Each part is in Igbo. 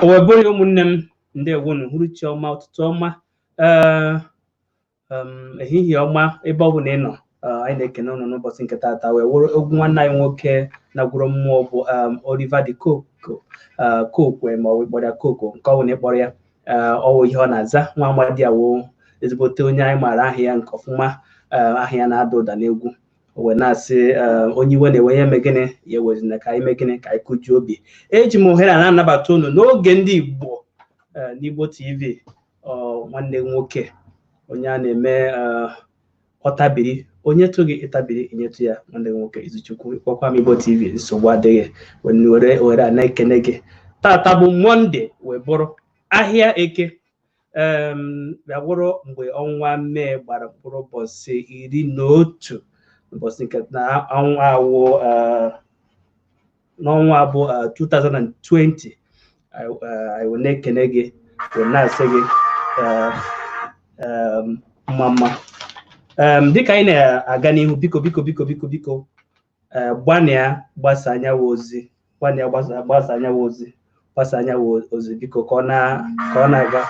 Owebori ụmụnne m ndewo nu hụrụ chi ọma ụtụtụ ọma ehihie ọma ebe ọ bụ na ị nọ anyị na-ekene ụnụ n'ụbọchị nke taata wee wụrụ egwu nwanne anyị nwoke na-agwụrụ mmụọ bụ Oliver De Coque ma ọ bụ ịkpọrọ ya Koko nke ọ bụ na ịkpọrọ ya ọwụ ihe ọ na-aza nwa amadi awụ ezigbote onye anyị maara aha ya nke ọfụma aha ya na-ada ụda n'egwu wee na-asị onye iwe na-enwe ya megịnị ya ewezina ka anyị megịnị ka anyị kụjuo obi. Eji m ohere a na-anabata unu n'oge ndị Igbo n'Igbo TV nwanne nwoke onye a na-eme ọtabiri onye tụghị ịtabiri enyetụ ya nwanne nwoke Izuchukwu ịkpọkwa m Igbo TV nsogbu adịghị were a na-ekene gị. Tata bụ Mọnde wee bụrụ ahịa Eke bịa bụrụ mgbe ọnwa Mee gbara mkpụrụ ụbọchị 11 ụbọchị nke na ọnwa awụ n'ọnwa abụ 2020 I will na-ekene gị wee na-asị gị mma dịka anyị na-aga n'ihu biko gbanịa gbasa anyanwụ ozi biko ka ọ na-aga.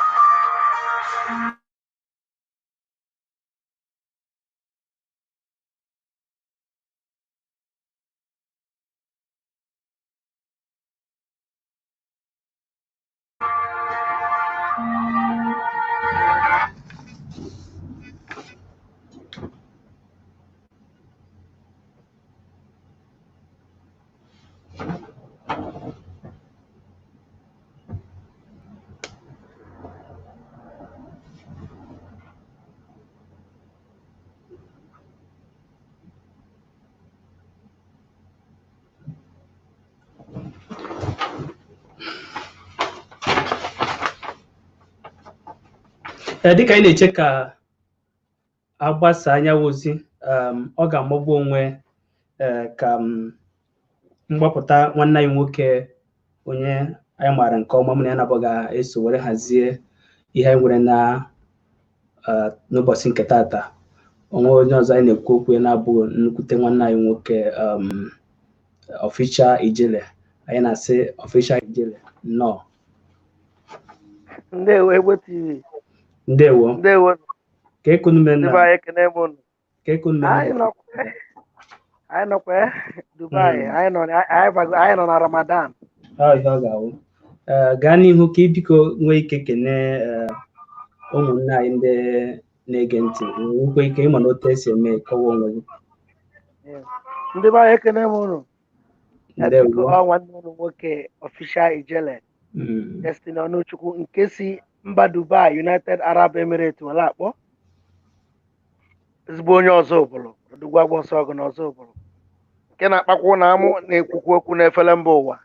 Dịka anyị na-eche ka agbasa anyanwụ ozi ọ ga-amagbu onwe ka mgbapụta nwanne anyị nwoke onye anyị maara nke ọma mụ na ya na-abụghị eso were hazie ihe anyị nwere na n'ụbọchị nke tata. Onwe onye ọzọ anyị na-ekwu okwu na-abụghị nnukwute nwanne anyị nwoke Official Ijele. Anyị na-asị Official Ijele nnọọ. Ndewo Egbe TV. Ndewo. Ndewo. Ka ekunu menna. Dubai ekene munu. Ka ekunu menna. Anyị nọkwa Dubai. Anyị nọ na Ramadan. Ihe ọ ga-awụ. Gaa n'ihu ka biko nwee ike kene ụmụnne anyị ndị na-ege ntị, nwekwa ike ịma na otu esi eme kọwa onwe gị. Ndị be anyị ekene munu. Ndewo. Nwanne unu nwoke Official Ijele. Destiny Onuchukwu nke si mba Dubai, United Arab Emirates wala akpọ. Ezigbo onye ọzọ obodo, dugwa gbọsọ ọgụ na ọzọ obodo. Nke na-akpakwu na amụ na-ekwukwu okwu n'efere mba ụwa.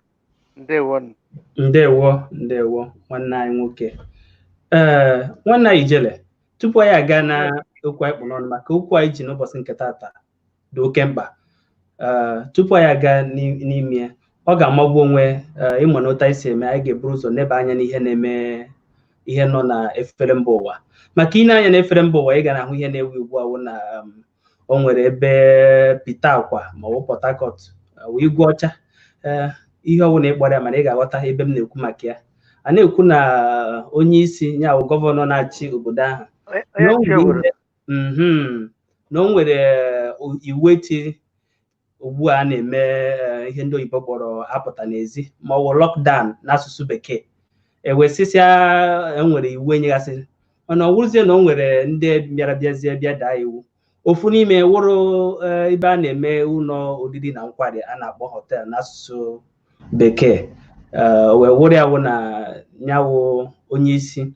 Ndewo. Ndewo nwanne anyị nwoke. Nwanne anyị Ijele, tupu anyị aga na okwu anyị kpụ n'ọnụ, maka okwu anyị ji n'ụbọchị nke tata dị oke mkpa. Tupu anyị aga n'ime ọ ga-amagbu onwe ịmụ na ụta isi eme, anyị ga-eburu ụzọ neba anya n'ihe na-eme ihe nọ na efere mba ụwa. Maka ine anya na efere mba ụwa, ị ga na-ahụ ihe na-ewu ugbu a na o nwere ebe Peter Akwa ma ọ bụ Port Harcourt wee Igwe Ọcha, ihe ọ bụla ịkpọrọ ya, mana ị ga-aghọta ebe m na-ekwu maka ya. A na-ekwu na onye isi ya bụ gọvanọ na-achị obodo ahụ na o nwere iwu eti ugbu a na-eme ihe ndị oyibo kpọrọ apụta n'ezi ma ọ bụ lockdown n'asụsụ bekee. Ewesịsịa enwere iwu enyegasị, mana ọ wụrụzie na o nwere ndị bịazie bịa daa iwu. Ofu n'ime wụrụ ebe a na-eme ụlọ oriri na nkwari a na-akpọ hotel n'asụsụ bekee. Wee wụrụ ya wụ na nyawụ onye isi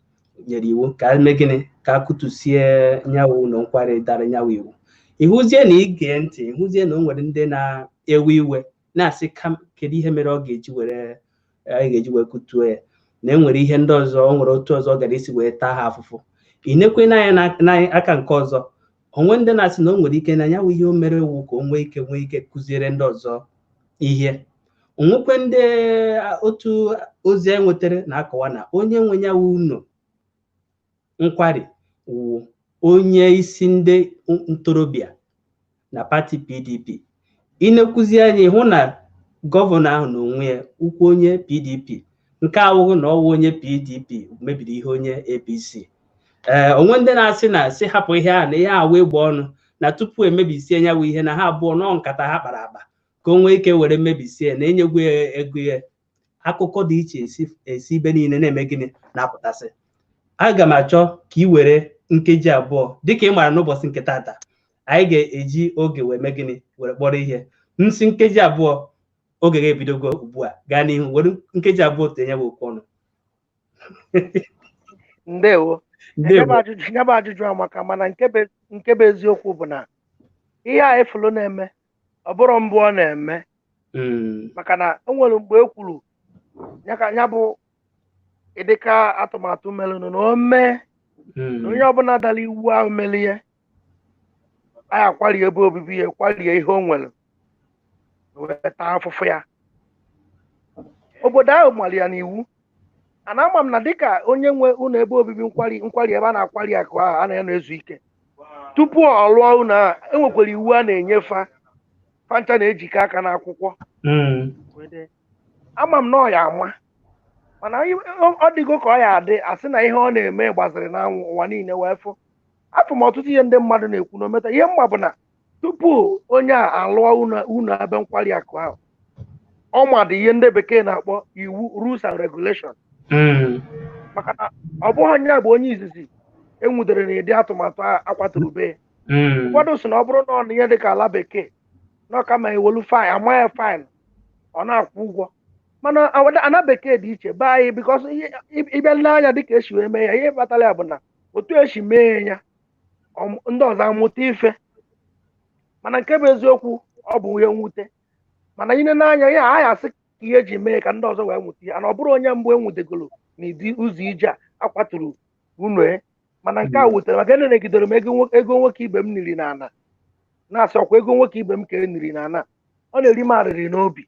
nyere iwu ka eme gịnị, ka akụtusie nyawụ ụlọ nkwari dara nyawụ iwu. Ịhụzie na ige ntị, ịhụzie na o nwere ndị na-ewe iwe na-asị kedu ihe mere ọ ga-eji wee kutuo ya, na enwere ihe ndị ọzọ, o nwere otu ọzọ ọ gara isi wee taa ha afụfụ. Ị nekwe n'aka nke ọzọ, onwe ndị na-asị na o nwere ike na ya wụ ihe o mere ewu ka o nwee ike kụziere ndị ọzọ ihe. Onwekwe ndị otu ozi anyị nwetara na-akọwa na onye nwe ya wụ ụlọ nkwari wụ onye isi ndị ntorobịa na pati PDP. Ị na-ekwuzi anya ịhụ na gọvanọ ahụ na onwe ya ukwu onye PDP, nke awụghị na ọwụ onye PDP mebiri ihe onye APC. Onwe ndị na-asị na si hapụ ihe a na ihe awa egbe ọnụ, na tupu emebisie ya wụ ihe na ha abụọ nọ nkata ha kpara akpa ka o nwee ike were mebisie na enyegwu ego ya. Akụkọ dị iche esi ibe niile na-eme gịnị na-apụtasị. Aga m achọ ka ị were nkeji abụọ dịka ị mara n'ụbọchị nke tata anyị ga-eji oge wee mee gịnị were kpọrọ ihe. Nsi nkeji abụọ oge ga-ebidogo ugbu a, gaa n'ihu were nkeji abụọ tenye bụ okwu ọnụ. Ndewo. Nye bụ ajụjụ amaka, mana nke bụ eziokwu bụ na ihe a efulu na-eme ọ bụrụ mbụ ọ na-eme, maka na o nwere mgbe e kwuru ya bụ ịdịka atụmatụ melụnụ na o mee na onye ọbụla dara iwu ahụ mere ihe anyị akwarie ebe obibi ya, kwarie ihe o nwere wee taa afụfụ ya. Obodo ahụ mara ya n'iwu. Ana ama m na dịka onye nwe ụlọ ebe obibi nkwari ebe a na-akwari akụ ahụ a na-eno ezu ike, tupu ọ lụọ ụlọ ahụ enwekwara iwu a na-enye fancha na-ejikọ aka n'akwụkwọ. Ama m na ọ ya ama, mana ọ dịgo ka ọ ya adị asị na ihe ọ na-eme gbaziri n'anwụ ụwa niile wee fụ. Afọ m ọtụtụ ihe ndị mmadụ na-ekwu na ometa ihe mma bụ na tupu onye a alụọ ụlọ ebe nkwari akụ ahụ, ọ madụ ihe ndị bekee na-akpọ iwu, rules and regulation. Maka na ọ bụghị onye bụ onye izizi enwudere na ịdị atụmatụ akwaturu be. Ụfọdụ sị na ọ bụrụ na ọ na ihe dịka ala bekee na ọka ma ewelu faịn, ama ya faịn, ọ na-akwụ ụgwọ. Mana ana bekee dị iche be anyị, bikọs ịbịa n'anya dịka esi wee mee ya, ihe kpatara ya bụ na otu esi mee ya ndị ọzọ amụta ife. Mana nke bụ eziokwu ọ bụ ihe mwute, mana ihe n'anya ya anyị asị ka ihe eji mee ka ndị ọzọ wee nwụta ya, na ọ bụrụ onye mbụ enwudegolo n'ịdị ụzọ ije a akwaturu unu. Mana nke a wutere maka na negidere m ego nwoke ibe m niri n'ala na-asị ọkwa ego nwoke ibe m ka e niri na ana ọ na-eri m arịrị n'obi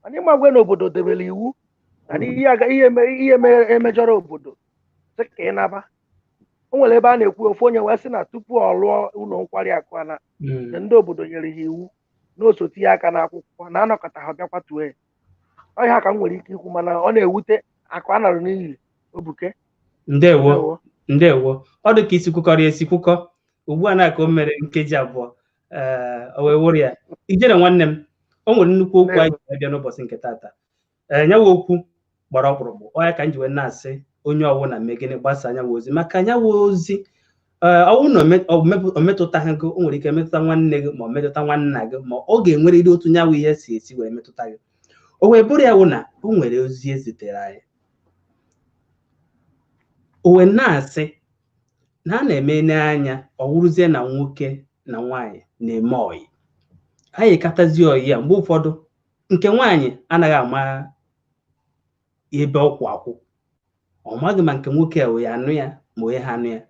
anyị magwe n'obodo debere iwu na ihe emejọrọ obodo sị ka ị naba. O nwere ebe a na-ekwu ofu onye wee sị na tupu ọ lụọ ụlọ nkwari akụ ana na ndị obodo nyere ha iwu na osote ya aka n'akwụkwọ na anọkọta ha bịa kwatuo ya. Ọ ihe ka m nwere ike ikwu mana ọ na-ewute akụ a narụ n'iyi Obuke. Ndewo ọ dị ka isi kwukọrọ esi kwukọ ugbu a na-aka o mere nkeji abụọ o wee wụrụ ya. Ijere nwanne m, o nwere nnukwu okwu anyị bịa n'ụbọchị nke tata nyawa okwu gbara ọkpụrụkpụ ọ ya ka m ji wee na-asị onye ọbụla megịnị gbasa anyanwụ ozi maka anyanwụ ozi ọwụ na o metụtaghị gị, o nwere ike metụta nwanne gị ma ọ metụta nwanna gị ma ọ ga-enwerịrị otu nyanwụ ihe si esi wee metụta gị. O wee bụrụ ya wụ na o nwere ozi ezitere anyị o wee na-asị na a na-eme n'anya ọ wụrụzie na nwoke na nwaanyị na-eme ọyị anyị katazi ọyị ya mgbe ụfọdụ nke nwaanyị anaghị ama ebe ọkwụ akwụ ọ maghị ma nke nwoke a ya anụ ya ma onye ha anụ ya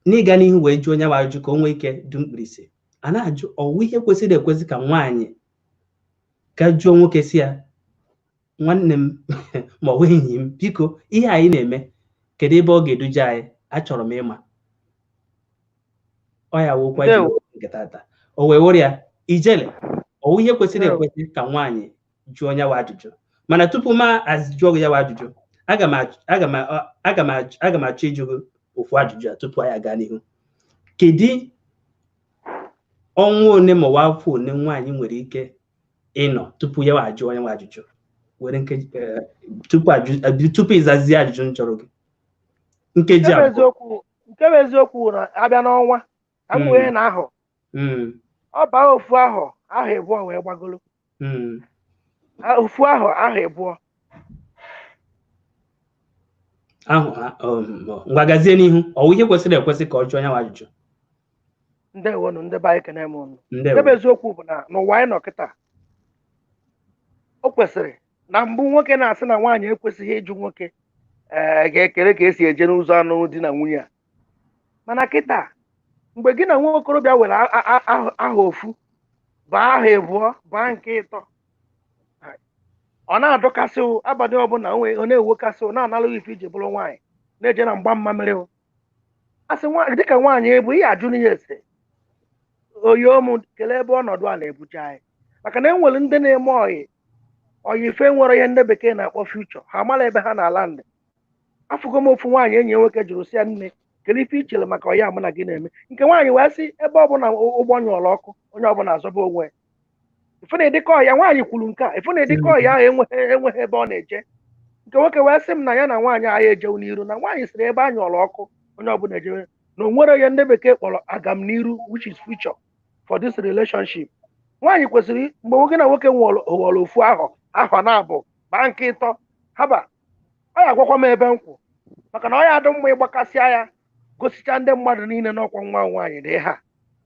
n'ịga n'ihu wee jụọ onye wa ajụ ka o nwee ike du mkpirisi a na-ajụ ọwụ ihe kwesịrị ekwesị ka nwaanyị ka jụọ nwoke si ya nwanne m ma ọ bụ enyi m biko ihe anyị na-eme kedu ebe ọ ga-eduje anyị achọrọ m ịma ọ ya wụkwa nke tata o wee wụrụ ya ijele ọwụ ihe kwesịrị ekwesị ka nwaanyị jụọ onye wa ajụjụ mana tupu m jụọ ya wa ajụjụ aga m achọ ịjụ gị ofu ajụjụ a tupu anyị aga n'ihu. Kedu ọnwa one ma ọ afọ one nwaanyị nwere ike ịnọ tupu ya ajụọ onye wa ajụjụ were nkeji tupu ịzazie ajụjụ m chọrọ gị nkeji abụọ? Nke bụ eziokwu na abịa n'ọnwa amụghị na ahọ ọ baa ofu ahọ ịbụọ wee gbagolo ofu ahọ ịbụọ mgbagazie n'ihu ọwụ ihe kwesịrị ekwesị ka ọ jụọ onye wa ajụjụ. Ndewonu ndị be anyị kene m unu. Nke bụ eziokwu bụ na n'ụwa anyị nọ kịta o kwesịrị na mbụ nwoke na-asị na nwaanyị ekwesịghị ịjụ nwoke ga-ekere ka esi eje n'ụzọ anụ di na nwunye a mana kịta mgbe gị na nwa okorobịa were aha ofu baa aha ịbụọ baa nke ịtọ ọ na-adọkasị abalị ọbụla ọ na-ewekasị na-analụghị ife iji bụrụ nwaanyị na-eje na mgba mmamịrị asị dịka nwaanyị ebu ihe ajụ n'ihe ese oyiom kelee ebe ọnọdụ a na-ebucha anyị maka na e nwere ndị na-eme ọyị ife nwere ihe ndị bekee na-akpọ fuchọ ha mara ebe ha na-ala ndị afụgo m ofu nwaanyị enyi nwoke jụrụ si ya nne kedu ife ichere maka ọya mụ na gị na-eme nke nwaanyị wee sị ebe ọbụla ụgbọ nyụọrọ ọkụ onye ọbụla azọba onwe ife na-edikọ ọya nwaanyị kwuru nke a ife na-edikọ ọya ahụ enweghị ebe ọ na-eje nke nwoke wee sị m na ya na nwaanyị ahụ ejewu n'iru na nwaanyị sịrị ebe a nyụọrọ ọkụ onye ọbụla ejewe na o nwere ihe ndị bekee kpọrọ agamniru which is future for this relationship. Nwaanyị kwesịrị mgbe nwoke na nwoke nwere ofu ahọ na-abụ baa nke ịtọ haba ọ ya agwakwa m ebe nkwụ maka na ọ ya adụ mma ịgbakasịa ya gosicha ndị mmadụ niile n'ọkwa nwa nwaanyị dị ha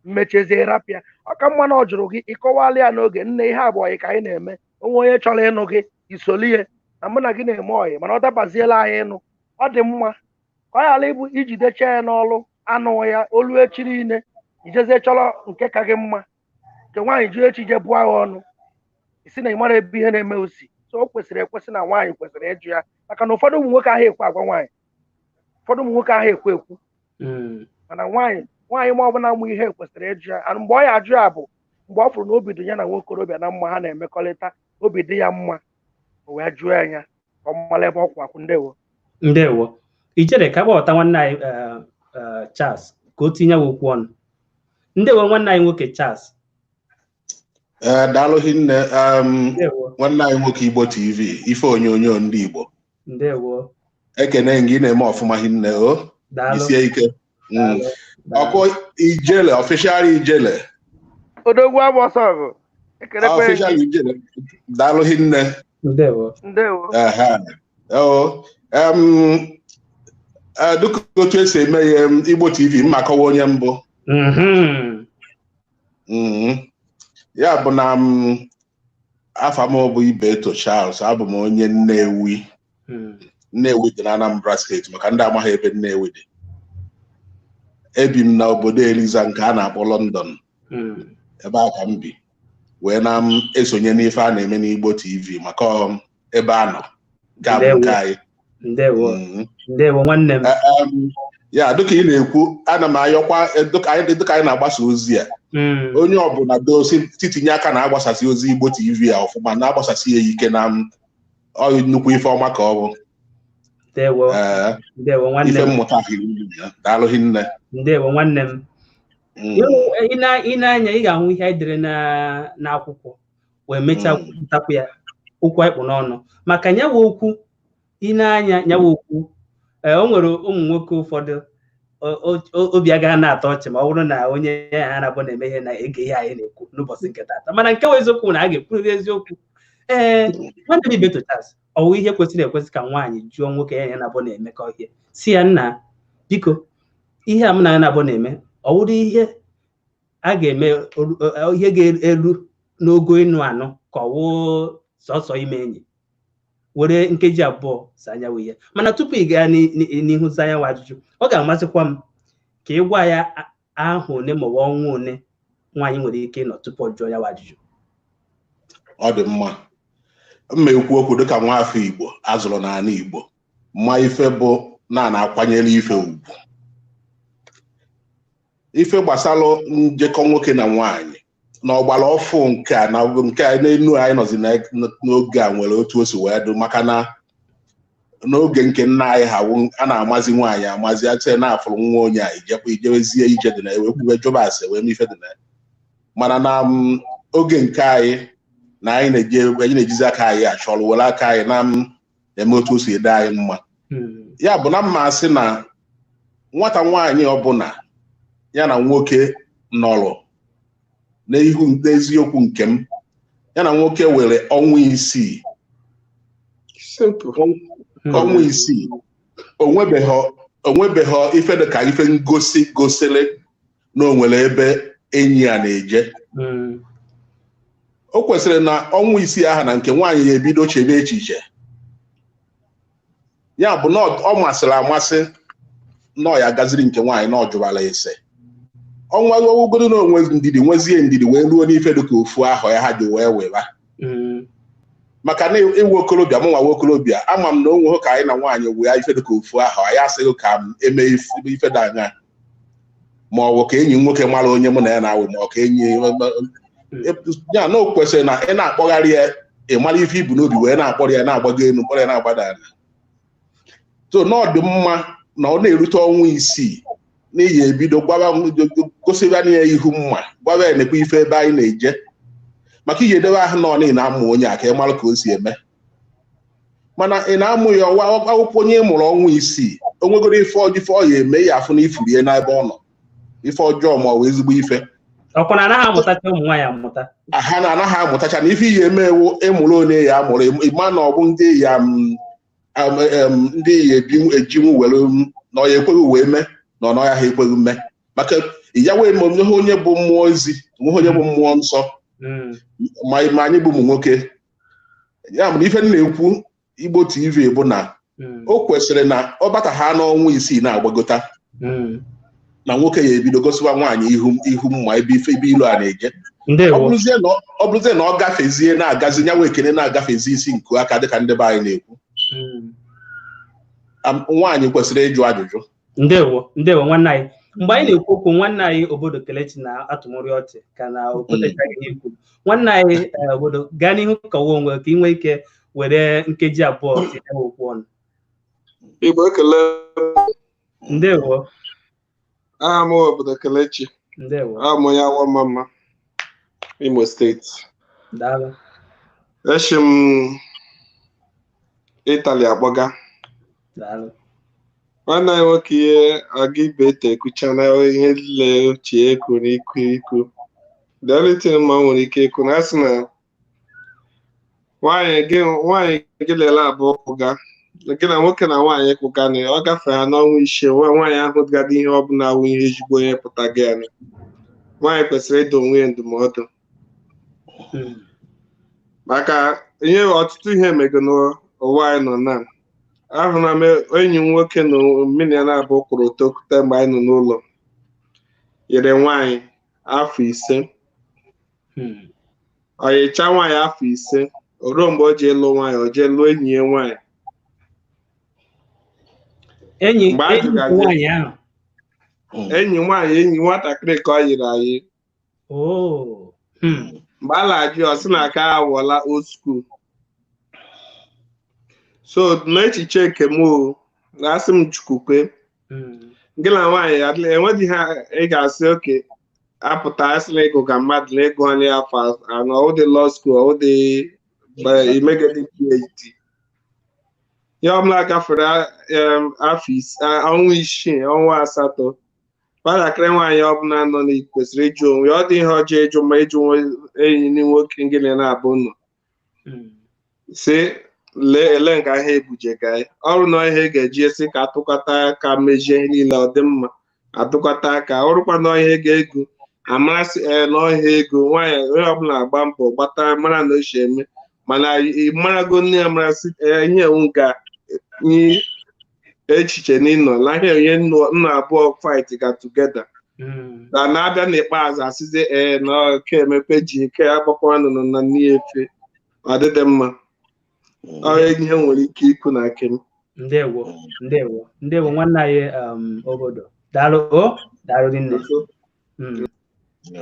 mmechezie rapịa ọka mma na ọ jụrụ gị ịkọwala ya n'oge nne ihe abụọ ọyị ka anyị na-eme onwe onye chọrọ ịnụ gị isolihe na mụ na gị na-eme ọyị mana ọ dabaziela anyị ịnụ ọ dị mma ka ọ ghara ịbụ ijidecha ya n'ọlụ anụ ya olu echi niile ijezie chọrọ nke ka gị mma nke nwaanyị ji echi je bụọ agha ọnụ isi na ị mara ebe ihe na-eme osi so o kwesịrị ekwesị na nwaanyị kwesịrị ịjụ ya maka na ụfọdụ ụmụ nwoke ahụ ekwe agwa nwaanyị ụfọdụ ụmụ nwoke ahụ ekwu mana nwaanyị ma ọ bụla amụ ihe kwesịrị ịjụ ya mgbe ọ ya ajụ ya bụ mgbe ọ fụrụ na obi dị ya na nwa okorobịa na mma ha na-emekọrịta obi dị ya mma o wee jụọ ya ka ọ mara ebe ọ kwụ akwụ. Ndewo ijere ka gbọta nwanne anyị Charles ka o tinye okwu ọnụ. Ndewo nwanne anyị nwoke Charles. Daalụ hinne nwanne anyị nwoke Igbo TV ife onyonyo ndị Igbo. Ndewo. Ekene gị na-eme ọfụma hinne o. Isie ike. Ọkụ ijele official ijele. Odogwu agbọsọgụ. Official ijele. Daalụ hinne. Ndewo. Dịka otu esi eme ya Igbo TV mma akọwa onye mbụ. Ya bụ na afa m bụ Ibeto Charles, abụ m onye Nnewi. Nnewi dị na Anambra steeti maka ndị amaghị ebe Nnewi dị. ebi m na obodo Eliza nke a na-akpọ London ebe a ka m bi wee na m esonye n'ife a na-eme n'Igbo TV maka ebe a nọ ga-abụ nke anyị. Ndewo nwanne m. Ya dịka ị na-ekwu ana m ayọkwa dịka anyị na-agbasa ozi a onye ọbụla titinye aka na-agbasasị ozi Igbo TV a ọfụma na-agbasasị ya ike na nnukwu ife ọma ka ọ bụ. Ndewo nwanne m. Ife mmụta daalụ hinne. Ndewo nwanne m. Ị na-anya ị ga-ahụ ihe anyị dere n'akwụkwọ wee mechaa kwupụtakwu ya okwu anyị kpụ n'ọnụ maka nyawa okwu ị na-anya nyawa okwu o nwere ụmụ nwoke ụfọdụ obi agaghị na-atọ ọchị ma ọ bụrụ na onye ha na-abụ na-eme ihe na-ege ihe anyị na-ekwu n'ụbọchị nke taata mana nke bụ eziokwu na a ga-ekwurịrị eziokwu. Nwanne m Ibetochas ọwụ ihe kwesịrị ekwesị ka nwaanyị jụọ nwoke ya na-abụ na-emekọ ihe si ya nna biko ihe a m na na-abụ na-eme ọ bụrụ ihe a ga-eme ihe ga-eru n'ogo ịnụ anụ ka ọ wụ sọsọ ime enyi were nkeji abụọ sanyawa ihe mana tupu ị gaa n'ihu zanyawa ajụjụ ọ ga-amasịkwa m ka ị gwa ya ahụ one ma ọ bụ ọnwa one nwaanyị nwere ike ịnọ tupu ọ jụọ yawa ajụjụ. Ọ dị mma mma ekwu okwu dịka nwa afọ Igbo azụrụ n'ala Igbo mma ife bụ na-akwanyere ife ugwu. Ife gbasara njekọ nwoke na nwaanyị na ọgbara ọfụ nke a n'elu anyị nọzi n'oge a nwere otu o si wee dị maka na n'oge nke nna anyị ha a na-amazi nwaanyị amazi atị na-afụrụ nwa onye a ijewezie ije dị na ewekwube jọba ase wee ife dị na mana na oge nke anyị na anyị na-ejizi aka anyị achọrọ were aka anyị na-eme otu o si ede anyị mma. Ya bụ na mma asị na nwata nwaanyị ọbụla ya na nwoke nọrọ n'ihu n'eziokwu nke m ya na nwoke were ọnwa isii onwebeghị ife dị ka ife ngosi gosiri na o nwere ebe enyi ya na-eje. O kwesịrị na ọnwa isii aha na nke nwaanyị ya ebido chebe echiche ya bụ na ọ masịrị amasị na ọ ya gaziri nke nwaanyị na ọ jụbara ese ọnwa ogodo na onwe ndidi nwezie ndidi wee ruo n'ife dịka ofu ahụ ya ha ji wee weba maka na iwu okorobịa mụnwa nwokorobịa ama m na onwe ka anyị na nwaanyị wee ife dịka ofu ahụ anyị asịghị ka m eme ife dị anya ma ọ bụ ka enyi nwoke mara onye mụ na ya na-awụ ma ọ ka enyi ya na o kwesịrị na ị na-akpọgharị ya ị mara ife ibu n'obi wee na-akpọrọ ya na-agbago elu kpọrọ ya na-agbada ala. So na ọ dị mma na ọ na-erute ọnwa isii n'ihi ebido gosiri anya ya ihu mma gwaba ya nekwa ife ebe anyị na-eje maka ihe edebe ahụ nọ na amụ onye a ka ị mara ka o si eme mana ị na-amụ ya akwụkwọ onye mụrụ ọnwa isii o nwegoro ife ọ ya eme ya afụ na ifurie n'ebe ọ nọ ife ọjọọ ma ọ bụ ezigbo ife ọkwa na anaghị amụtacha ụmụ nwaanyị amụta ha na-anaghị amụtacha na ife ihe emewo ịmụrụ onye ya amụrụ ịma na ọ bụ ndị ya ejinwu were na ọ ya ekweghị wee mee na ọ ya ha ekweghị mme maka ya wee ma onye bụ mmụọ ozi onye bụ mmụọ nsọ ma anyị bụ ụmụ nwoke ya bụ ife na-ekwu Igbo TV bụ na o kwesịrị na ọ bata ha n'ọnwa isii na-agbagota na nwoke ya ebido gosiwa nwaanyị ihu mma ebe ilu a na-eje ọ bụrụzie na ọ gafezie na-agazi nyanwa ekene na-agafezi isi nke aka dịka ndị be anyị na-ekwu nwaanyị kwesịrị ịjụ ajụjụ. Ndewo nwanne anyị mgbe anyị na-ekwu okwu nwanne anyị obodo Kelechi na atụmọrị ọchị ka na okpotechagị ihe ikwu nwanne anyị obodo gaa n'ihu ka onwe ka ị nwee ike were nkeji abụọ tinye okwu ọnụ. Igbo ekele. Ndewo. Aha m obodo Kelechi. Ndewo. Aha m onye Awa Mama Imo steeti. Daalụ. Eshi m Italy akpọga. Daalụ. Nwanne anyị nwoke ihe aga ibe ete ekwucha na ihe niile ochie ekwu na ikwu the only thing ma nwere ike ekwu na asị na nwaanyị gị lele abụọ kwụga gị na nwoke na nwaanyị kwụga na ọ gafere ha n'ọnwa isii nwaanyị ahụ gadị ihe ọbụla awụ ihe ezigbo onye pụta gị anyị nwaanyị kwesịrị ịdụ onwe ya ndụmọdụ maka ihe ọtụtụ ihe mego n'ụwa anyị nọ na ahụ na enyi m nwoke na mmiri ya na-abụ kwụrụ otokute mgbe anyị nọ n'ụlọ nyere nwaanyị afọ 5 ọyịcha nwaanyị afọ 5 ruo mgbe o ji ịlụ nwaanyị o jee lụọ enyi ya nwaanyị enyi nwaanyị ahụ enyi nwaanyị enyi nwatakịrị ka ọ yiri anyị mgbe a na-ajụ ọ sị na aka awọla old school so n'echiche nke m na-asị m chukwukwe gị na nwaanyị enweghị ha ị ga-asị oke apụta asịla ịgụ ka mmadụ na ịgụ onye afọ anọ ọwụdị law school ọwụdị imegede PhD ihe ọbụla gafere ọnwa 6 ọnwa 8 nwatakịrị nwaanyị ọbụla nọ kwesịrị ịjụ onwe ọ dị ihe ọjọọ ịjụ ma ịjụ enyi nwoke ngịnị na-abụ nọ si ele nga ihe ebuje ga ọrụ na ihe ga-eji esi ka atụkọta ka mejie ihe niile ọ dị mma atụkọta aka ọrụkwa na ihe ga-ego amasị n'ọhịa ego nwaanyị onye ọbụla agba mbọ gbata mara na ochie eme mana marago nne ya marasị ihe ewu ga nye echiche n'ịnọ na ihe onye nna abụọ fight ga together na na-abịa n'ikpeazụ asịzi na ọka emepe ji ike agbakwa nọ na n'ife ọdịdị mma ihe nwere ike ikwu na akem ndewo nwanne anyị obodo daalụ nne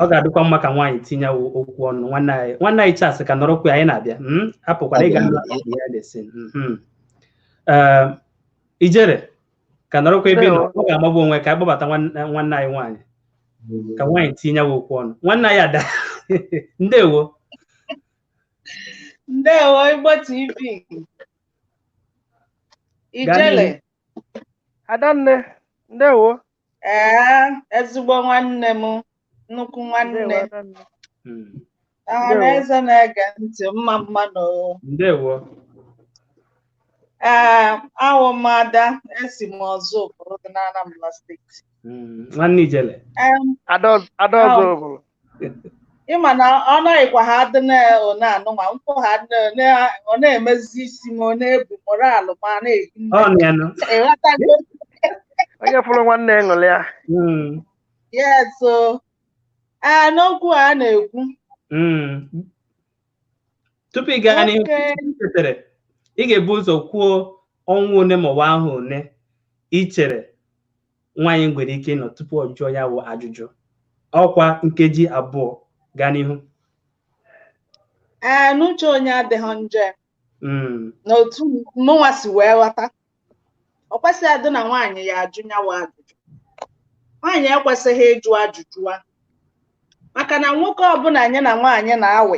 ọ ga-adịkwa mma ka nwaanyị tinye okwu ọnụ nwanne anyị Charles ka nọrọkwa anyị na-abịa hapụkwara ịga ya lesin ijere ka nọrọkwa ebe nọ ọ ga-amagbu onwe ka akpọbata nwanne anyị nwaanyị ka nwaanyị tinye okwu ọnụ nwanne anyị ada ndewo Igbo TV ijele Adanne ndewo ezigbo nwanne m nnukwu nwanne eze na-ege ntị mma mmadụ ndewo awụ m Ada esi m ọzọ obodo dị na Anambra steeti nwanne ijele Adaọzọ obodo ịma na ọ naghịkwa ha dị na anụnwa mkpụ ha ọ na-emezi isi m ọ na-ebu moralụ ma na-ehi onye fụrụ nwanne ṅụrụ ya so n'okwu a na-ekwu tupu ị gaa n'ihu ị ga-ebu ụzọ kwuo ọnwụ one ma ọwa ahụ one ị chere nwaanyị nwere ike ịnọ tupu ọ jụọ ya bụ ajụjụ ọkwa nkeji 2 gaa n'ihu n'uche onye adịghị nje n'otu mụnwa si wee ghọta ọ kwesịghị adị na nwaanyị ya ajụ nyawa ajụjụ nwaanyị ekwesịghị ịjụ ajụjụ maka na nwoke ọbụla nye na nwaanyị na-awe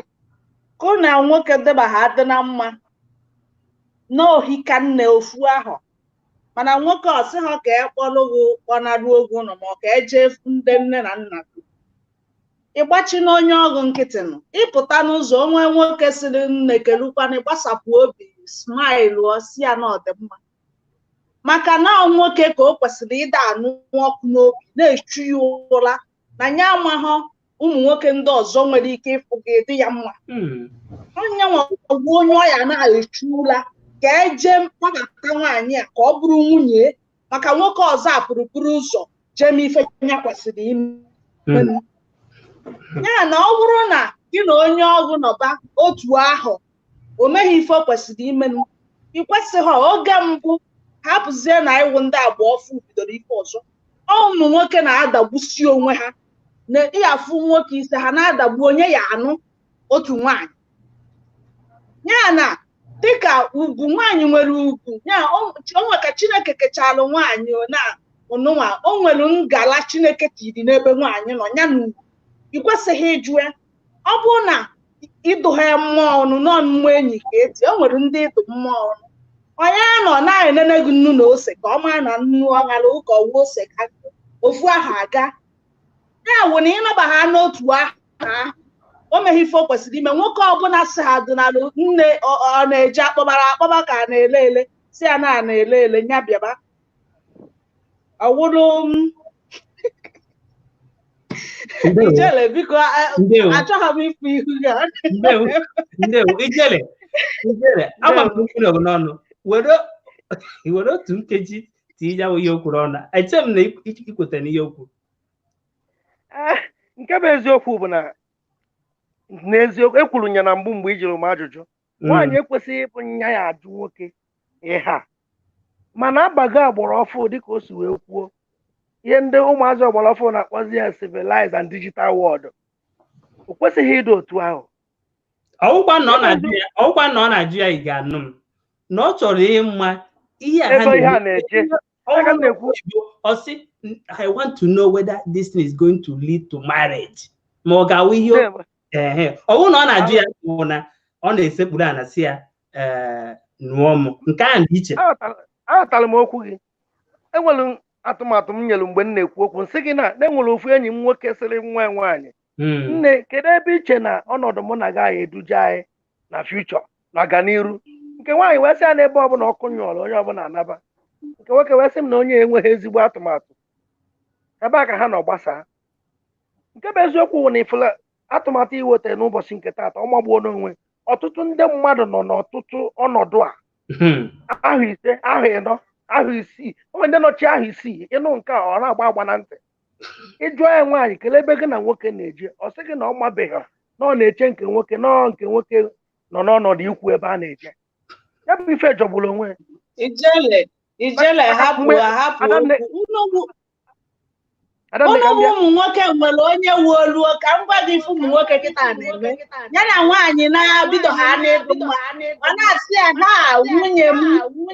ka na nwoke deba ha adị na mma n'ohika nne ofu ahụ mana nwoke ọsị ha ka ekpọrọ kpọnarụ ogwu nọ ma ọ ka eje ndị nne na nna ịgbachi na onye ọgụ nkịtị nọ ịpụta n'ụzọ onwe nwoke siri nne kelukwana gbasapụ obi smile osi ya na ọdịmma maka na nwoke ka o kwesịrị ịda anụ ọkụ n'obi na-echu ya ụra na ya amaghọ ụmụ nwoke ndị ọzọ nwere ike ịfụ gị dị ya mma onye nwegwu onye ọya na-echu ụra ka eje kpọbata nwaanyị a ka ọ bụrụ nwunye maka nwoke ọzọ apụrụ buru ụzọ jee ife ya kwesịrị ime ya na ọ bụrụ na gị na onye ọgụ nọba otu ahụ o meghị ife o kwesịrị imenụ ikwesịghị oge mbụ hapụzie na iwu ndị agba ọfụ bidoro ife ọzọ ụmụ nwoke na-adagbusi onwe ha na ịyafụ nwoke ise ha na-adagbu onye ya anụ otu nwaanyị ya na dịka ugwu nwaanyị nwere ugwu ya onwe ka Chineke kechalụ nwaanyị na ọnụnwa o nwere ngala Chineke tiri n'ebe nwaanyị nọ ya na ugwu ikwesịghị ịjụ ya ọ bụrụ na ịdụgha mmụọ ọnụ nọ mmụọ enyi ka eti o nwere ndị ịdụ mmụọ ọnụ onye nọ na-enene gị nnu na ose ka ọ mara na nnu ọghara ụka ọwa ose ka ofu ahụ aga ya wụ na ịnọba ha n'otu aha o meghị ife o kwesịrị ime nwoke ọbụla si ha dịnalụ nne ọ na-eji akpọba ka a na-ele ele si ya na-ele ele nya bịaba ọwụrụ ijele biko achọghị m ịfụ ihu ya ndewo ijele agba m nkwuru ọgụ n'ọnụ were otu nkeji tinye ya ihe okwuru ọnụ eche m na ikweta n'ihe okwu nke bụ eziokwu bụ na n'eziokwu ekwuru nya na mgbe ijiri m ajụjụ nwaanyị ekwesịghị ịbụ nya ya ajụ nwoke ịha mana abago agbara ọfụ dịka o si wee kwuo ihe ndị ụmụazị ọgbara ọfụ na-akpọzi ya civilized and digital world o kwesịghị ịdị otu ahụ. Ọwụkwa na ọ na-ajụ ya ị ga-anụ m na ọ chọrọ ịma ihe a na-eje ọ sị I want to know whether this thing is going to lead to marriage ma ọ ga-awụ ihe ọwụ na ọ na-ajụ ya bụ na ọ na-esekpuru ana si ya nụọ m nke a dị iche. Aghọtara m okwu gị. Enwere atụmatụ m nyere mgbe m na-ekwu okwu nsị gị na enwere ofu enyi m nwoke sịrị nwa nwaanyị nne kedu ebe iche na ọnọdụ mụ na gaghị eduje anyị na future na ọganiru nke nwaanyị wee sị ya n'ebe ọbụla ọkụ nyụọrọ onye ọbụla anaba nke nwoke wee sị m na onye enweghị ezigbo atụmatụ ebe a ka ha nọ gbasaa. Nke bụ eziokwu bụ na ifula atụmatụ iweta n'ụbọchị nke taata ọ magbuo n'onwe ọtụtụ ndị mmadụ nọ n'ọtụtụ ọnọdụ a ahụ ise ahụ ịnọ ahụ isii onwe ndị nọchi ahụ isii ịnụ nke a ọ na-agba agba na ntị ịjụọ ya nwaanyị kelee ebe gị na nwoke na-eje ọ sị gị na ọ mabeghị na ọ na-eche nke nwoke nọ n'ọnọdụ ikwu ebe a na-eje ya bụ ife jọgburu onwe ijele hapụ ụmụ nwoke nwere onye wuoluo ka m gwa gị ife ụmụ nwoke kịta na-eme ya na nwaanyị na-bido ha n'ego mma ọ na-asị ya ha nwunye m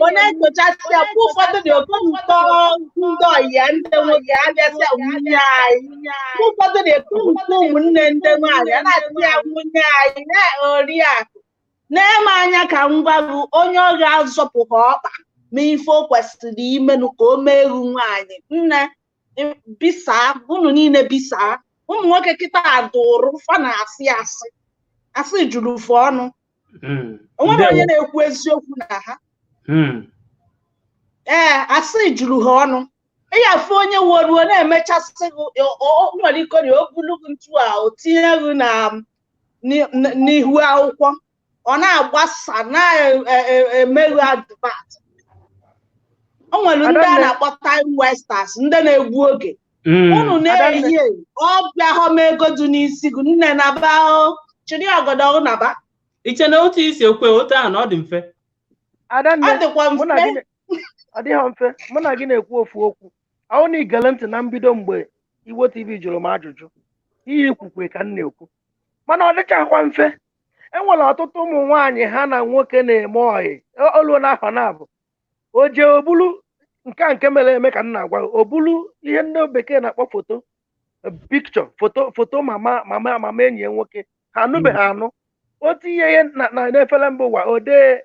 ọ na-ekpochasị ya mgbe ụfọdụ dị oke ụtọ ndị ọyịa ndị nwoke abịasị ya nwunye anyị mgbe ụfọdụ dị oke ụtọ ụmụnne ndị nwaanyị a na-asị ya nwunye anyị na-oriakụ na-eme anya ka m gwa gị onye ọ ga-azọpụ ha ọkpa ma ife o kwesịrị imenụ ka o meru nwaanyị nne bisa unu niile bisa ụmụ nwoke kịta dụrụ fa na-asị asị juru fụ ọnụ onwere onye na-ekwu eziokwu na ha asị juru ha ọnụ ya afụ onye woruo na-emechasị nwere ike na ogologo ntu a o tinye gị n'ihu akwụkwọ ọ na-agbasa na-emeghị advat. O nwere ndị a na-akpọ time wasters ndị na-egbu oge unu na-eyi ọbịa hom ego dị n'isi gị nne na ba chiri ọgọdọ na ba iche na otu isi okwe otu ahụ na ọ dị mfe ọ dịkwa mfe ọ dịghị mfe mụ na gị na-ekwu ofu okwu ahụ na igele ntị na mbido mgbe Igbo TV jụrụ m ajụjụ ihe ikwukwe ka m na-ekwu mana ọ dịchakwa mfe. Enwere ọtụtụ ụmụ nwaanyị ha na nwoke na-eme ọyị olu n'afọ na-abụ o jee obulu nke mere eme ka m na-agwa obulu ihe ndị bekee na-akpọ foto mama enyi ya nwoke ha anụbeghị anụ o tinye ihe na-efere mba ụwa ode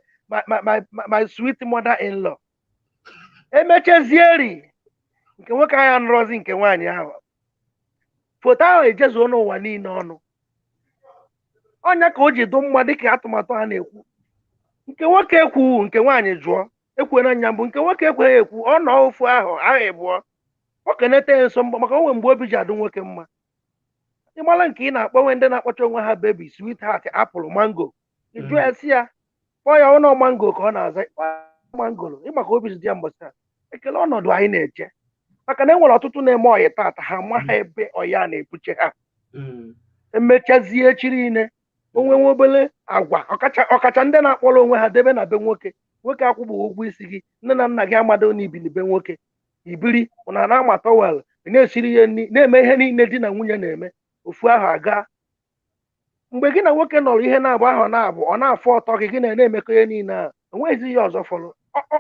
my sweet mother in law emechezieri nke nwoke ahụ anụrọzi nke nwaanyị ahụ foto ahụ ejezuo n'ụwa niile ọnụ ọnya ka o ji dụ mma dịka atụmatụ ha na-ekwu nke nwoke ekwu nke nwaanyị jụọ ekwena anya mbụ nke nwoke ekweghị ekwu ọ nọ ofu ahụ ịbụọ ọ kenete ya nso mgba maka onwe mgbe obi ji adụ nwoke mma ịmara nke ị na-akpọnwe ndị na-akpọcha onwe ha baby sweetheart apụl mango ịjụ ya si ya kpọọ ya ụlọ mango ka ọ na-aza mangoro ịmaka obi ji dị ya mbọchị taa ekele ọnọdụ anyị na-eje maka na enwere ọtụtụ na-eme ọyị tata ha ma ha ebe ọya na-ebuche ha emechazie chiri niile onwe nwe obele agwa ọkacha ndị na-akpọrọ onwe ha debe na be nwoke akwụbụ ụgwọ isi gị nne na nna gị amado na ibili be nwoke ibiri na na-ama tọwel na-esiri ihe nri na-eme ihe niile di na nwunye na-eme ofu ahụ aga mgbe gị na nwoke nọrọ ihe na-abụ ahụ na-abụ ọ na-afụ ọtọ gị na-emekọ ihe niile a enweghịzi ihe ọzọ fọrọ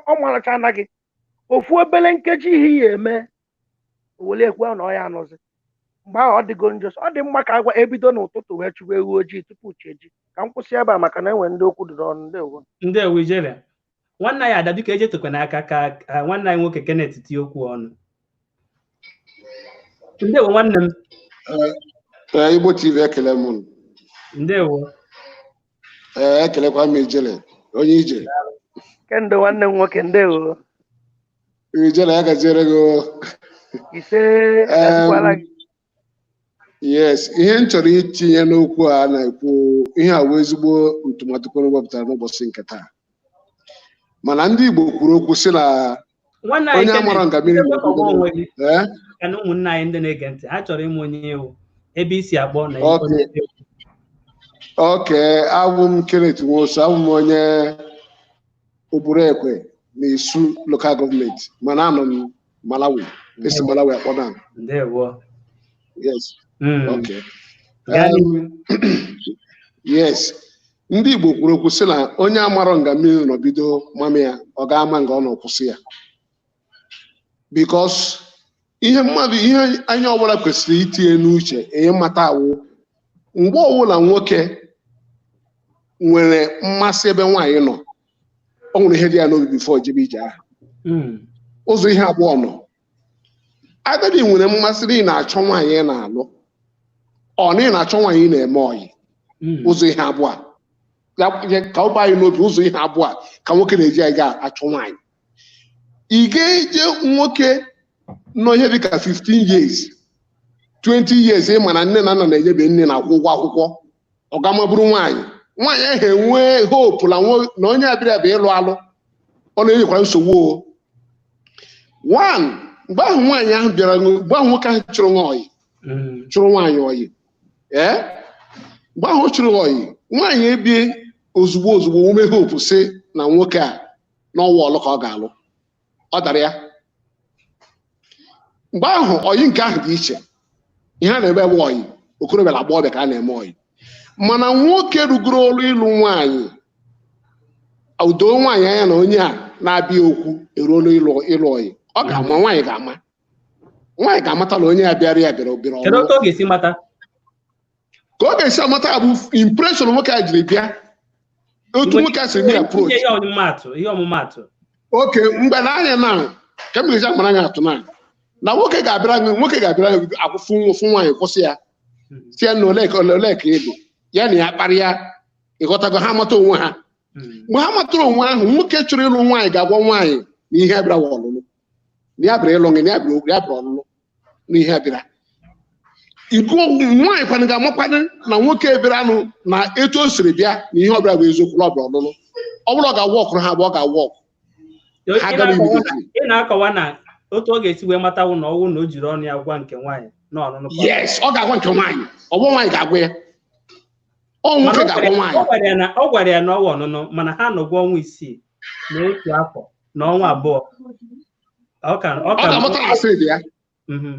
ọ maracha anaghị ofu obele nkeji ihe ya eme owele ekwu ahụ na ọ ya anọzi mgbe ahụ ọ dịgo njọ ọ dị mma ka agwa ebido n'ụtụtụ wee chụwa ewu ojii tupu chi eji ka m kwụsị ebe a maka na enwe ndị okwu dụrụ ọnụ ndewo ijele nwanne ya ada biko ejetokwa n'aka ka nwanne anyị nwoke Kenneth tie okwu ọnụ. Ndewo nwanne m. Igbo TV ekele m. Ndewo. Ekelekwa m ijele onye ije. Kendo nwanne m nwoke ndewo. Ijele ya gaziere gị. Ise kwala gị. Yes, ihe m chọrọ itinye n'okwu a na-ekwu ihe a wee ezigbo ntụmatụkọ wepụtara n'ụbọchị nke taa. Mana ndị Igbo kwuru okwu sị na onye amara nga mmiri ka na ụmụnna anyị ndị na-ege ntị ha chọrọ ịmụ onye ewu ebe isi akpọ na Okay, abụ m Kenneth Nwosu, abụ m onye Oburekwe na-esu local government, mana anọ m Malawi, esi Malawi akpọda m. Ndewo. Yes. Okay. Yes. Ndị Igbo kwuru okwu sị na onye amarọ nga mmiri nọ bido mami ya, ọ ga-ama nga ọ nọ kwụsị ya. Because ihe anya ọbụla kwesịrị itinye n'uche enye mmata awụ mgbe ọbụla nwoke nwere mmasị ebe nwaanyị nọ, ọ nwere ihe dị ya n'obi bifo jebe ije ahụ. Ụzọ ihe abụọ nọ. Agadi nwere mmasị na ị na-achọ nwaanyị na-alụ, ọ na ị na-achọ nwaanyị na-eme ọyị. Ụzọ ihe abụọ ka ọ baa anyị n'obi, ụzọ ihe abụọ ka nwoke na-eji anyị ga-achọ nwaanyị. Ị ga-eje nwoke nọ ihe dịka 15 years 20 years ị mana nne na nna na-enyebe nne na-akwụ ụgwọ akwụkwọ, ọ ga-amabụrụ nwaanyị ahụ enwee hope na onye abịrịa bụ ịlụ alụ, ọ na-enyekwara nsogbu. Mgbe ahụ nwaanyị ahụ bịara, mgbe ahụ nwoke ahụ chụrụ nwaanyị ọyị, mgbe ahụ chụrụ ọyị, nwaanyị ebie ozugbo ume hope si na nwoke a n'ọnwa ọlụ ka ọ ga-alụ, ọ dara ya. Mgbe ahụ ọyị nke ahụ dị iche, ihe a na-eme ebe ọyị okorobịa na agbọghọbịa ka a na-eme ọyị. Mana nwoke rugoro olu ịlụ nwaanyị, udo nwaanyị anya na onye a na-abịa okwu eruola ịlụ ọyị, ọ ga-ama, nwaanyị ga-amata na onye a bịara ya bịara obere ọrụ. Kedu otu ọ ga-esi mata? Ka ọ ga-esi amata bụ impression nwoke a jiri bịa, otu nwoke a si nye approach. Ihe ọmụmatụ. Oke, mgbe na anya na ka m ga-eji amara anya atụ na nwoke ga-abịara akwụfụ nwaanyị kwụsị ya si ya na ole ka ego ya na ya kparịa, ịghọtago, ha mata onwe ha. Mgbe ha matara onwe ahụ, nwoke chọrọ ịlụ nwaanyị ga-agwa nwaanyị na ihe abịara ọlụlụ, na ya bịara ịlụ gị, na ya bịara ọlụlụ na ihe abịara. Nwaanyị kwana ga-amakwana na nwoke bịara anụ na etu o siri bịa na ihe ọbịara bụ eziokwu na ọ bịara ọlụlụ. Ọ bụrụ ọ ga-awa ọkụrụ ha bụ ọ ga-awa ọkụ. Ị na-akọwa na otu ọ ga-esi wee matawu na ọwụ na o jiri ọnụ ya gwa nke nwaanyị na ọnụnụ. Yes, ọ ga-agwa nke nwaanyị, ọ bụ nwaanyị ga-agwa ya. Ọ nwoke ga-agwa nwaanyị. Ọ gwara ya na ọwa ọnụnụ, mana ha nọgwa ọnwa 6 na 1 afọ na ọnwa 2. Ọ ga-amatala asị dị ya.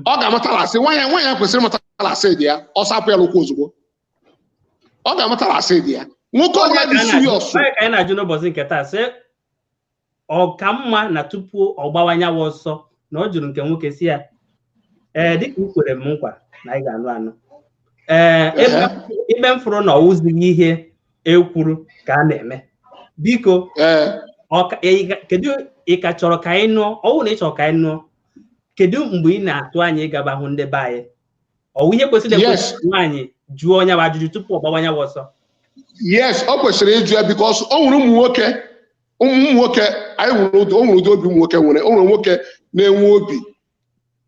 Ọ ga-amatala asị, nwaanyị kwesịrị ịmatala asị dị ya, ọ sapụ ya n'ụkwụ ozugbo. Ọ ga-amatala asị dị ya. Nwoke ọbụla dị serious. Ka anyị na-ajụ n'ụbọchị nke taa sị ọ ka mma na tupu ọ gbawanye ọsọ na ọ jụrụ nke nwoke si ya dịka i kwere m nkwa na anyị ga-anụ ebe m fụrụ na ọ wụzighị ihe ekwuru ka a na-eme, biko kedu ị ka chọrọ ka anyị nụọ? Ọ bụrụ na ị chọrọ ka anyị nụọ, kedu mgbe ị na-atụ anyị ịgaba hụ ndị be anyị? Ọ ihe kwesịrị ekwesị nwaanyị jụọ onye bụ ajụjụ tupu ọ gbawanye ọsọ? Yes, ọ kwesịrị ịjụ ya, because ọ nwere ụmụ nwoke anyị nwere ụdị obi ụmụ nwoke nwere. O nwere nwoke na-enwe obi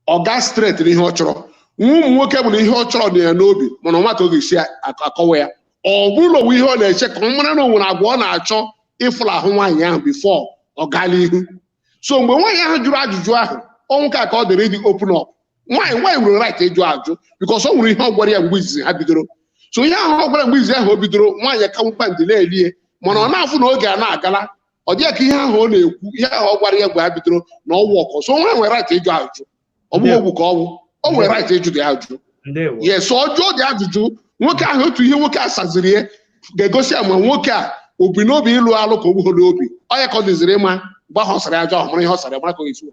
ọ ga straight na ihe ọ chọrọ. Ụmụ nwoke bụ na ihe ọ chọrọ dị ya n'obi, mana ọmata oge isi akọwa ya. Ọ bụrụ na onwe ihe ọ na-eche ka ọ mara na o nwere agwa ọ na-achọ ịfụla ahụ nwaanyị ahụ before ọ gaa n'ihu. So mgbe nwaanyị ahụ jụrụ ajụjụ ahụ, nwoke a ka ọ dịrị ịdị open up. Nwaanyị nwere right ịjụ ajụ because ọ nwere ihe ọ gwara ya mgbe izizi ha bidoro. So ihe ahụ ọ gwara mgbe izizi ahụ o bidoro, nwaanyị ka nwụkpa ndị na-elie, mana ọ na-afụ na oge a na-agala. Ọ dịghị ka ihe ahụ ọ na-ekwu, ihe ahụ ọ gwara ya mgbe ha bidoro na ọwụ ọkọ. So nwaanyị nwere right ịjụ ajụjụ, ọ bụghị ogwu ka ọ nwere right ịjụ dị ajụjụ. Yes, ọ jụọ dị ajụjụ, nwoke ahụ otu ihe nwoke a saziri ya ga-egosi ya ma nwoke a obi n'obi ịlụ alụ ka o gbuo n'obi. Ọ ya ka ọ dịziri ịma mgbe ahụ ọ sara ajọ ahụ, mara ihe ọ sara, mara ka ọ ga-esi.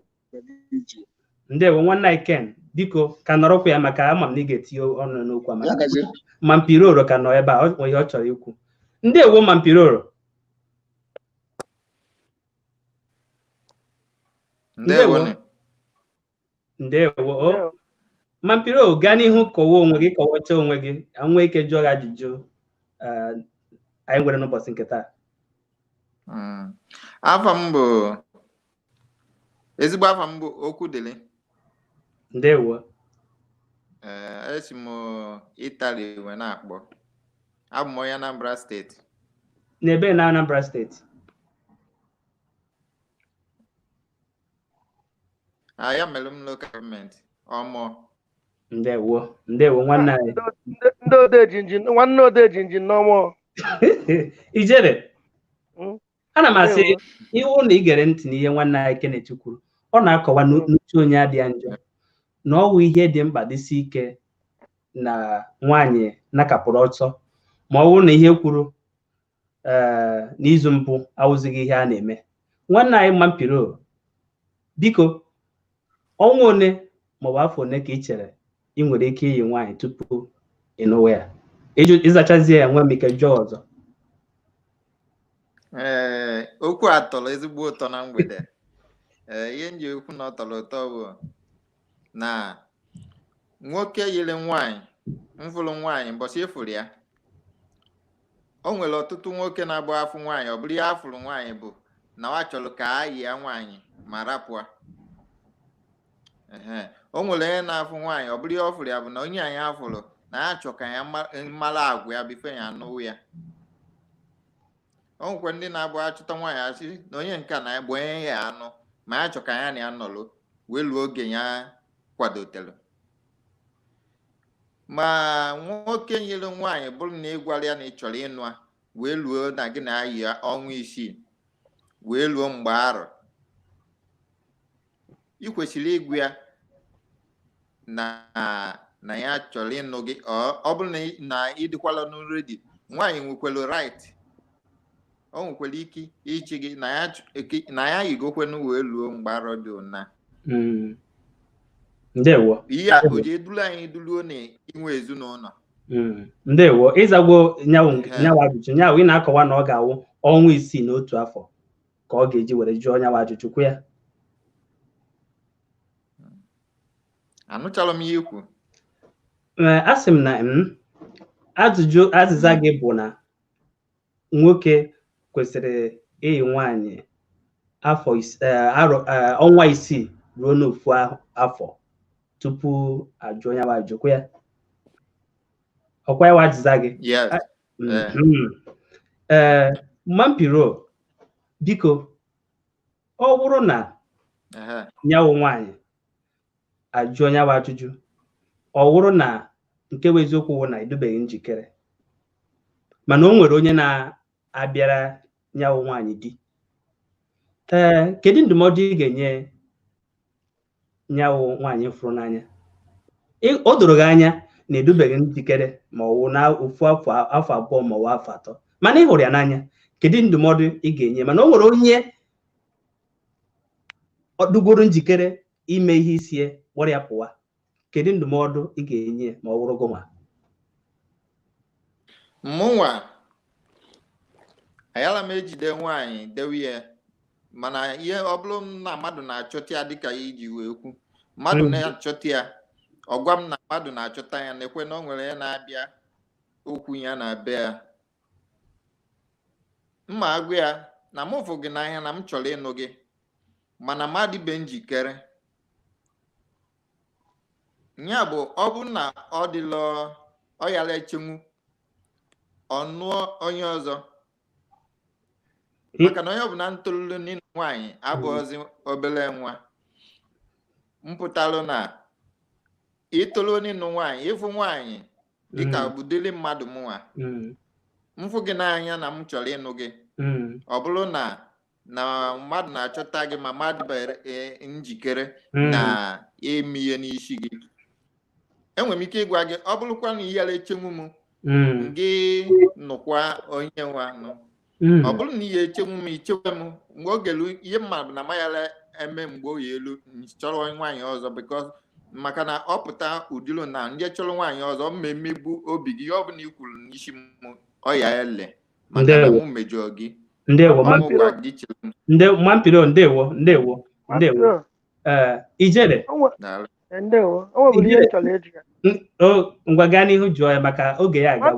Ndewo nwanne anyị Ken, biko ka nọrọkwa ya maka ama m na ị ga-etinye ọnụ n'okwu a. Mampiroro ka nọ ebe a, ọ ihe ọ chọrọ ikwu. Ndewo Mampiroro. Ndewo. Mampiroro, gaa n'ihu kọwa onwe gị, kọwacha onwe gị, nwee ike jụọ gị ajụjụ anyị nwere n'ụbọchị nke taa. Ezigbo afa m bụ Okwudili. Ndewo. Esi m Italy wee na-akpọ. Abụ m onye Anambra steeti. N'ebe na Anambra steeti? Ya mere m local government. ọmọ ndewo nwanne anyị ndị ode jinjin nwanne ode jinjin n'ọmụ ijere ana m asị iwu na igere ntị n'ihe nwanne anyị Kenneth kwuru ọ na-akọwa n'uche onye adịghị njọ na ọwụ ihe dị mkpa dịsi ike na nwaanyị nakapụrụ ọsọ ma ọ bụrụ na ihe kwuru n'izu mbụ awụzighị ihe a na-eme. Nwanne anyị Mampiro, biko ọnwa one maọbụ afọ one ka ị chere ị nwere ike iyi nwaanyị tupu ịnụwa ya ịzachazie ya nwee m ike jụọ ọzọ? Okwu a tọrọ ezigbo ụtọ na mgbede. Ihe nji okwu na ọ tọrọ ụtọ bụ na nwoke yiri nwaanyị mfụrụ nwaanyị mbọchị ịfụrụ ya, o nwere ọtụtụ nwoke na-agba afụ nwaanyị, ọ bụrụ ya afụrụ nwaanyị bụ na wa chọrọ ka a yi ya nwaanyị ma rapụa. O nwere onye na-afụ nwaanyị, ọ bụrụ ya ọ fụrụ ya bụ na onye anyị afụrụ na ya chọ ka ya mara agwa ya bifo ya anụwụ ya. O nwekwa ndị na-abụ achụta nwaanyị asị na onye nke na egbe onye ya anụ ma ya chọ ka ya na ya nọrọ wee luo oge ya kwadotere. Ma nwoke nyere nwaanyị bụrụ na ị gwara ya na ị chọrọ ịnụ a wee luo na gị na ayị ọnwa 6 wee luo mgbe arọ, ị kwesịrị ịgwa ya na ya chọrọ ịnụ gị. Ọ bụrụ na ị dịkwala n'redi, nwaanyị nwekwara right, o nwekwara ike ịchị gị na ya yigokwenu wee luo mgbe arọ dị ụna. Ndewo. Ihe a o ji edulu anyị duluo na inwe ezinụlọ. Ndewo, ịzagwo nyawa ajụjụ nyawa ị na-akọwa na ọ ga-awụ ọnwa 6 n'otu afọ ka ọ ga-eji were jụọ nyawa ajụjụ kwu ya. Anụchala m ihe ikwu. Asị m na azịza gị bụ na nwoke kwesịrị ịyị nwaanyị ọnwa 6 ruo n'ofu afọ tupu ajụọ nyawa ajụjụ kwu ya. Ọkwa ya azịza gị? Mampiro, biko ọ bụrụ na nyawo nwaanyị ajụọ nyawa ajụjụ, ọ bụrụ na nke bụ eziokwu bụ na edubeghị njikere mana o nwere onye na-abịara nyawo nwaanyị di, kedu ndụmọdụ ị ga-enye nyawo nwaanyị fụrụ n'anya? O doro gị anya na edubeghị njikere ma ọ wụ na ofu afọ abụọ ma ọ wụ afọ 3 mana ị hụrụ ya n'anya, kedu ndụmọdụ ị ga-enye? Mana o nwere onye ọdụgoro njikere ime ihe isie kpọrọ ya pụwa, kedu ndụmọdụ ị ga-enye ma ọ bụrụ gị nwa? Mụnwa ayala m ejide nwaanyị dewe ya, mana ihe ọ bụrụ na mmadụ na-achọta ya dịka iji wee kwu, mmadụ na-achọta ya, ọgwa m na mmadụ na-achọta ya na-ekwe na o nwere ya na-abịa okwu ya na-abịa ya, mma agwa ya na mụ fụ gị n'anya na m chọrọ ịnụ gị mana mmadụ be njikere. Ya bụ ọ bụrụ na ọ dịla ọ yala echenwu ọ nụọ onye ọzọ, maka na onye ọbụla ntolulu n'ịnụ nwaanyị abụghịzi obere nwa. Mpụtalụ na itolu n'ịnụ nwaanyị, ịfụ nwaanyị dịka budili mmadụ mụnwa, mfụ gị n'anya na m chọrọ ịnụ gị, ọ bụrụ na mmadụ na-achọta gị ma mmadụ bere njikere na eme ihe n'isi gị, enwere m ike ịgwa gị ọ bụrụkwa na ihe echenwu m gị nụkwa onye nwa nụ, ọ bụrụ na ihe echenwu m ichewe m mgbe o gelu ihe mmadụ na mayala eme mgbe o yi elu chọrọ nwaanyị ọzọ, because maka na ọ pụta udilo na ndị chọrọ nwaanyị ọzọ mmegbu obi gị, ọ bụla i kwuru n'isi m ọ ya ele maka na m mejọ gị. Ndewo Mampiro, ndewo. Ijere, ngwa gaa n'ihu jụọ ya maka oge ya aga.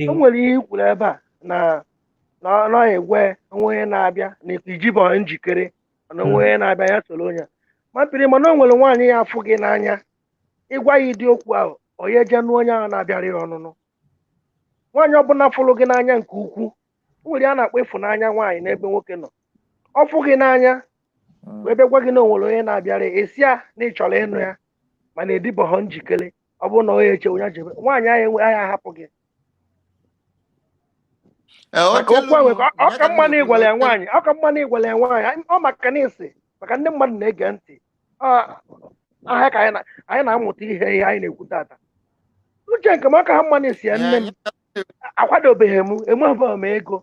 O nwere ihe ikwuru ebe a na na-egwe onwe na-abịa na ijibọ njikere na onwe na-abịa ya soro onye Mampiro, mana o nwere nwaanyị ya afụ gị n'anya, ịgwa ya ịdị okwu ahụ onye je nụ onye ahụ na-abịara ya ọnụnụ. Nwaanyị ọbụla fụrụ gị n'anya nke ukwuu, o nwere a na-akpọ ịfụnanya nwaanyị n'ebe nwoke nọ. Ọ fụ gị n'anya wee bịa gwa gị na o nwere onye na-abịara esi ya na ị chọrọ ịnụ ya, mana edibọghọ njikere ọ bụrụ na ọ ya eche onye jebe nwaanyị ahụ enwe ahịa ahapụ gị maka okwu ahụ ọka mma na ịgwala ya nwaanyị ọ maka na isi maka ndị mmadụ na-ege ntị ahịa ka anyị na-amụta ihe anyị na-ekwu tata uche nke m aka ha mma na esi ya nne m akwadobeghị m enweghị m ego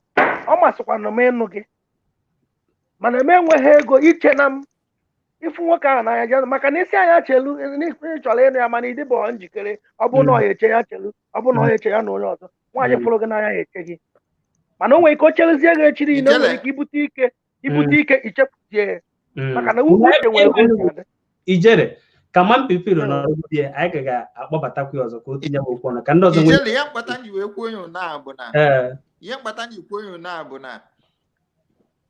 ọ masịkwana m ịnụ gị mana m enweghị ego iche na m ịfụ nwoke ahụ n'anya je maka na isi anya chelu chọrọ ịnụ ya mana ịdịbọghọ njikere ọ bụrụ na ọ ya eche ya chelu ọ bụrụ na ọ ya eche ya na onye ọzọ nwaanyị fụrụ gị n'anya ya eche gị mana o nwere ike o cherezie gị echiri ine nwere ike ibute ike ichepụtie maka na uche nwere ijere ka ma mpipiro n'ọrụ dị anyị ga-akpọbatakwa ọzọ ka o tinye okwu ọnụ ka ndị ọzọ nwere ihe mkpata ji wee kwuo onye na bụ na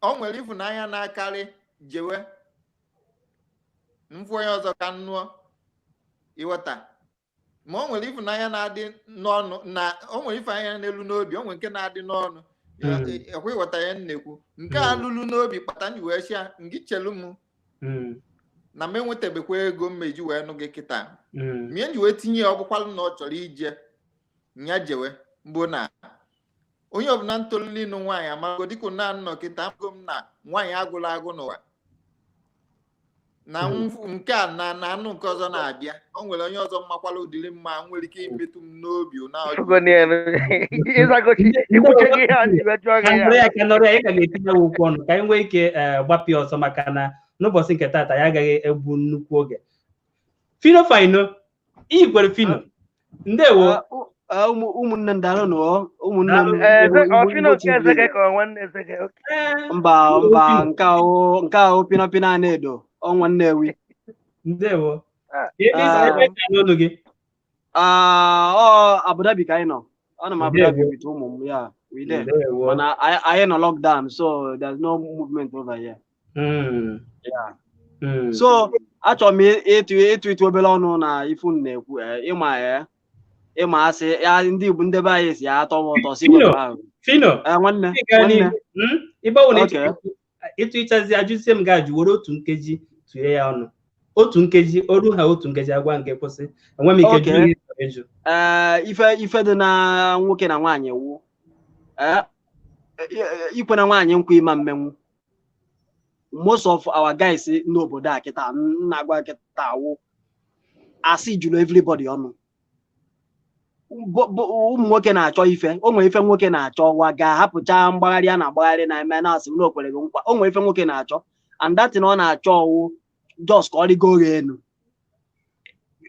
o nwere ịfụnanya na-akarị jewe mfụ onye ọzọ ka nnụọ ịghọta ma o nwere ịfụnanya na-adị n'ọnụ na o nwere ịfụnanya n'elu n'obi o nwere nke na-adị n'ọnụ ekwe ịghọta ya na-ekwu nke a lụrụ n'obi kpata ji wee shia ngị chelu m na m enwetabekwa ego mmeji wee nụ gị kịta mie ji wee tinye ya ọgwụkwalụ na ọ chọrọ ije nya jewe mbụ na onye ọbụla ntolili ịnụ nwaanyị amago dịka na nnọ kịta amago m na nwaanyị agụla agụ n'ụwa na nke a na anụ nke ọzọ na-abịa o nwere onye ọzọ mmakwala ụdịrị mma nwere ike imetụ m n'obi ga-etinye okwu ọnụ ka anyị nwee ike gbapịa ọzọ maka na n'ụbọchị nke taata ya agaghị egbu nnukwu oge. Fino Faino igwere Fino ndewo ụmụnne ndalụ nọ ụmụnne mba nke ahụ pinapina na-edo ọnwa Nnewi ndewo Abu Dhabi ka anyị nọ ana m Abu Dhabi with ụmụ m ya mana anyị nọ lockdown so there's no movement over here. So achọrọ m ịtụ obere ọnụ na ifu na-ekwu ịma asị ya ndị Igbo ndị be anyị si ya atọ m ụtọ si Fino nwanne ịtụ ịchazi ajụzie m ga-ajụ were otu nkeji tụnye ya ọnụ otu nkeji oru ha otu nkeji agwa nke kwụsị enwe m ike ịjụ ife dị na nwoke na nwaanyị wu ikwe na nwaanyị nkwa ịma mmenwu. Most of our guys n'obodo a kịta na-agwa kịta wụ asị jụrụ everybody ọnụ. Ụmụ nwoke na-achọ ife o nwere ife nwoke na-achọ wa ga-ahapụcha mgbagharị a na-agbagharị na eme na-asị m na okwere gị nkwa o nwere ife nwoke na-achọ and that na ọ na-achọ ọwụ just ka ọ dịgo enu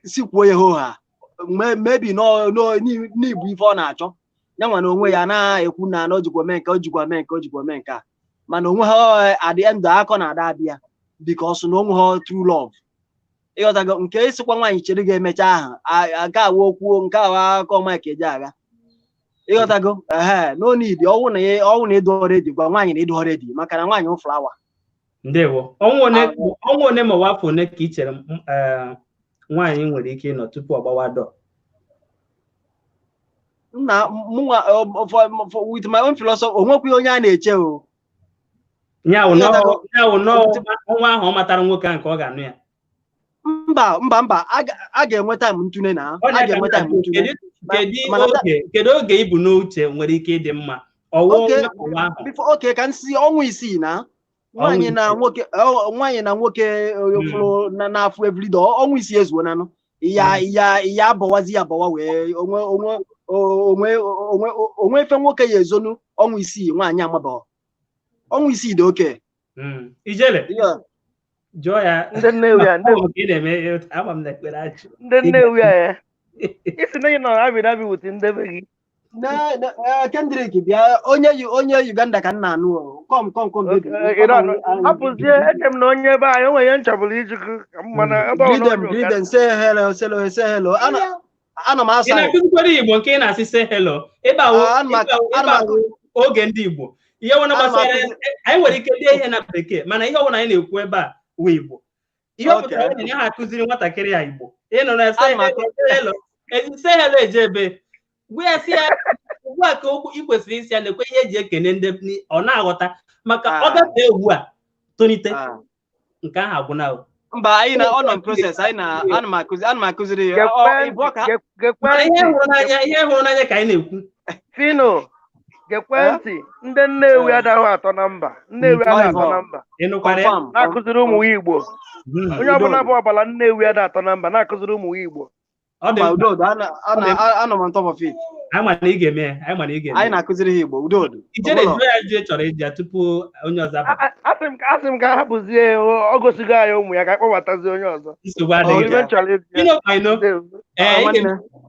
sikwuo ya ha maybe n'ibu ife ọ na-achọ ya nwa na onwe ya na-ekwu na o jikwa mee nke o jikwa mee nke a mana onwe ha at the end akọ na-ada abịa because na onwe ha true love ịghọtago nke ịsịkwa nwaanyị chere ga-emecha ahụ nke awa okwu nke awa akọ Mike eji agha ịghọtago no need ọnwụ na ịdụ ready gwa nwaanyị na ịdụ ready maka na nwaanyị wụ flawa. Ndewo ọnwụ one ma wafọ one ka ị chere nwaanyị nwere ike ịnọ tupu ọ gbawa dọ nna with my own philosophy onwekwa onye a na-eche o nyawo nwa ahụ ọ matara nwoke ahụ ka ọ ga-anụ ya mba a ga-enwe time ntụne na a ga-enwe time ntụne kedu oge ibu n'uche nwere ike ịdị mma oke ka nsi ọnwa isii na nwaanyị na nwoke fụrụ n'afọ everyday ọnwa isii ezuo nanụ ya abọwazi ya abọwa wee onwe ife nwoke ya ezonu ọnwa isii nwaanyị amabaghọ ọnwa isii dị oke ijele jụọ ya ndị Nnewi ya isi na ị nọ Abu Dhabi wit ndị be gị Kendrick bịa onye Uganda ka nna anụ kom hapụzie eche m na onye ebe anyị onwe ya nchọbụrụ ijikọ say hello ana m asa na-akụzikwara Igbo nke ị na-asị say hello ebe oge ndị Igbo ihe ọbụla gbasara anyị nwere ike dee ihe na bekee mana ihe ọbụla anyị na-ekwu ebe a wụ Igbo ihe ọpụtara na ya ha akụziri nwatakịrị ya Igbo ịnọ na say hello eje ebe gwa si ya ugbu a ka okwu ị kwesịrị isi ya na-ekwe ihe eji ekene ndị ọ na-aghọta maka ọ gafee ugbu a tonite nke ahụ agwụna mba anyị na on process anyị na ana m akụziri ya ihe hụrụ n'anya ka anyị na-ekwu Fino gekwentị ndị Nnewi adaghị atọ na mba Nnewi adaghị atọ na mba na-akụziri ụmụ Igbo onye ọbụla bụ ọbala Nnewi adaghị atọ na mba na-akụziri ụmụ Igbo Udodo anọ m on top of it anyị na-akụziri ha Igbo Udodo ijere jụọ ya jụọ chọrọ ịja tupu onye ọzọ asị m ka a hapụzie ọ gosigo anyị ụmụ ya ka akpọbatazie onye ọzọ nsogbu adịghị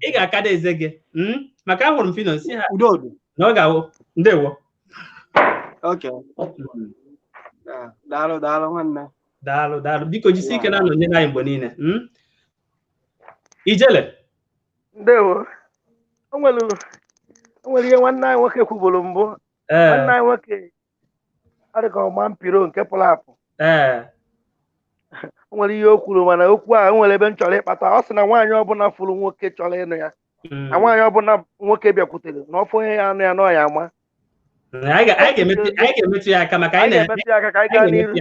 ị ga-akada eze gị maka ahụrụ m Fino si ha Udodo na ọ ga-awụ ndewo okay daalụ nwanne daalụ biko jisi ike na anọnyere anyị mgbe niile Ijele ndewo o nwere ihe nwanne anyị nwoke kwuburu mbụ nwanne anyị nwoke adịka ọma mpiro nke pụrụ apụ o nwere ihe o kwuru mana okwu a nwere ebe m chọrọ ịkpata ọ sị na nwaanyị ọbụla fụrụ nwoke chọrọ ịnụ ya na nwaanyị ọbụla nwoke bịakwutere na ọfụ onye ya anụ ya n'ọya ama anyị ga-emetụ ya aka maka anyị na-emetụ ya aka ka anyị gaa n'ihu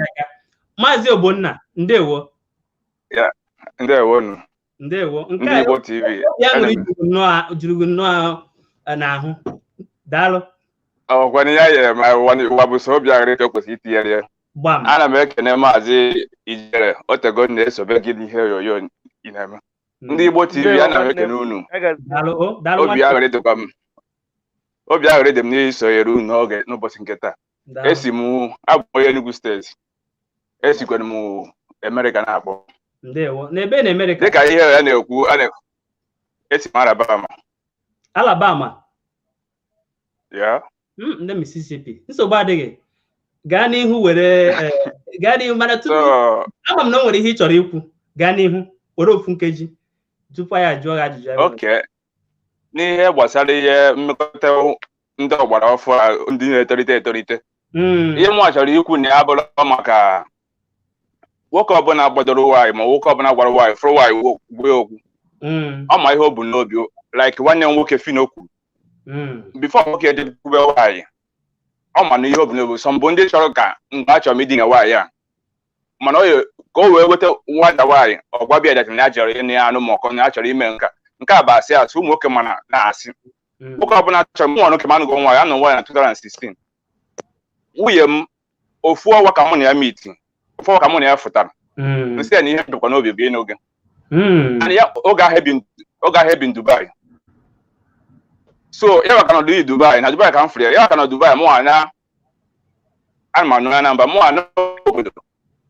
Maazị Ogbonna ndewo ndewo nke a ya juru nnọọ n'ahụ daalụ ọgwani ya yere ma wabuso obi aghara ka kwesịrị itinyere ya ana m ekene Maazị Ijele otego na-esobe gị n'ihe onyonyo ị na-eme ndị Igbo TV ana m ekene unu obi aghara dị m n'isonyere unu n'oge n'ụbọchị nke taa esi m abụ onye Enugu steeti esikwere m Amerịka na-akpọ ndewo n'ebe na Amerịka dịka ihe ya na-ekwu esi m Alabama ya ndị Mississippi nsogbu adịghị gaa n'ihu were gaa n'ihu mana tupu ama m na o nwere ihe ị chọrọ ikwu gaa n'ihu were ofu nkeji tupu ya jụọ ajụjụ oke n'ihe gbasara ihe mmekọrịta ndị ọgbara ọfụ ndị na-etolite ihe m chọrọ ikwu na ya bụrụ maka nwoke ọbụla gbadoro nwaanyị ma nwoke ọbụla gwara nwaanyị fụrụ nwaanyị gwe okwu ọ ma ihe o bu n'obi like nwanne m nwoke Fino kwuru bifo nwoke ejekwube nwaanyị ọ ma na ihe o bu n'obi sọ mbụ ndị chọrọ ka mgbe a chọrọ m idina nwaanyị a mana ka o wee weta nwata nwaanyị ọ gwabịa data na ya chọrọ ịnụ ya anụ ma ọkọ na ya chọrọ ime nka nke a bụ asị ụmụ nwoke mana na-asị nwoke ọbụla chọrọ nwa nwoke ma anụgo nwaanyị anụ nwaanyị na 2016 nwunye m ofu ọnwa ka mụ na ya miti ofu ọnwa ka mụ na ya fụtara nsị ya na ihe dịkwa n'obi bụ n'oge oge ahụ ebi Dubai so ya maka na ọdụ Dubai na Dubai ka m fụrụ ya maka na Dubai mụ ana anụ ya na mba mụ ana obodo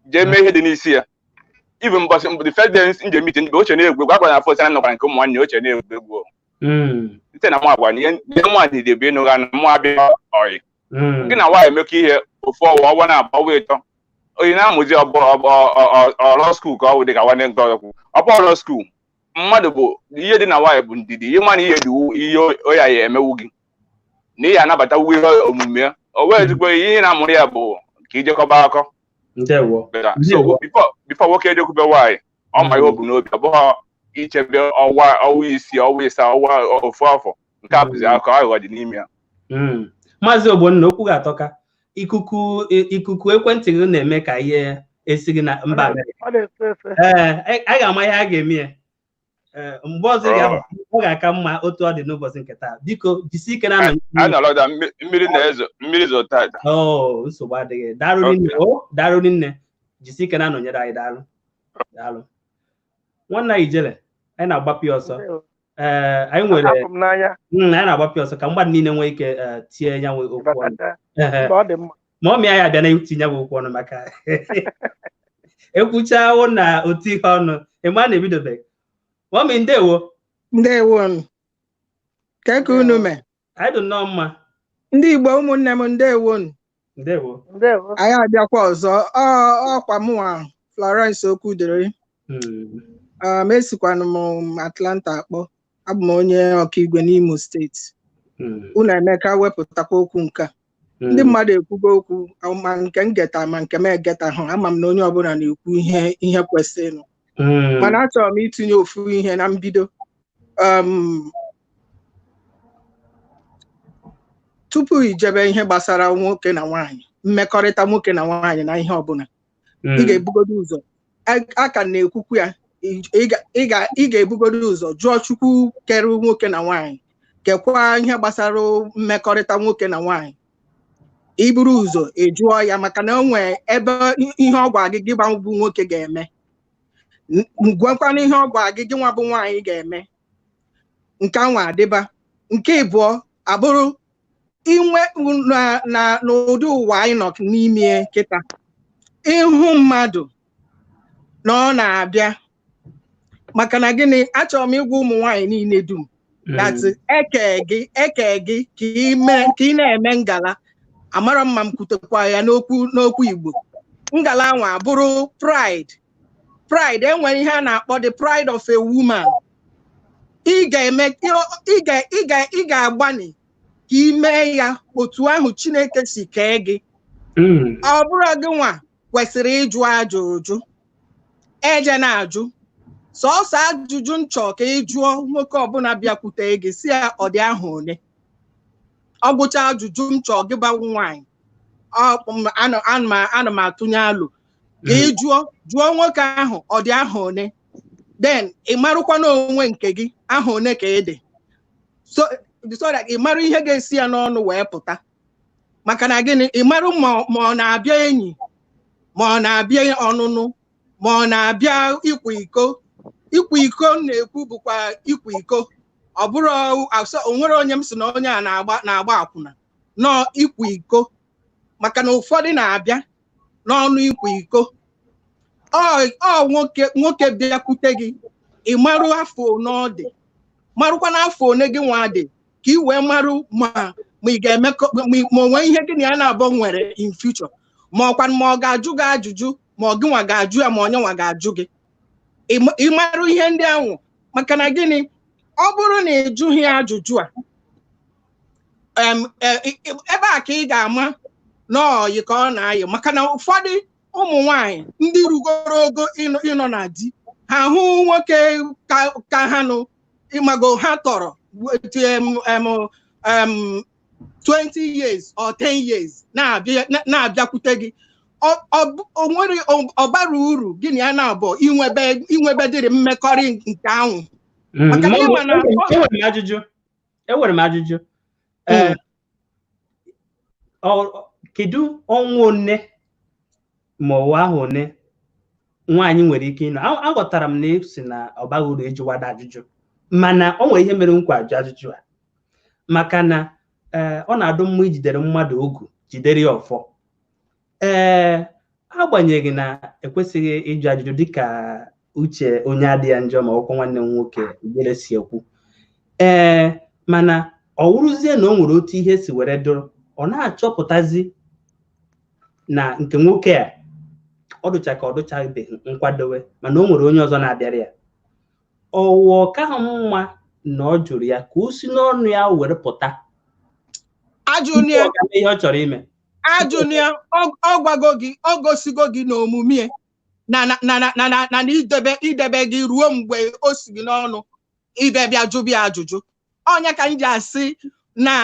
jee mee ihe dị n'isi ya ibu mbọsị the first day nje miti ndị oche na-egwu egwu agwa na afọ sana nọkwara nke ụmụ nwanne oche na-egwu egwu site na mụ agwa na ihe nwaanyị dị ebe n'ụga na mụ abịa ọyị gị na nwaanyị emekọ ihe ofu ọnwa na-abụ ọnwa ịtọ onye na-amụzi ọrụ skuul ka ọ bụ dị ka nwanne nke ọkwu ọrụ skuul mmadụ bụ ihe dị na nwaanyị bụ ndidi ihe mana ihe dị ihe onye ya emewu gị na ihe anabatawu ihe omume ya o wee ezigbo ihe na-amụrụ ya bụ ka ijekọba akọ bifo nwoke ejekwube nwaanyị ọ ma ihe o bu n'obi ọ bụghị ichebe ọnwa isii ọnwa ịsaa ọnwa ofu afọ nke a bụzi akọ aghụghọ dị n'ime ya Maazị Ogbonna okwu ga-atọka ikuku ekwentị gị na-eme ka ihe esi gị na mba Amerịka a ga-ama ihe a ga-eme ya mgbe ọzọ ọ ga-aka mma otu ọ dị n'ụbọchị nke taa biko jisi ike na mmiri zo taa nsogbu adịghị daalụ nne jisi ike na-anọnyere anyị daalụ nwanne anyị Ijele anyị na-agbapụ ọsọ anyị nwere anyị na-agbapụ ọsọ ka mmadụ niile nwee ike tie ya okwu ọnụ ma ọ mịa ya bịa na itinye ya okwu ọnụ maka ekwuchawo na otu ihe ọnụ ịma na-ebidobeghị mọmị ndewo ka unu mee anyị dị nnọọ mma ndị Igbo ụmụnne m ndewo anyị abịakwa ọzọ ọkwa mụnwa Florence Okwudiri esikwanụ m Atlanta akpọ abụ m onye ọkaigwe n'Imo steeti unu Emeka wepụtakwa okwu nke ndị mmadụ ekwugo okwu ma nke m geta ma nke m egeta hụ ama m na onye ọbụla na-ekwu ihe kwesịrị mana achọrọ m itinye ofu ihe na mbido tupu ijebe ihe gbasara nwoke na nwaanyị mmekọrịta nwoke na nwaanyị na ihe ọbụla ị ga-ebugodo ụzọ aka na-ekwukwu ya ị ga-ebugodo ụzọ jụọ Chukwu kere nwoke na nwaanyị kekwa ihe gbasara mmekọrịta nwoke na nwaanyị iburu ụzọ ejụọ ya maka na o nwee ebe ihe ọ gwa gị gị bụ nwoke ga-eme gwekwana ihe ọ gwa gị gị nwa bụ nwaanyị ga-eme nke anwa adịba nke ịbụọ abụrụ inwe n'ụdị ụwa anyị nọ n'ime kịta ịhụ mmadụ na ọ na-abịa maka na gịnị achọrọ m ịgwa ụmụ nwaanyị niile dum that eke gị ka ị na-eme ngala amara mma m kwutekwa ya n'okwu Igbo ngala nwa bụrụ pride enwere ihe a na-akpọ the pride of a woman ị ga-agbani ka ime ya otu ahụ Chineke si kee gị ọ bụrụ gị nwa kwesịrị ịjụ ajụjụ eje na-ajụ sọọsọ ajụjụ nchọ ka ị jụọ nwoke ọbụla bịakwute gị si ya ọ dị ahụ ole ọ gụcha ajụjụ nchọ gị gbawu nwaanyị ana m atụnye alụ ka ị jụọ nwoke ahụ ọ dị ahụ ole then ị marụkwa n'onwe nke gị ahụ ole ka ị dị so that ị marụ ihe ga-esi ya n'ọnụ wee pụta maka na gịnị ị marụ ma ọ na-abịa enyi ma ọ na-abịa ọnụnụ ma ọ na-abịa ịkwa iko na-ekwu bụkwa ịkwa iko ọ bụrụ onwere onye m si na onye a na-agba akwụna nọ ịkwa iko maka na ụfọdụ na-abịa n'ọnụ ịkwa iko ọ nwoke bịakwute gị ị marụ afọ one ọ dị marụkwa n'afọ one gị nwa dị ka ị wee marụ ma ị ga-emekọ ma onwe ihe gị na ya na-abụ nwere in future ma ọkwa ma ọ ga-ajụ gị ajụjụ ma ọ gị nwa ga-ajụ ya ma onye nwa ga-ajụ gị ị marụ ihe ndị ahụ maka na gịnị ọ bụrụ na ị jụghị ajụjụ a ebe a ka ị ga-ama n'ọyị ka ọ na-ayị maka na ụfọdụ ụmụ nwanyị ndị rugoro ogo ịnọ na di ha hụ nwoke ka ha nụ ịmago ha tọrọ 20 years or 10 years na-abịakwute gị onwere ọbara uru gị na ya na-abụ inwebe dịrị mmekọrị nke ahụ maka na enwere m ajụjụ kedu ọnwa one ma ụwa ahụ one nwaanyị nwere ike ịnọ aghọtara m na esi na ọ baghị uru ịjụwada ajụjụ mana ọ nwere ihe mere nkwa ajụ ajụjụ a maka na ọ na-adụ mma ijidere mmadụ ogu jidere ya ọfọ agbanyeghị na ekwesịghị ịjụ ajụjụ dịka uche onye adị ya njọ ma ọkwa nwanne m nwoke Ubele si ekwu mana ọ wụrụzie na o nwere otu ihe si were dụrụ ọ na-achọpụtazi na nke nwoke a ọ dụcha ka ọ dụchabeghị nkwadowe mana o nwere onye ọzọ na-abịara ya ọwụọ ka ha mma na ọ jụrụ ya ka o si n'ọnụ ya were pụta ihe ọ chọrọ ime ajụnia ọ gwago gị ọ gosigo gị n'omume na idebe gị ruo mgbe o si gị n'ọnụ ibebịa jụbịa ajụjụ ọnya ka anyị ji asị na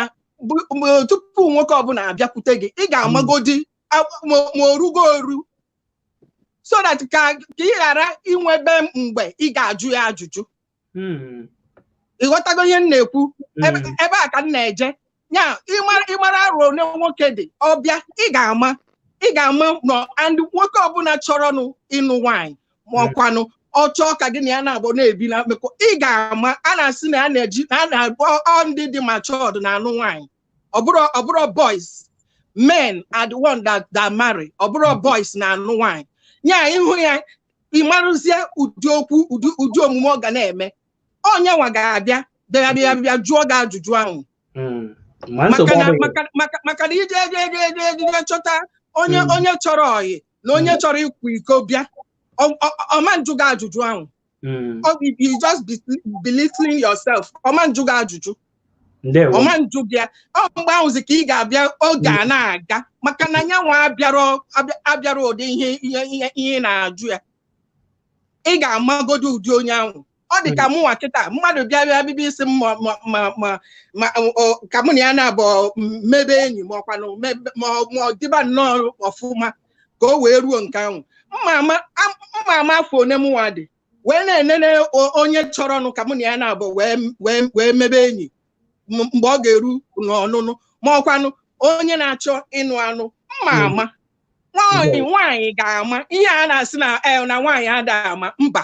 tupu nwoke ọbụla abịakwute gị ị ga-amagodi ma orugo oru so that ka ị ghara inwebe mgbe ị ga-ajụ ya ajụjụ ịghọtago ihe m na-ekwu ebe a ka m na-eje ya ịmara arụ onye nwoke dị ọbịa ị ga-ama nọ ndị nwoke ọbụla chọrọ ịnụ nwaanyị ma ọkwanụ ọ chọọ ka gị na ya na-abụ na-ebi na mmekọ ị ga-ama a na-asị na a na-agba ndị dị matured na-anụ nwaanyị ọ bụrụ boys men are the one that marry ọ bụrụ boys na-anụ nwaanyị ya ịhụ ya ịmarụzie ụdị okwu ụdị omume ọ ga na-eme onye nwa ga-abịa bịa jụọ gị ajụjụ ahụ maka na ije chọta onye chọrọ ọyị na onye chọrọ ịkwa iko bịa ọma njụ gị ajụjụ ahụ you just belittling yourself ọma njụ gị ajụjụ ọma njụ gị ọ mgbe ahụzi ka ị ga-abịa oge a na-aga maka na ya nwa abịara ụdị ihe na-ajụ ya ị ga-amagodi ụdị onye ahụ ọ dị ka mụnwa kịta mmadụ bịa bibi isi m ka mụ na ya na-abụ mebe enyi ma ọ dịba nnọọ ọfụma ka o wee ruo nke ahụ mma ama afọ one m nwa dị wee na-enene onye chọrọnụ ka mụ na ya na-abụ wee mebe enyi mgbe ọ ga-eru n'ọnụnụ ma ọkwanụ onye na-achọ ịnụ anụ mma ama nwaanyị ga-ama ihe a na-asị na nwaanyị ada ama mba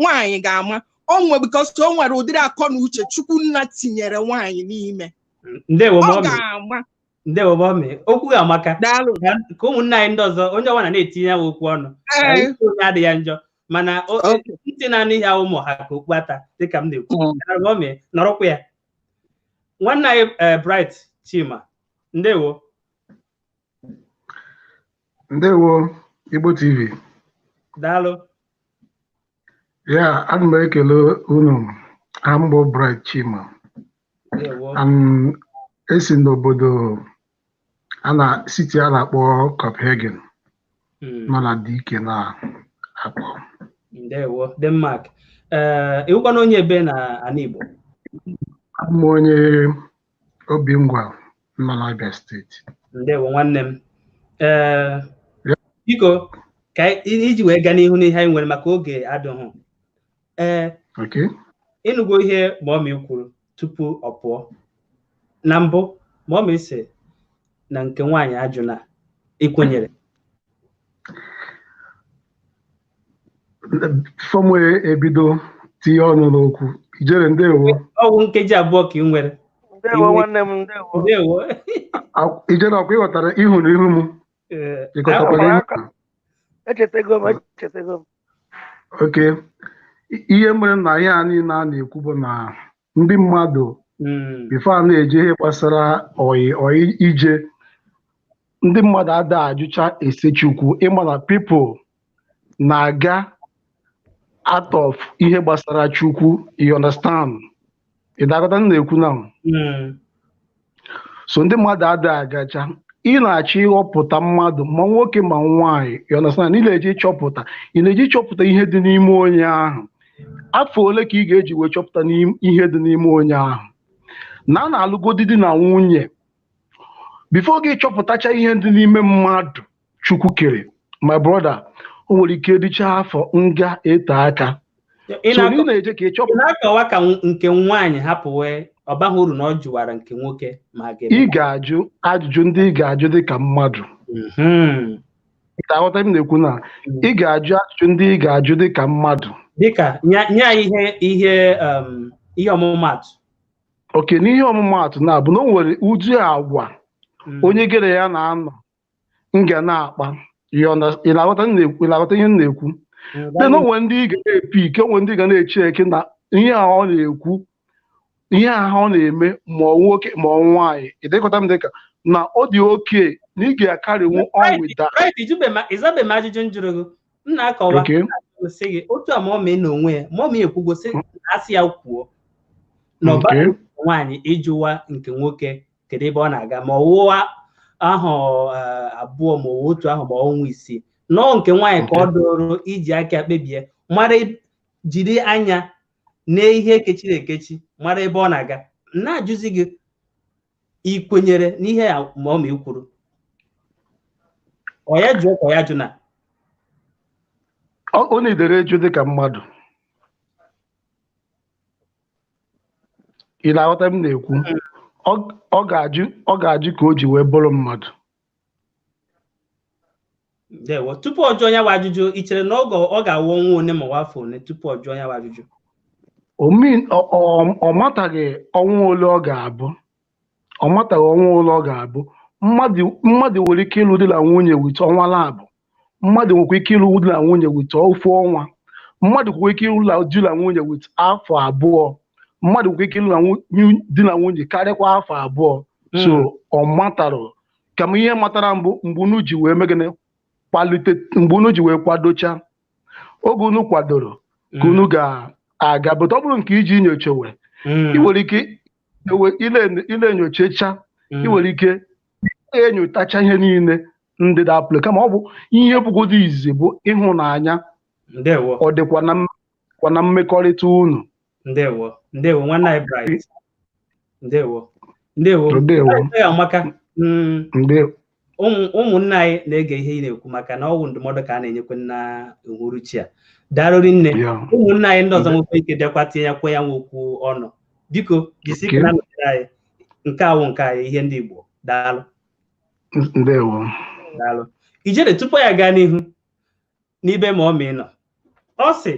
nwaanyị ga-ama onwe because o nwere ụdịrị akọ na uche Chukwunna tinyere nwaanyị n'ime ọ ga-ama ndewo mami okwu ga-amaka ka ụmụnna anyị ndị ọzọ onye ọbụla na-etinye ya okwu ọnụ onye adịghị ya njọ mana ntị na-anụ ihe ụmụ ha ka okwu ata dịka m na-ekwu mami nọrọkwa ya nwanne anyị Bright Chima ndewo Igbo TV daalụ ya ana m ekele unu ambụ Bright Chima esi n'obodo siti a na-akpọ Copenhagen mana dị ike na-akpọ ndewo Denmark ịwụkwana onye ebe na ana Igbo abụ m onye Obingwa nọ n'Abia steeti ndewo nwanne m biko ka iji wee gaa n'ihu n'ihe anyị nwere maka oge adịghị ịnụgo ihe Mọmị kwuru tupu ọ pụọ na mbụ Mọmị sị na nke nwaanyị ajụna ikwenyere fọmụ ebido tinye ọnụ n'okwu ijere ndewo ọwụ nkeji abụọ ka ị nwere ndewo nwanne m ndewo ijere ọkwa ịghọtara ihu na ihu m echetego m oke ihe mere na ihe a niile a na-ekwu bụ na ndị mmadụ bifo a na-eje ihe gbasara oyi ije ndị mmadụ ada ajụcha ese Chukwu ịma na people na-aga out of ihe gbasara Chukwu you understand ịdagọta na-ekwu na so ndị mmadụ ada agacha ị na-achọ ịghọpụta mmadụ ma nwoke ma nwaanyị you understand ị na-eji chọpụta ihe dị n'ime onye ahụ afọ ole ka ị ga-eji wee chọpụta ihe dị n'ime onye ahụ na a na-alụgodi di na nwunye before gị chọpụtacha ihe dị n'ime mmadụ Chukwu kere my brother o nwere ike dịcha afọ nga ete aka so ị na-eje ka ị chọpụta na-akọwa ka nke nwaanyị hapụ wee ọ baghị uru na ọ jụwara nke nwoke ma ị ga-ajụ ajụjụ ndị ị ga-ajụ dị ka mmadụ aghọta m na-ekwu na ị ga-ajụ ajụjụ ndị ị ga-ajụ dị ka mmadụ dịka nye anyị ihe ọmụmatụ oke n'ihe ọmụmatụ na-abụ na o nwere ụdị agwa onye gere ya na-anọ nga na-akpa ị na-aghọta ihe m na-ekwu de na onwe ndị ị ga na-epi ike onwe ndị ga na-eche eke na ihe ahụ ọ na-ekwu ihe ahụ ọ na-eme ma nwoke ma nwaanyị ịdịkọta m dịka na ọ dị oke na ị ga-akarịnwu ọnwụda ịzabe m ajụjụ njụrụ gị m na-akọwa sị gị otu a Mọmị n'onwe ya Mọmị ekwugosi asị ya kwuo na ọba nwaanyị ịjụwa nke nwoke kedu ebe ọ na-aga ma ọwụwa ahụ abụọ ma otu ahụ ma ọnwa isii nọọ nke nwaanyị ka ọ dụrụ iji aka kpebie mara jiri anya na ihe kechiri ekechi mara ebe ọ na-aga na-ajụzi gị ị kwenyere n'ihe ya Mọmị kwuru ọ ya jụọ ka ọ ya jụ na ọ na-edere eju dị ka mmadụ ị na-aghọta m na-ekwu ọ ga-ajụ ka o ji wee bụrụ mmadụ tupu ọ jụọ ya wa ajụjụ ị chere na ọ ga-awụ ọnwa one ma afọ one tupu ọ jụọ ya wa ajụjụ ọ mataghị ọnwa ole ọ ga-abụ mmadụ nwere ike ịlụ di na nwunye wite ọnwa labụ mmadụ nwekwa ike ịlụ di na nwunye wite ofu ọnwa mmadụ nwekwa ike ịlụ di na nwunye wite afọ abụọ mmadụ nwekwa ike ịlụ di na nwunye karịkwa afọ abụọ so ọ matara ka m ihe matara mbụ mgbe unu ji wee megene kwalite mgbe unu ji wee kwadocha oge unu kwadoro ka unu ga-aga bụta ọ bụrụ nke iji nyochewe ị nwere ike ile enyochacha ị nwere ike enyotacha ihe niile ndị dapụle kama ọ bụ ihe bụgodo izizi bụ ịhụnanya ọ dịkwa na mmekọrịta unu ndewo nwanne anyị Bright ndewo amaka ụmụnna anyị na-ege ihe ị na-ekwu maka na ọwụ ndụmọdụ ka a na-enyekwa na uhuruchi a daalụrị nne ụmụnna anyị ndị ọzọ nwekwa ike bịakwa tinyekwa ya nwokwu ọnụ biko jisi ike na nọchiri anyị nke awụ nke anyị ihe ndị Igbo daalụ daalụ Ijele tupu ya gaa n'ihu n'ibe ma ọ ma ị nọ ọ sị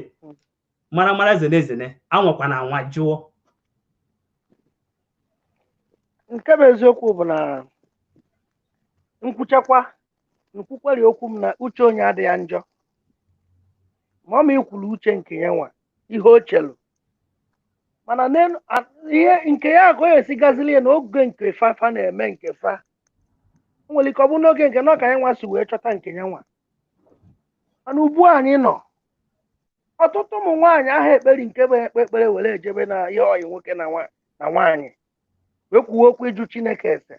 mara zene zene anwakwa na anwa jụọ nke bụ eziokwu bụ na nkwukwari okwu m na uche onye adịghị njọ ma ọ ma ikwuru uche nke ya nwa ihe o chelu mana ihe nke ya ka o esi gazili ya n'oge nke fa na-eme nke fa nwere ike ọ bụ n'oge nke nọ ka ya nwa si wee chọta nke ya nwa mana ugbu anyị nọ ọtụtụ ụmụ nwaanyị ahụ ekperi nke bụ ekpere were ejebe na ihe ọyị nwoke na nwaanyị wee kwuo okwu ịjụ Chineke ese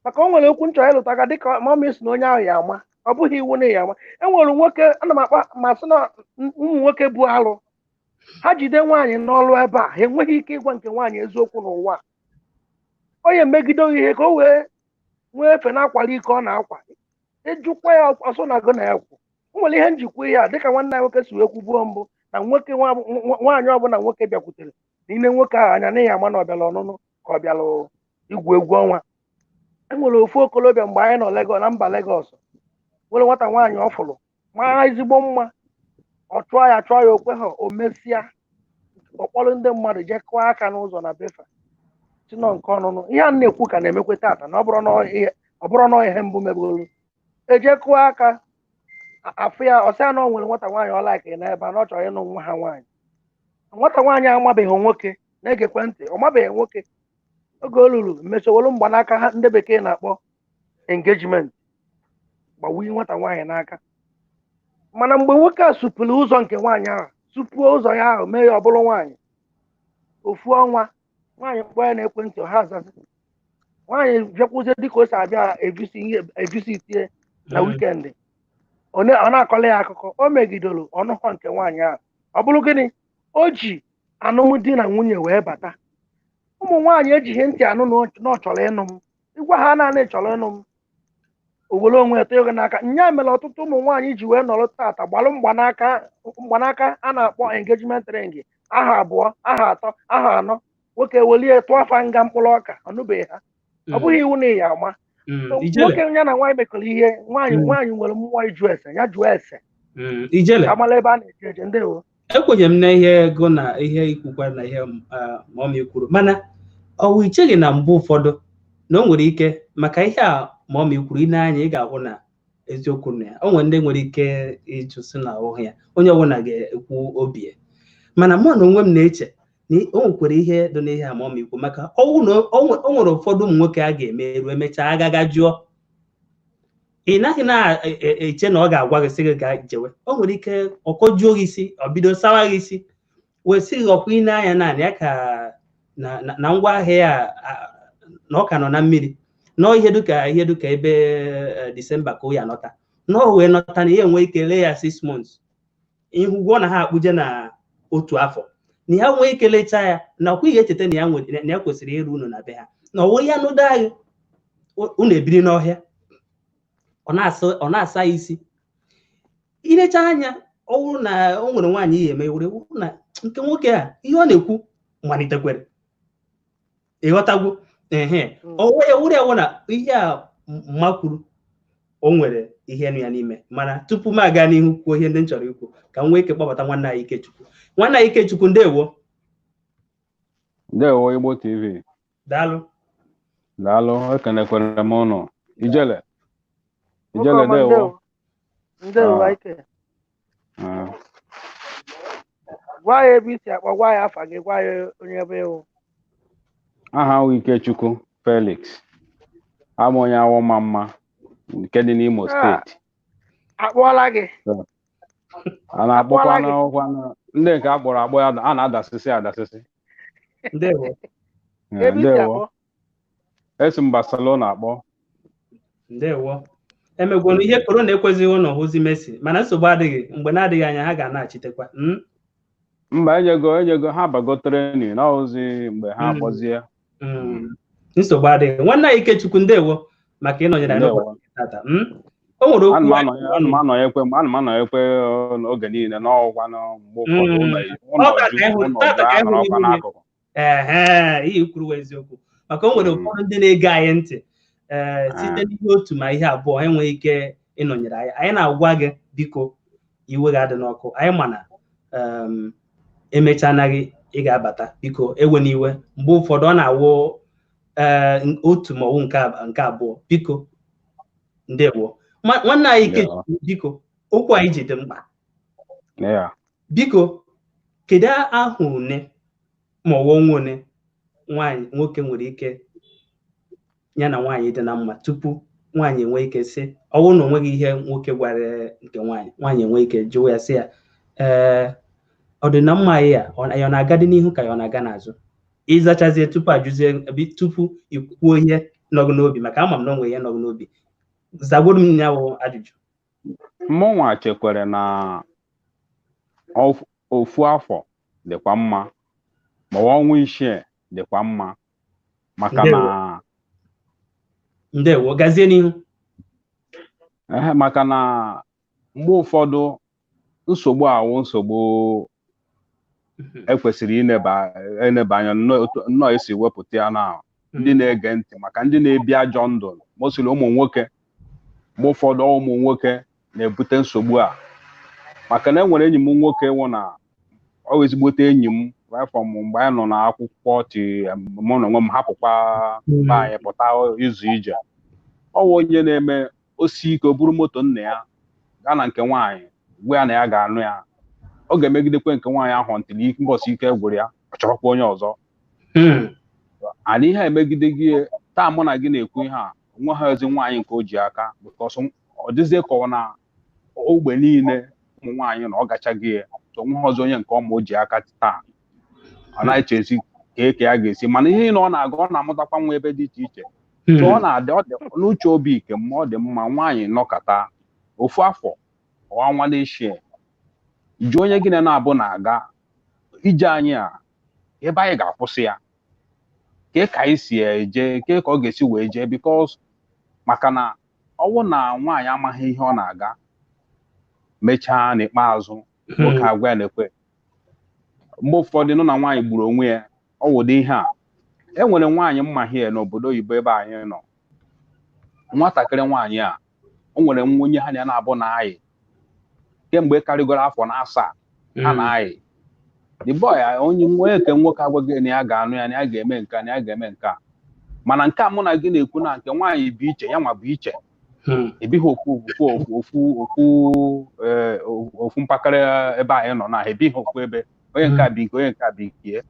maka o nwere okwu nchọ ịlụta ka dịka ma si na onye ahụ ya ama ọ bụghị iwu na ya ama enwere nwoke ana m akpa ma sị na ụmụ nwoke bụ alụ ha jide nwaanyị n'ọlụ ebe a ha enweghị ike ịgwa nke nwaanyị eziokwu n'ụwa onye megide ihe ka o wee nwee efe na-akwali ike ọ na-akwa ejukwa ya ọsọ na go na ya kwu o nwere ihe njikwa ihe a dịka nwanne anyị nwoke si wee kwubuo mbụ na nwoke nwaanyị ọbụla nwoke bịakwutere n'ime nwoke ahụ anya n'ihi ama na ọ bịala ọnụnụ ka ọ bịala igwu egwu ọnwa enwere ofu okolobịa mgbe anyị nọ Lagos na mba Lagos nwere nwata nwaanyị ọ fụrụ maa ezigbo mma ọ chụọ ya okwe ha o mesịa ọkpọrọ ndị mmadụ jee kụọ aka n'ụzọ na befa tinọ nke ọnụnụ ihe a na-ekwu ka na-emekwa tata na ọ bụrụ na ihe mbụ mebolu eje kụọ aka afụ ya ọsịa na ọ nwere nwata nwaanyị ọ laiki n'ebe a na ọ chọrọ ịnụ nwa ha nwaanyị nwata nwaanyị amabeghị nwoke na-egekwe ntị ọ mabeghị nwoke oge o luru mechawolu mgbanaka ha ndị bekee na-akpọ engejiment gbawunye nwata nwaanyị n'aka mana mgbe nwoke a supụrụ ụzọ nke nwaanyị ahụ supuo ụzọ ya ahụ mee ya ọ bụrụ nwaanyị ofu ọnwa nwaanyị mkpọ ya na-ekwentị ọha azazi nwaanyị bịakwuzie dịka o si abịa evisi itie na wikendi ọ na-akọla ya akụkọ o megidoro ọnụhọ nke nwaanyị ahụ ọ bụrụ gịnị o ji alụmdi na nwunye wee bata ụmụ nwaanyị ejighị ntị anụ na ọ chọrọ ịnụ m ịgwa ha naanị chọrọ ịnụ m owere onwe eto ego n'aka nya mere ọtụtụ ụmụ nwaanyị ji wee nọrọ tata gbalụ mgbanaka a na-akpọ engagement ring aha abụọ aha atọ aha anọ nwoke welie tụọ afa nga mkpụrụ ọka ọnụbeghị ha ọ bụghị iwu na ya ama nwoke ya na nwaanyị mekọrọ ihe nwaanyị nwere mmụọ ịjụ ese ya jụọ ese amala ebe a na-eje eje ndewo ekwenye m na ihe ego na ihe ikwukwa na ihe ma ọ kwuru mana ọwụ icheghị na mgbe ụfọdụ na o nwere ike maka ihe a ma ọ kwuru ị na-anya ị ga-ahụ na eziokwu na ya o nwere ndị nwere ike ịjụ sị na ahụhụ ya onye ọbụla ga-ekwu obi ya mana mụ na onwe m na-eche na o nwekwara ihe dị n'ihe a ma ọ kwuru maka o nwere ụfọdụ ụmụ nwoke a ga-emerụ emechaa agaga jụọ ị naghị na-eche na ọ ga-agwa gị sị gị gaa jewe o nwere ike ọkọjuo gị isi ọ bido sawa gị isi wee sị gị ọkwa ị na-anya naanị ya ka na ngwa ahịa ya na ọ ka nọ na mmiri nọọ ihe dịka ebe Disemba ka o ya nọta nọọ wee nọta na ihe nwee ike lee ya 6 months ihu ụgwọ na ha akpụje na otu afọ na ya nwee ike lechaa ya na ọkwa ihe echeta na ya kwesịrị ịrụ unu na be ha na ọwụ ya nụdo anyị unu ebiri n'ọhịa ọ na-asa isi ilecha anya ọ bụrụ na o nwere nwaanyị ihe eme were na nke nwoke a ihe ọ na-ekwu malitekwere ịghọtagwo ọwụ ya wụrụ ya na ihe a mma kwuru o nwere ihe nụ ya n'ime mana tupu m aga n'ihu kwuo ihe ndị m chọrọ ikwu ka m nwee ike kpọbata nwanne anyị Ikechukwu ndewo Igbo TV daalụ ekenekwere m ụnụ Ijele ndewo gwa ya ebe isi akpọ gwa ya afa gị gwa ya onye ebe ewu aha w Ikechukwu Felix ama onye awọma mma nke dị n'Imo steeti akpọọla gị a na-akpọkwa n'ọkwa ndị nke akpọrọ akpọ ya a na-adasịsị ndewo esi m Barcelona akpọ ndewo emegwonu ihe korona ekwezighị ụlọ hụzi Messi mana nsogbu adịghị mgbe na-adịghị anya ha ga na-achitekwa mba enyego ha bago training na ozi mgbe ha akpọzie nsogbu adịghị nwanne anyị Ikechukwu ndewo maka ịnọnyere anyị n'ụbọchị tata. O nwere okwu anụmanụ ekwe oge niile n'ọgwa mgbe ụfọdụ n'akụkụ. Ihe kwuru eziokwu maka o nwere ụfọdụ ndị na-ege anyị ntị site n'ihe otu ma ihe abụọ enweghị ike ịnọnyere anyị. Anyị na-agwa gị biko iwe ga-adị n'ọkụ, anyị mana emechanaghị ị ga-abata, biko ewe n'iwe. Mgbe ụfọdụ ọ na-awụ otu ma ọwụ nke abụọ, biko ndewo. Nwanne anyị Ikechukwu, biko okwu anyị ji dị mkpa. Biko kedu ahụ one ma ọ wụ ọnwa one nwoke nwere ike ya na nwaanyị dị na mma tupu nwaanyị enwe ike sị ọ bụrụ na o nweghị ihe nwoke gwara nke nwaanyị enwe ike jụọ ya sị ya ọ dị na mma ya ọ na-aga dị n'ihu ka ya ọ na-aga n'azụ, ịzachazie tupu ajụzie tupu ikwuo ihe nọgụ n'obi, maka ama m na o nwere ihe nọgụ n'obi. Zagoro m ya bụ ajụjụ. Mmụnwa chekwere na ofu afọ dịkwa mma ma ọnwa isii dịkwa mma, maka na ndewo gazie n'ihu. Maka na mgbe ụfọdụ nsogbu ekwesịrị ineba anya nnọọ esi wepụta ya na ndị na-ege ntị, maka ndị na-ebi ajọ ndụ mosiri ụmụ nwoke. Mgbe ụfọdụ ụmụ nwoke na-ebute nsogbu a, maka na enwere enyi m nwoke wụ na ọ ezigbote enyi m right from mgbe anyị nọ n'akwụkwọ mụ na onwe m hapụkwa be anyị pụta izu ije. Ọ wụ onye na-eme osi ike, o buru moto nna ya gaa na nke nwaanyị gwa ya na ya ga-anụ ya, ọ ga-emegidekwe nke nwaanyị ahụ ntili mbọsị ike gwụrụ ya, ọ chọrọkwa onye ọzọ. Ana ihe emegide gị taa, mụ na gị na-ekwu ihe a, nwe ha ezi nwaanyị nke o ji aka, because ọ dịzie ka ọ na ogbe niile ụmụ nwaanyị na ọ gachaghị ya, so nwe ha ọzọ onye nke ọma o ji aka taa. Ọ na-echezi ka ya ga-esi, mana ihe na ọ na-aga ọ na-amụtakwa nwa ebe dị iche iche. So ọ na-adị n'uche obi ike ma ọ dị mma nwaanyị nọkọta ofu afọ ọnwa na-eshie ji onye gị na-abụ na-aga ije anyị a ebe anyị ga-akwụsị ya, ka anyị si eje ka ọ ga-esi wee jee, because maka na ọwụ na nwaanyị amaghị ihe ọ na-aga mechaa n'ikpeazụ nwoke agwa ya na-ekwe. Mgbe ụfọdụ nọ na nwaanyị gburu onwe ya, ọ wụdị ihe a. Enwere nwaanyị mmahie n'obodo oyibo ebe anyị nọ, nwatakịrị nwaanyị a o nwere onye ha na-abụ na anyị kemgbe karịgoro afọ na 7 ha na anyị. The boy onye nwoke agwaghị na ya ga-anụ ya, na ya ga-eme nka, na ya ga-eme nka, mana nke a mụ na gị na-ekwu na nke nwaanyị bụ iche, ya nwa bụ iche. Ebighị ofu mpakara ebe anyị nọ na ebighị ofu ebe, onye nke a bụ nke onye nke a bụ nke.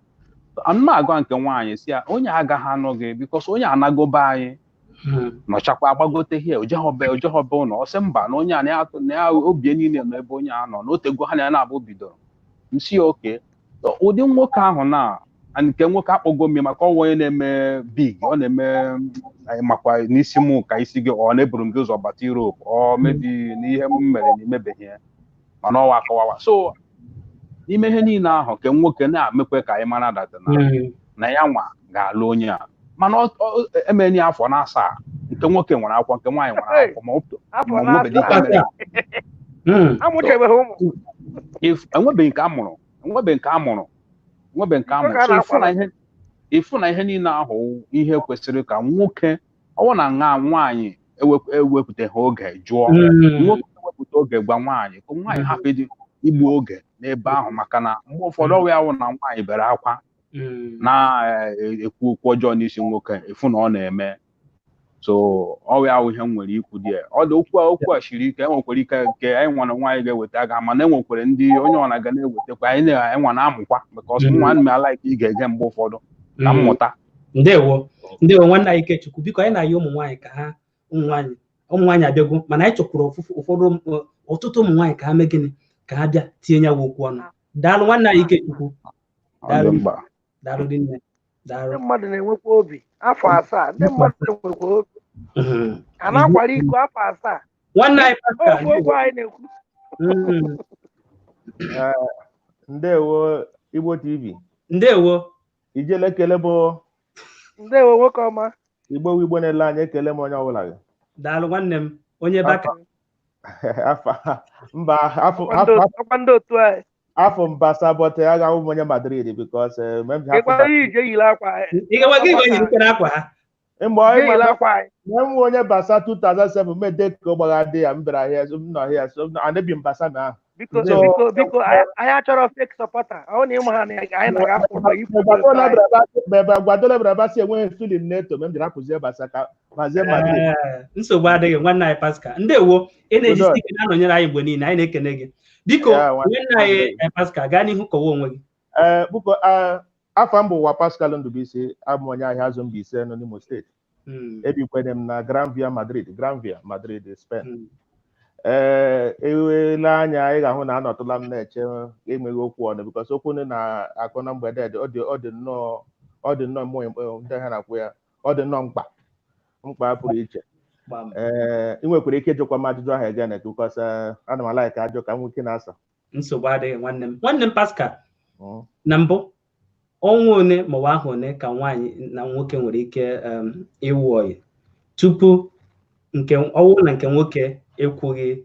Anụma agwa nke nwaanyị si ya onye agaghị anụ gị because onye anagobe anyị nọchakwa agbagote ihe ojehobe ụlọ ọsị mba na onye a na obi niile nọ ebe onye a nọ na otego ha na-abụ bidoro nsi oke. Ụdị nwoke ahụ na nke nwoke akpọgo mme maka ọnwa onye na-eme big, ọ na-eme makwa n'isi mụ ka isi gị, ọ na-eburu m gị ụzọ bata Europe, ọ mebi n'ihe m mere na imebeghị ya mana ọwa akọwawa. So n'ime ihe niile ahụ ke nwoke na-amekwe ka anyị mara data na ya nwa ga-alụ onye a, mana emeni afọ na 7 nke nwoke nwere akwụkwọ nke nwaanyị nwere akwụkwọ enwebeghị nke amụrụ ịfụ na ihe niile ahụ ihe kwesịrị ka nwoke ọwụ na nwaanyị ewepụtaghị oge jụọ, nwoke ewepụta oge gwa nwaanyị ka nwaanyị hapụ ịdị igbu oge n'ebe ahụ, maka na mgbe ụfọdụ ọwụ ya wụ na nwaanyị bere akwa na-ekwu okwu ọjọọ n'isi nwoke ịfụ na ọ na-eme. So ọwụ ya wụ ihe m nwere ikwu dị ọ dị okwu a siri ike. Enwekwara ike nke anyị nwana nwaanyị ga-eweta aga, mana enwekwara ndị onye ọ na-aga na-ewetakwa anyị na-enwa na-amụkwa because nwa m alaike ị ga-ege mgbe ụfọdụ na mmụta. Ndewo nwanne anyị Ikechukwu, biko anyị na-ayị ụmụ nwaanyị ka ha ụmụ nwaanyị abịagwo, mana anyị chọkwuru ụfọdụ ọtụtụ ụmụ nwaanyị ka ha mee gịnị, ka ha bịa tinye ya okwu ọnụ. Daalụ nwanne anyị Ikechukwu. Daalụ dị nne. Ndị mmadụ na-enwekwa obi afọ 7, ndị mmadụ na-enwekwa obi a na-akwara iko afọ 7. Nwanne anyị Pascal okwu anyị na-ekwu. Ndewo Igbo TV. Ndewo Ijele ekele bụ ndewo nwoke ọma. Igbo na-ele anya ekele m onye ọbụla gị. daalụ nwanne m onye baka afọ mbasa bọte aga ụmụ onye Madrid because nwe onye Barca 2007 mede ka gbara dị ya mbere ahịa nọ ahịa so anabi Barca na biko anyị achọrọ fake supporter ọ na ịmụ ha na anyị na-agafụ Guardiola brabasi enweghị feeling neto mgbe m jiri apụzie Barca ka mazie Madrid nsogbu adịghị nwanne anyị Pascal ndewo ị na-ejisi ike na-anọnyere anyị mgbe niile anyị na-ekene gị biko nwanne anyị Pascal gaa n'ihu kọwa onwe gị bụkọ afọ m bụ ụwa Pascal Ndubuisi abụ onye ahịa azụ Mbaise nọ n'Imo steeti ebikwenye m na Granvia Madrid Spain ewele anya ị ga-ahụ na anọtụla m na-eche enweghị okwu ọnụ bikọs okwu na-akọ na mgbede ọ dị nnọọ mmụọ ndị ha na-akwụ ya ọ dị nnọọ mkpa pụrụ iche ị nwekwara ike ịjụkwa m ajụjụ ahụ ege na bikọs ana m alaik ajụ ka m nwoke na-asa nsogbu adịghị nwanne m Pascal na mbụ ọnwa one maọbụ ahụ one ka nwaanyị na nwoke nwere ike ịwụ ọyị tupu ọnwụ na nke nwoke ekwughị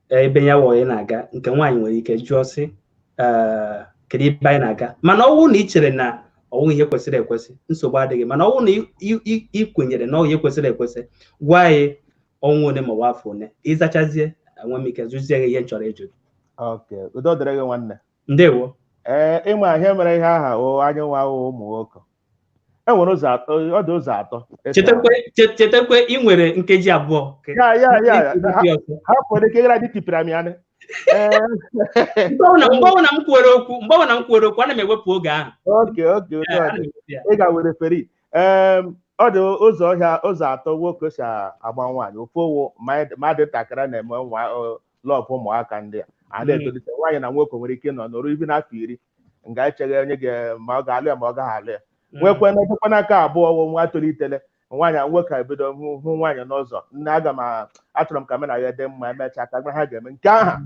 ebe ya wọyị na-aga nke nwaanyị nwere ike jụọ sị kedu ebe anyị na-aga mana ọnwụ na ị chere na ọnwụ ihe kwesịrị ekwesị nsogbu adịghị mana ọnwụ na ị kwenyere na ihe kwesịrị ekwesị gwa anyị ọnwa one maọbụ afọ one ịzachazie enwe m ike zụzie gị ihe nchọrọ ịjụ udo dịrị gị nwanne ndewo ịma ihe mere ihe aha anyị nwa ụmụ nwoke enwere ụzọ atọ ọ dị ụzọ atọ chetakwa ị nwere nkeji abụọ hapụ ike gara dị tipịra m ya mgbanwe m kwuere okwu ana m ewepụ oge ahụ ị ga-were feri ọ dị ụzọ atọ nwoke si agba nwaanyị ofu owu ma dị ntakịrị na-eme lọpụ ụmụaka ndị a na-etolite nwaanyị na nwoke nwere ike nọ nọrọ ibi n'afọ 10 nga echeghị onye ma ọ ga-alụ ya ma ọ gaghị alụ ya nwekwe na aka abụọ nwa tolitele nwaanyị nwoke ebido hụ nwaanyị n'ụzọ nne achọrọ m ka m na ya dị mma emechaa ka ha ga-eme nke aha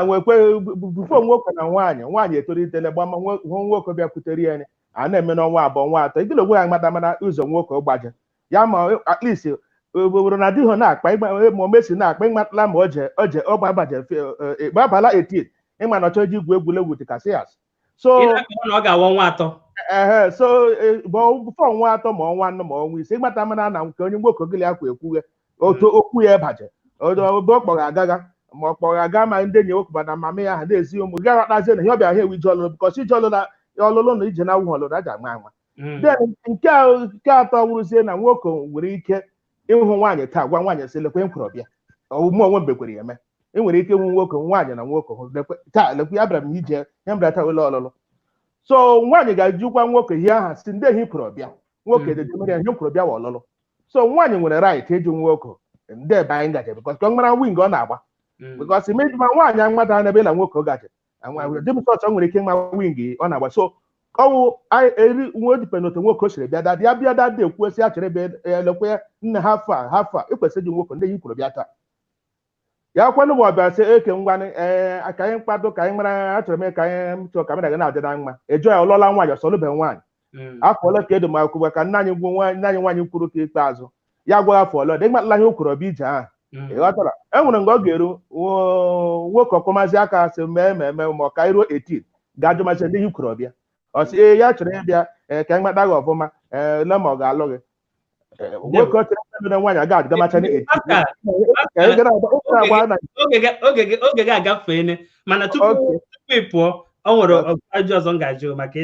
nwekwe bufo nwoke na nwaanyị etolitele gbama hụ nwoke bịakwutere ya a na-eme n'ọnwa abụọ nwa atọ igile ogwe ya mata ụzọ nwoke gbaje ya ma at least obodo na adịghị na-akpa ma o mesi na-akpa ịmatala ma ọ gbabala 18 ịma na ọchọ ji igwu egwuregwu dị Casillas so ọ ga-awa ọnwa atọ so bụfọ ọnwa atọ ma ọnwa anọ ma ọnwa ise ịgbata mana na nke onye nwoke ogili akwa ekwughe otu okwu ya ebaje ọ kpọrọ agaga ma ọ kpọrọ aga ma ndị enyi nwoke bana mama ya ha na-ezi ụmụ gara kpazie na ihe ọbịa ha ewu ije ọlụlụ bikọs ije ọlụlụ na ije na awụ ọlụlụ aja ama ama nke atọ wụrụzie na nwoke nwere ike ịhụ nwaanyị taa gwa nwaanyị sị lekwe nkwụrụ bịa ọmụ onwe mbekwere ya eme ị nwere ike ịhụ nwoke nwaanyị na nwoke taa lekwe abịara m ije ya mbịara taa wele ọlụlụ so nwaanyị ga-ajụkwa nwoke ihe aha si ndị ehi kwụrụ bịa nwoke dejemere ihe kwụrụ bịa wa ọlụlụ so nwaanyị nwere right ịjụ nwoke ndị ebe anyị gaje bikọs ka ọ mara wing ọ na-agba bikọs imejima nwaanyị amata n'ebe na nwoke ọ gaje dịmsọsọ nwere ike ịma wing ọ na-agba so ọwụ eri nwe dipen otu nwoke o siri bịa dadị ya bịa dadị ekwuesi a chere ebe elekwe nne ha fa ekwesịrị ji nwoke ndị yi kwuru bịa taa ya kwanụ bụ ọbịa sị eke ngwanị ka anyị mkpado ka anyị mara achọrọ m ka anyị chọrọ kamera ga na-adị na mma eju ya ọlọla nwaanyị ọsọlụbe nwaanyị afọ ole ka edo ma kwuwe ka nna anyị nwaanyị kwuru ka ikpeazụ ya gwa afọ ole dị mkpatala ihe okwuru ọbịa ije ahụ ịghọtara enwere mgbe ọ ga-eru nwoke ọkpọmazi aka sị mee ma ọ ka iruo 18 ga-ajụmachi ndị ihe kwuru ọbịa ọ sị ya chọrọ ịbịa ka anyị mata gị ọfụma le ma ọ ga-alụ gị nwoke ọ chọrọ ịbịa nwaanyị aga adịgamacha oge ga-agafee mana tupu ị pụọ ọ nwere ajụ ọzọ m ga-ajụ maka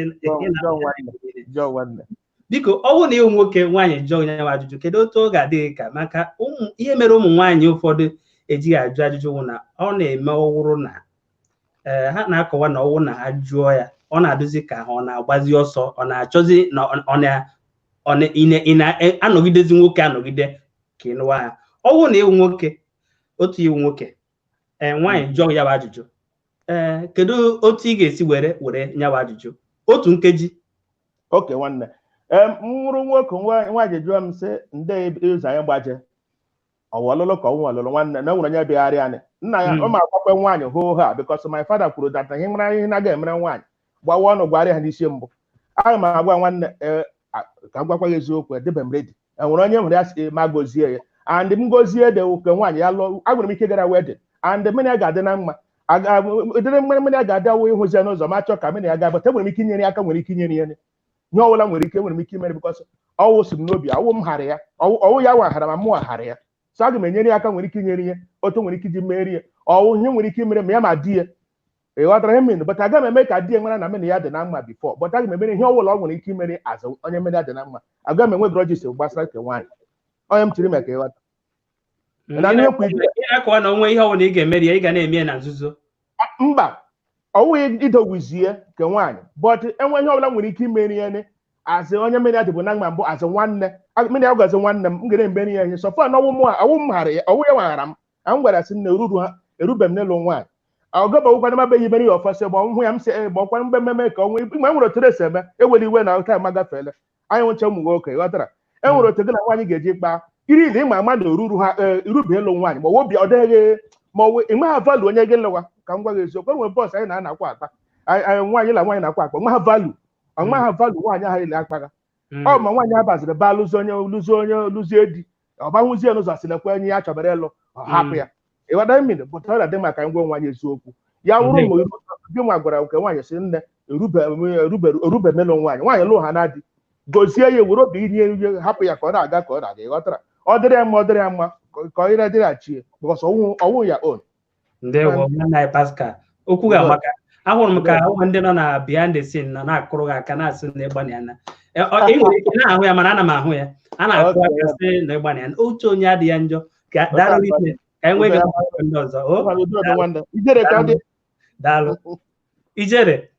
biko ọ bụrụ na ịhụ nwoke nwaanyị jụọ ya ajụjụ kedu otu ọ ga-adịghị ka maka ihe mere ụmụ nwaanyị ụfọdụ ejighị ajụ ajụjụ wụ na ọ na-eme ọwụrụ na ha na-akọwa na ọwụ na ha jụọ ya ọ na-adụzi ka ha ọ na-agbazi ọsọ ọ na-achọzi na ị na-anọgidezi nwoke anọgide ka ị nụwa ha ọwụ na ịhụ nwoke otu iwu nwoke nwaanyị jụọ ya ajụjụ kedu otu ị ga-esi were nyawa ajụjụ otu nkeji oke nwanne nwụrụ nwoke nwaanyị jụọ m sị ndị ụzọ anyị gbaje ọwa ọlụlụ ka ọnwụ ọlụlụ nwanne na nwere onye bịagharị anyị nna ya ọ ma akwakwe nwaanyị hoo ha because my father kwuru data ihe mara ihe na-aga emere nwaanyị gbawa ọnụ gwarị ha n'isi mbụ aga m agwa nwanne ka m gwakwa ya eziokwu edebe m redi enwere onye nwere ya si ma gozie ya and m gozie de oke nwaanyị ya lụọ agwara m ike gara wedin and mmiri ya ga-adị na mma edere mmiri ya ga-adị awụ ịhụzi ya n'ụzọ ma chọọ ka mmiri ya ga-abata enwere m ike inyere ya aka nwere ike inyere ya nye ọbụla nwere m ike imere bikọs ọwụ si m n'obi ọwụ m hara ya ọwụ ya wahara ma mụ hara ya so aga m enyere ya aka nwere ike inyere ihe otu nwere ike iji merie ya ọwụ ihe nwere ike imere ma ya ma di ya ịghọtara ihe min but aga m eme ka di ya nwere na mmiri ya dị na mma bifọ but aga m emere ihe ọbụla ọ nwere ike imere azụ onye mmiri ya dị na mma aga m enwe grọjis gbasara nke nwaanyị onye m chiri maka ịghọta akọwa na onwe ihe ọbụla ị ga-emeri ya ị ga na-eme ya na nzuzo mba ọwụghị idowizie nke nwaanyị but enwe ihe ọbụla nwere ike imeri ya azị onye mmiri ya dị bụ na mma mbụ azị nwanne mmiri ya gazi nwanne m ga na-emeri ya ihe so far na ọwụ m hara ya ọwụ ya nwaghara m gwara sị na erube m n'ịlụ nwaanyị ọgọbawụkwana mabeghị imeri ya ọfọsị gba hụ ya m si gbakwa mgbe mmemme ka onwe mgbe enwere otu esi eme ewere iwe na taim agafeela anyị nwecha ụmụ nwoke ghọtara enwere otu gị na nwaanyị ga-eji kpaa iri na ịma ama na erube ịlụ nwaanyị ma obi ọ dịghị ma ịma ha valu onye gị lụwa ka m gwa gị eziokwu enwere bọs anyị na-anakwa akpa nwaanyị na nwaanyị na-akwa akpa ha valu nwaanyị ahụ ile akpaga ọ ma nwaanyị abaziri ba lụzie di ọbanwụzie n'ụzọ asịlekwa enyi ya chọbara ịlụ hapụ ya ịghọta mmiri bụta ọ na-adị maka ngwa nwaanyị eziokwu ya wụrụ ma gị nwa gwara nke nwaanyị si nne erube melụ nwaanyị lụ ha na-adị gozie ya were obi inye ihe hapụ ya ka ọ na-aga ka ọ na-aga ịghọtara ọ dịrị ya mma ka ọ na-adịghachie bụkọs ọnwụ ya on ndewo nna Pascal okwu ga-amaka ahụrụ m ka ụmụ ndị nọ na behind the scene nọ na-akụrụ gị aka na-asị na ịgbana ya na ị nwere ike na-ahụ ya mana ana m ahụ ya a na-akụ aka sị na ịgbana ya otu onye adịghị ya njọ ka daalụ ike ka e nweghị ndị ọzọ daalụ ijere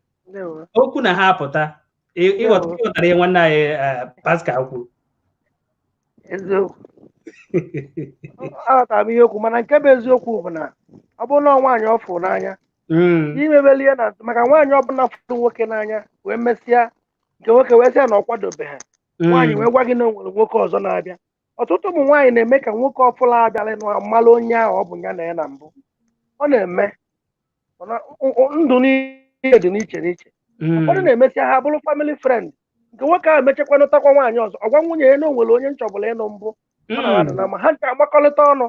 okwu na ha apụta ịghọtara ihe nwanne anyị Pascal kwuru eziokwu aghọtara m ihe okwu mana nke bụ eziokwu bụ na ọ bụrụ na nwaanyị ọ fụrụ n'anya imebeli ihe na maka nwaanyị ọbụla fụrụ nwoke n'anya wee mesịa nke nwoke wee sịa na ọ kwadobeghị nwaanyị wee gwa gị na o nwere nwoke ọzọ na-abịa ọtụtụ ụmụ nwaanyị na-eme ka nwoke ọfụla abịala mmalụ onye ahụ ọ bụ ya na ya na mbụ ọ na-eme ndụ niile dị n'iche n'iche ụfọdụ na-emesịa ha bụrụ family friend nke nwoke ahụ emechakwanụtakwa nwaanyị ọzọ ọgwa nwunye ya na o nwere onye nchọbụla ịnụ mbụ na ma ha nke agbakọlịta ọnụ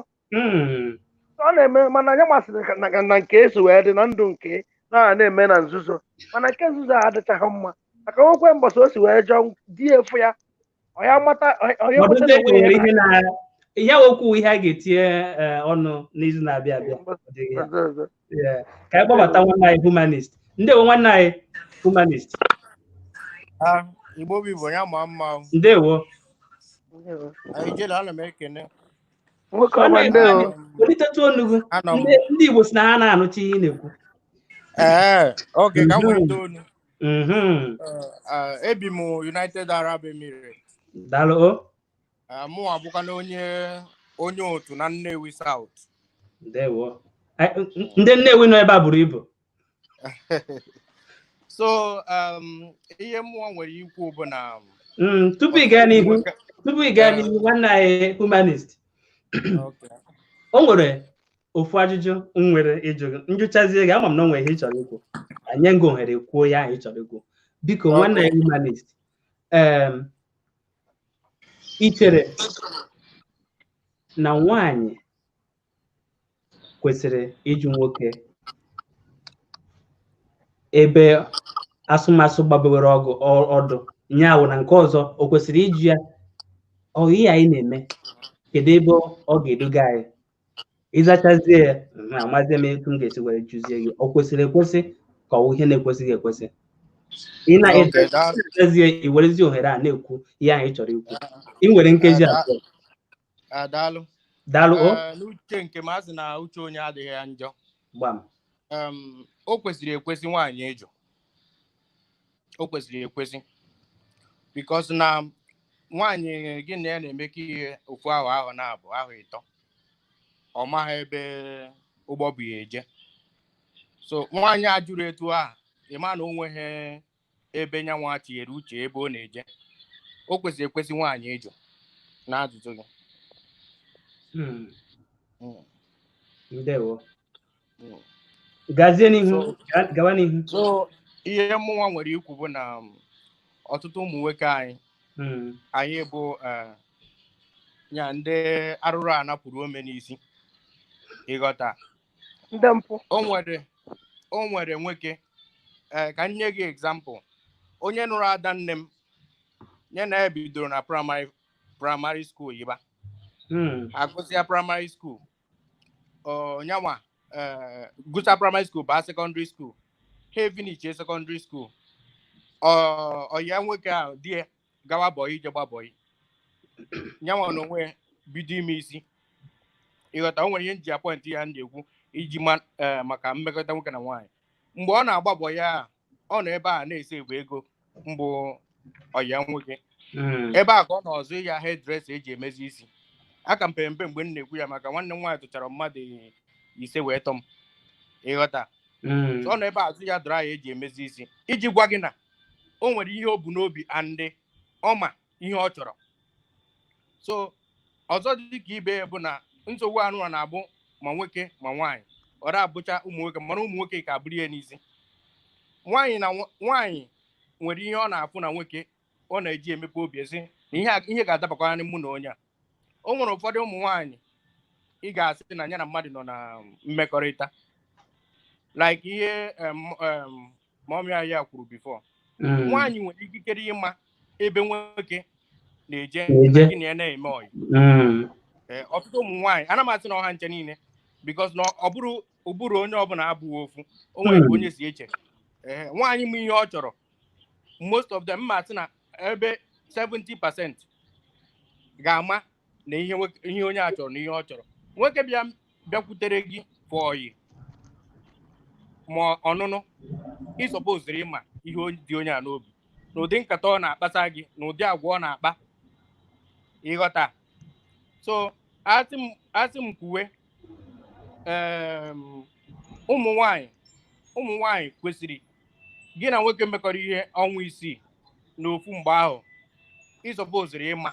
ọ na-eme mana anya masịrị na nke esi wee dị na ndụ nke na-eme na nzuzo mana nke nzuzo a adịchaghị mma maka nwekwe mbọsị o si wee jọọ di efu ya ya mata ya okwu ihe a ga-etinye ọnụ n'izu na-abịa abịa ka anyị gbabata nwanne anyị humanist ndewo nwanne anyị humanist Igbo bụ ya ma mma ndewo ana m ekene olitetụ onugu ndị Igbo si na ha na-anụcha ihe ị na-ekwu oge ka m nweta onu ebi m United Arab Emirates daalụ mụ abụkwa na onye otu na Nnewi South ndewo ndị Nnewi nọ ebe a buru ibu so ihe mmụọ nwere ikwu bụ na tupu ị gaa n'ihu nwanne anyị humanist o nwere ofu ajụjụ m nwere ịjụ njụchazie gị ama m na o nwere ihe ị chọrọ ikwu anyị ngo ohere kwuo ya anyị chọrọ ikwu biko nwanne anyị humanist ị chere na nwaanyị kwesịrị ịjụ nwoke ebe asụmasụ gbabewere ọdụ nyawụ na nke ọzọ o kwesịrị ịjụ ya ihe anyị na-eme kedu ebe ọ ga-eduga anyị ịzachazie ya ma amazie m etu m ga-esi were jụzie gị ọ kwesịrị ekwesị ka ọ ihe na-ekwesịghị ekwesị ị na-ezie iwerezie ohere a na-ekwu ihe anyị chọrọ ikwu ị nwere nkeji abụọ daalụ n'uche nke m azị na uche onye adịghị ya njọ gbam o kwesịrị ekwesị nwaanyị ịjụ o kwesịrị ekwesị because na nwaanyị gị na ya na-emekọ ihe ofu ahụ na-abụ ahụ ịtọ ọ maghị ebe ụgbọ bụ ya eje so nwaanyị a jụrụ etu a ịma na o nweghị ebe nyanwa tinyere uche ebe ọ na-eje o kwesịrị ekwesị nwaanyị ịjụ na ajụjụ gị ndewo gazie n'ihu gawa n'ihu so ihe mmụnwa nwere ikwu bụ na ọtụtụ ụmụ nwoke anyị bụ ya ndị arụrụ anapụrụ ome n'isi ịghọta ndị mpụ o nwere nwoke ka m nye gị example onye nụrụ ada nne m nye na ya bidoro na primary school yiba agụsịa primary school nyanwa gụcha primary school baa secondary school ha evinichie secondary school ọya nwoke ahụ die gawa bọyị ije gba bọyị nyanwa na onwe bido ime isi ịghọta o nwere ihe nji apọịntị ya ndị ekwu iji maka mmekọrịta nwoke na nwaanyị mgbe ọ na-agba bọyị a ọ nọ ebe a na-ese egwu ego mbụ ọya nwoke ebe a ka ọ na-ọzụ ya hairdresser eji emezi isi aka mpere mpe mgbe m na-ekwu ya maka nwanne m nwaanyị tụchara mmadụ 5 wee tọ m ịghọta ọ nọ ebe azụ ya draya eji emezi isi iji gwa gị na o nwere ihe o bu n'obi andị ọma ihe ọ chọrọ. So ọzọ dị ka ibe bụ na nsogbu anụ na-abụ ma nwoke ma nwaanyị ọra abụcha ụmụ nwoke mana ụmụ nwoke ka bụrụ ihe n'isi. Nwaanyị na nwaanyị nwere ihe ọ na-afụ na nwoke ọ na-eji emepe obi ezi na ihe ga-adabakwa mụ na onye a. O nwere ụfọdụ ụmụ nwaanyị ị ga-asị na ya na mmadụ nọ na mmekọrịta like ihe mọmị anyị ya kwuru before. Nwaanyị nwere ikikere ịma ebe nwoke na-eje gị na ya na-eme ọyị. Ọtụtụ ụmụ nwaanyị ana m asị na ọha nche niile because na ọ bụrụ ụbụrụ onye ọbụla abụghị ofu o nwere ka onye si eche. Nwaanyị m ihe ọ chọrọ most of them ma asị na ebe 70% ga-ama na ihe onye a chọrọ na ihe ọ chọrọ. Nwoke bịakwutere gị fọ ọyị ma ọnụnụ ịsọpoziri ịma ihe dị onye a n'obi na ụdị nkata ọ na-akpasa gị na ụdị agwa ọ na-akpa ịghọta. So asị m kwuwe ụmụ nwanyị kwesịrị gị na nwoke mmekọrọ ihe ọnwa 6 n'ofu mgbe ahụ ịsọpoziri ịma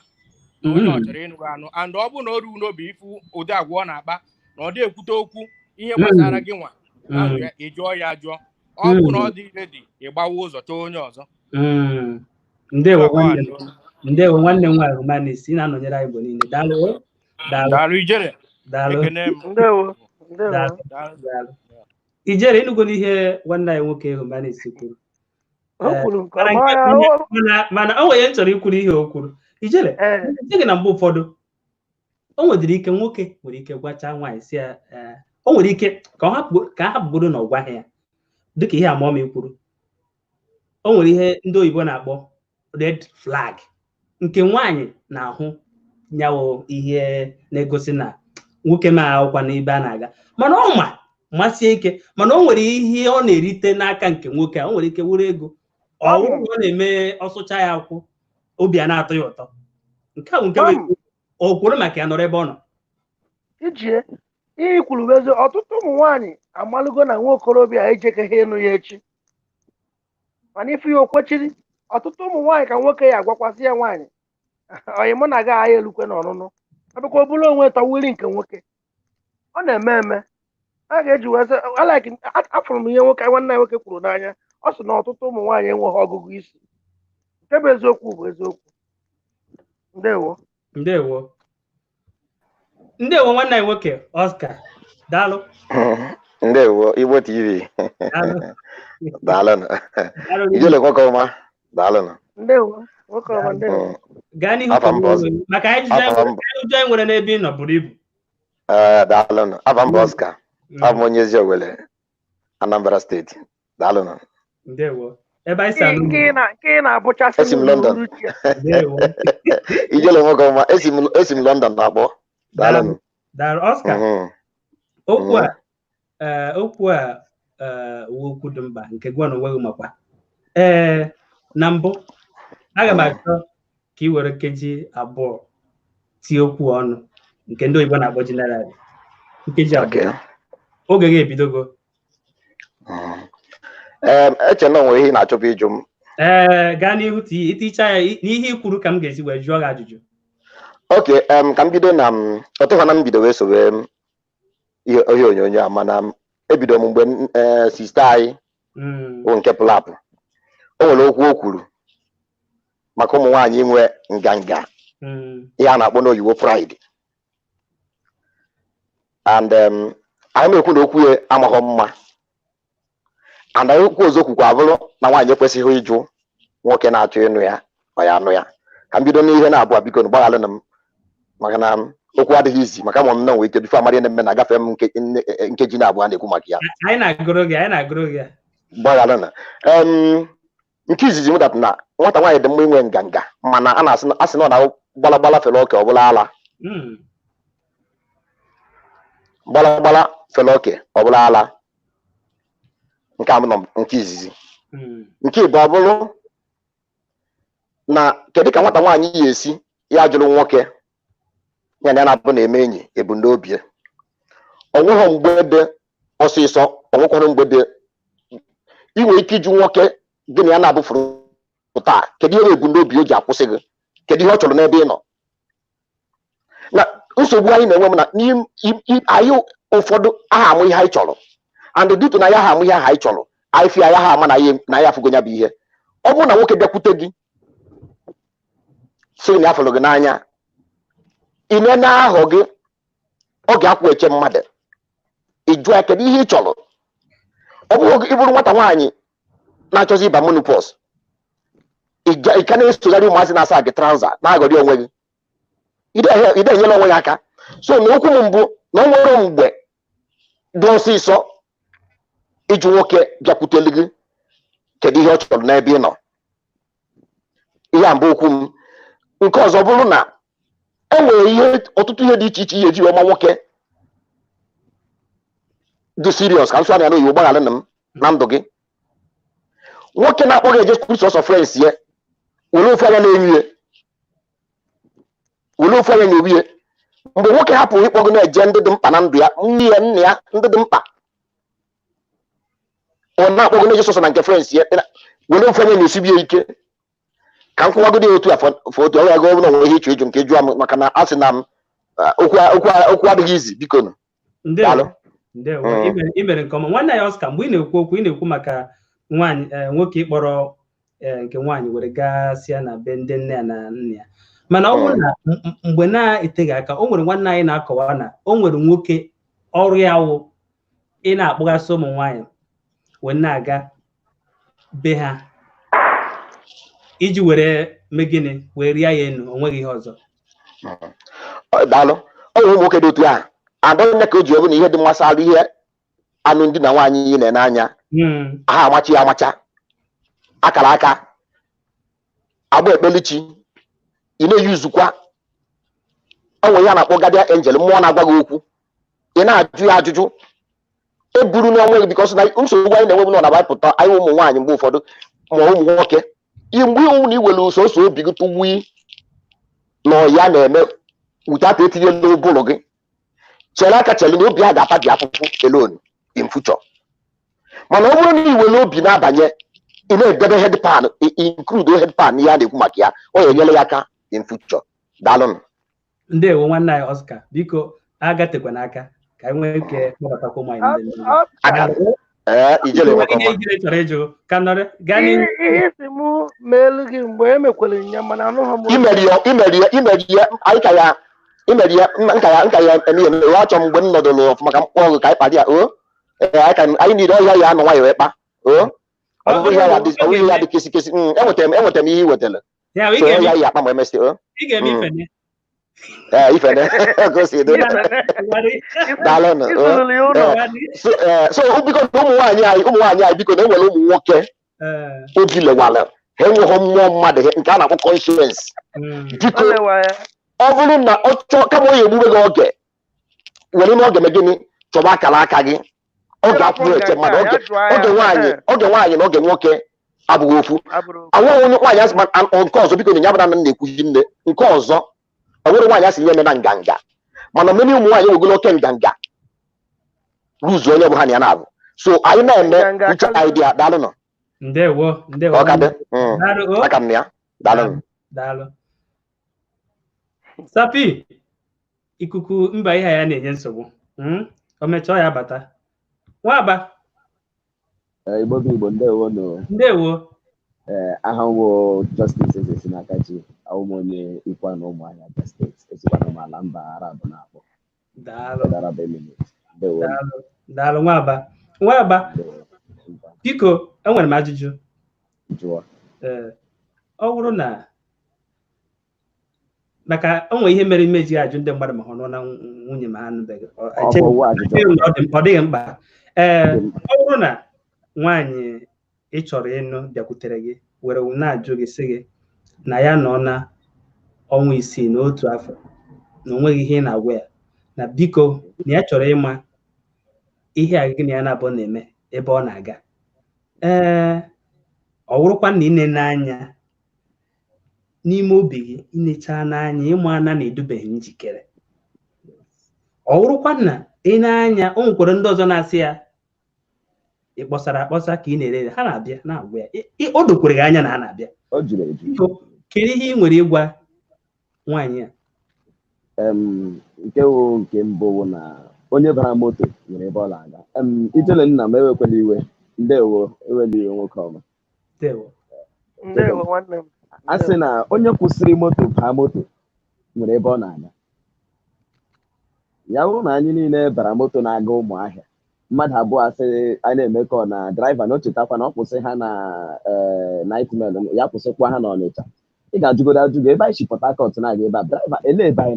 na onye ọ chọrọ ịnụrụ anụ and ọ bụrụ na o ruo n'obi ifu ụdị agwa ọ na-akpa na ọ dị ekwute okwu ihe gbasara gị nwa ị jụọ ya ajụọ. Ọ bụ na ọ dị redi ịgbawa ụzọ chọọ onye ọzọ. Ndewo nwanne m nwaanyị Humanist na-anọnyere anyị Igbo niile. Daalụ Ijere. Daalụ. Ndewo. Ijere ịnụgo n'ihe nwanne anyị nwoke Humanist kwuru. Mana o nwere chọrọ ikwuru ihe o kwuru. Ijere gị na mgbe ụfọdụ o nwedịrị ike nwoke nwere ike gwacha nwaanyị si ya o nwere ike ka ha hapụgodo na ọ gwaghị ya dịka ihe Amaomi kwuru. O nwere ihe ndị oyibo na-akpọ red flag nke nwaanyị na-ahụ nyawo ihe na-egosi na nwoke na-ahụkwa n'ebe a na-aga mana ọ masị ike mana o nwere ihe ọ na-erite n'aka nke nwoke a. O nwere ike were ego ọ na-eme ọsụcha ya akwụ obi a na-atọ ya ụtọ. Nke ahụ nke o kwuru maka ya nọrọ ebe ọ nọ. Ijie ihe kwuru ezi ọtụtụ ụmụ nwaanyị amalụgo na nwa okorobịa ejekeghị ịnụ ya echi mana ife ya okwechiri ọtụtụ ụmụ nwaanyị ka nwoke ya agwakwasị ya nwaanyị ọyị mụ na gị agha elukwe n'ọnụnụ abịakwa obụla onwe tọwiri nke nwoke ọ na-eme eme a ga-eji wee sị afụrụ m ihe nwoke nwanne ya nwoke kwuru n'anya ọ sị na ọtụtụ ụmụ nwaanyị enweghị ọgụgụ isi nke bụ eziokwu bụ eziokwu. Ndewo nwanne anyị nwoke Oscar. Daalụ. Ndewo Igbo TV. Daalụ. Ijele nwoke ọma. Daalụ. Ndewo nwoke ọma. Ndewo. Gaa n'ihu maka anyị nwere n'ebe ị nọ buru ibu. Daalụ. Afọ mbụ Oscar. Abụ m onye ezi Owere, Anambra steeti. Daalụ. Ndewo. Ebe anyị si anụ nke na-abụchasị esi m London. Ijele nwoke ọma esi m London na-akpọ. Daalụ. Oscar. Okwu a okwu dị mkpa nke gwa na onweghị makwa. Na mbụ aga m achọ ka ị were nkeji 2 tie okwu ọnụ nke ndị oyibo na-akpọ general. Nkeji 2. Oge ga-ebidogo. Eche na onwe ihe na-achọpụ ịjụ m. Gaa n'ihu iticha ya n'ihe i kwuru ka m ga-esi wee jụọ gị ajụjụ. Okay, ka m bido na ọtụkwa na m bido wee sowe ihe onyonyo a mana ebido m mgbe sista anyị nke pụlapụ o nwere okwu o kwuru maka ụmụ nwaanyị inwe nganga ihe a na-akpọ n'oyibo pride and anyị na-ekwu na okwu ya amaghọ mma and anyị okwu ọzọ kwukwa abụrụ na nwaanyị ekwesịghị ịjụ nwoke na-achọ ịnụ ya ọ ya anụ ya ka m bido n'ihe na-abụọ biko na gbaghalụ m maka na okwu adịghị izi maka ma m na nwee ike bifo amarị na-eme na agafe m nkeji na-abụọ na-ekwu maka ya anyị na-agụrụ gị gbaghalụ na nke izizi m dat na nwata nwaanyị dị mma inwe nganga mana a na-asị na ọ na gbalagbala fere oke ọ bụla ala gbalagbala fere oke ọ bụla ala nke a nọ nke izizi nke ịbụ ọ bụrụ na kedu ka nwata nwaanyị ya esi ya jụrụ nwoke ya na ya na-abụ na-eme enyi ebumnobi onweghị mgbe dị ọsịsọ onwekwara mgbe dị inwe ike iju nwoke gịnị ya na-abụfuru taa kedu ihe ebumnobi o ji akwụsị gị kedu ihe ọ chọrọ n'ebe ị nọ na nsogbu anyị na-enwe m na anyị ụfọdụ aha amụ ihe anyị chọrọ and dịtụ na ya ha amụ ihe ahụ anyị chọrọ anyị fịa ya ha ama na ya afụgo ya bụ ihe ọ bụrụ na nwoke bịakwute gị sị na ya fụrụ gị n'anya ine na ahụ gị ọ ga-akwụ eche mmadụ ịjụ ya kedu ihe ị chọrọ ọ bụrụ ịbụrụ nwata nwaanyị na-achọzi ịba menopause ị ka na-esogharị ụmụazị na-asa gị tranza na-aghọrị onwe gị ide enyela onwe ya aka so na okwu m mbụ na ọ nwere mgbe dị ọsịsọ ịjụ nwoke bịakwutelu gị kedu ihe ọ chọrọ n'ebe ị nọ ihe a mbụ okwu m nke ọzọ bụrụ na e nwere ọtụtụ ihe dị iche iche ihe eji ọma nwoke dị serious ka nsọ anya n'oyibo gbaghalụ m na ndụ gị nwoke na-akpọ gị eje skwuri sọsọ frens ya were ofe anya na-enye were ofe anya na-ebi ya mgbe nwoke hapụrụ ịkpọ gị na-eje ndị dị mkpa na ndụ ya nne ya nna ya ndị dị mkpa ọ na-akpọ gị na-eje sọsọ na nke frens ya were ofe anya na-esibi ya ike ka m kwụwagodi otu a foto ọ ga-aga ọbụla nwere ihe ịchọ ịjụ nke jụọ m maka na a sị na m okwu adịghị izi biko nụ imere nke ọma nwanne ya Oscar mgbe ị na-ekwu okwu ị na-ekwu maka nwaanyị nwoke ịkpọrọ nke nwaanyị were gasịa na be ndị nne ya na nna ya mana ọ bụrụ na mgbe na-eteghị aka o nwere nwanne anyị na-akọwa na o nwere nwoke ọrụ ya wụ ị na-akpọgasị ụmụ nwaanyị wee na-aga be ha iji were megịnị wee rie ya enu onweghị ihe ọzọ daalụ ọ nwere ụmụ nwoke dị otu a adọnye ka o ji ọ bụ na ihe dị mmasị ihe anụ ndị na nwaanyị iyi na n'anya aha amachi ya amacha akara aka agba ekpelichi ị na-eyuzukwa o nwere ya na-akpọ guardian angel mmụọ na-agwa gị okwu ị na-ajụ ya ajụjụ eburu n'onwe gị bikọs na nsogbu anyị na-enwe na na-abapụta anyị ụmụ nwaanyị mgbe ụfọdụ ma ụmụ nwoke mgbe iwu na iwere sọsọ obi gị tụwui na ya na-eme wutata etinye n'ụbụrụ gị chere aka chere na obi a ga-ata gị afụfụ alone in future mana ọ bụrụ na iwere obi na-abanye ị na-edebe headpan include headpan ya na-ekwu maka ya ọ ga-enyere ya aka in future daalụ ndewo nwanne anyị Oscar biko agatekwa n'aka ka anyị nwee ike kpọbatakwa ụmụ anyị ihe si mụ meelu gị mgbe emekwere nya mana anụghị m imeri ya anyị ka ya imeri ya nka ya eme achọ mgbe m nọdụrụ ọfụma ka m kpọọ gị ka anyị kparị ya anyị niile ọhịa ya anọ nwayọ ịkpa ọ bụghị ya dị kesi kesi enwetara m ihe i wetara so ya ya akpa ma emesị ifene gosi do daalụ so biko na ụmụ nwaanyị anyị biko na enwere ụmụ nwoke obi lewala ha enweghị mmụọ mmadụ nke a na-akpọ conscience biko ọ bụrụ na ọ chọọ kama onye egbube gị oge were n'oge me gịnị chọba akara aka gị ọ ga-akwụ eche mmadụ oge nwaanyị na oge nwoke abụghị ofu anwụghị nwaanyị asị nke ọzọ biko na ya bụra na na-ekwuzi nne nke ọzọ ọ nwere nwaanyị asị nye na nganga mana mmeni ụmụ nwaanyị nwegolo oke nganga ruzu onye bụ ha na ya na-abụ so anyị na-eme uche idea daalụ nọ ndewo ọkadị aka m ya daalụ Sapi ikuku mba ihe ya na-enye nsogbu o mechaa ya bata nwaba Igbo ndewo ndewo aha wo Justice n'aka chi onye ikwa na Ụmụahịa Abia steeti esikwana m ala mba Arab na-akpọ Arab Emirates. Daalụ Nwaba biko enwere m ajụjụ ọ bụrụ na maka onwe ihe mere imeji ajụ ndị mmadụ ma ọ nọ na nwunye ma ha anụbeghị ọ dịghị mkpa ọ bụrụ na nwaanyị ị chọrọ ịnụ bịakwutere gị were na-ajụ gị sị gị na ya nọ na ọnwa 6 na 1 afọ na onweghị ihe ị na-agwa ya na biko na ya chọrọ ịma ihe a gị na ya na-abụ na-eme ebe ọ na-aga ọ wụrụkwa na ine n'anya n'ime obi gị inecha n'anya ịma na na-edubeghị njikere ọ wụrụkwa na ị na-anya o nwekwara ndị ọzọ na-asị ya ị kpọsara akpọsa ka ị na-ere ha na-abịa na-agwa ya o dokwere gị anya na ha na-abịa kedu ihe ị nwere ịgwa nwaanyị a nke mbụ na onye bara moto nwere ebe ọ na-aga ijele nna m ewekwala iwe ndewo ewela iwe nwoke ọma a sị na onye kwụsịrị moto baa moto nwere ebe ọ na-aga ya bụrụ na anyị niile bara moto na-aga Ụmụahịa mmadụ abụọ asị a na-emekọ na draiva na o chetakwa na ọ kwụsị ha na Nightmail ya kwụsịkwa ha na Ọnịcha ị ga-ajụgodo ajụgo ebe anyị si Port Harcourt na-aga ebe a draiva elee ebe anyị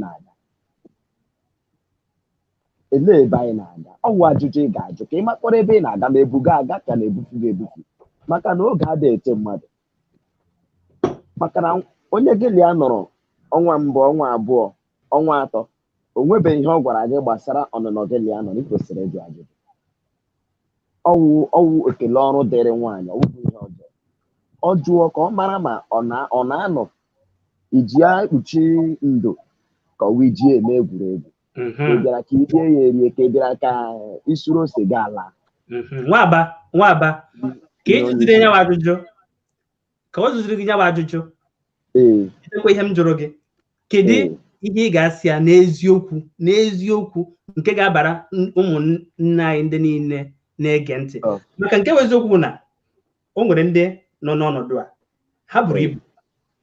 na-aga ọwụ ajụjụ ị ga-ajụ ka ị makpọrọ ebe ị na-aga ma ebuga aga ka na-ebufu gị ebufu maka na oge adịghị eche mmadụ maka na onye gị ya nọrọ ọnwa mbụ ọnwa abụọ ọnwa atọ o nwebeghị ihe ọ gwara gị gbasara ọnụnọ gị ya nọ n'ịkwesịrị ịjụ ajụjụ ọwụ ekele ọrụ dịrị nwaanyị ọwụbụ ihe ọjọọ ọ jụọ ka ọ mara ma ọ na-anọ iji ya ekpuchi ndo ka ọ wee ji eme egwuregwu ị bịara ka ije ya erie ka ị bịara ka isuru ose gị ala nwaba ka ị jụziri ya ajụjụ ka ọ zụziri gị ya ajụjụ idekwa ihe m jụrụ gị kedu ihe ị ga-asị ya n'eziokwu nke ga-abara ụmụnne anyị ndị niile na-ege ntị maka nke bụ eziokwu bụ na o nwere ndị nọ n'ọnọdụ a ha buru ibu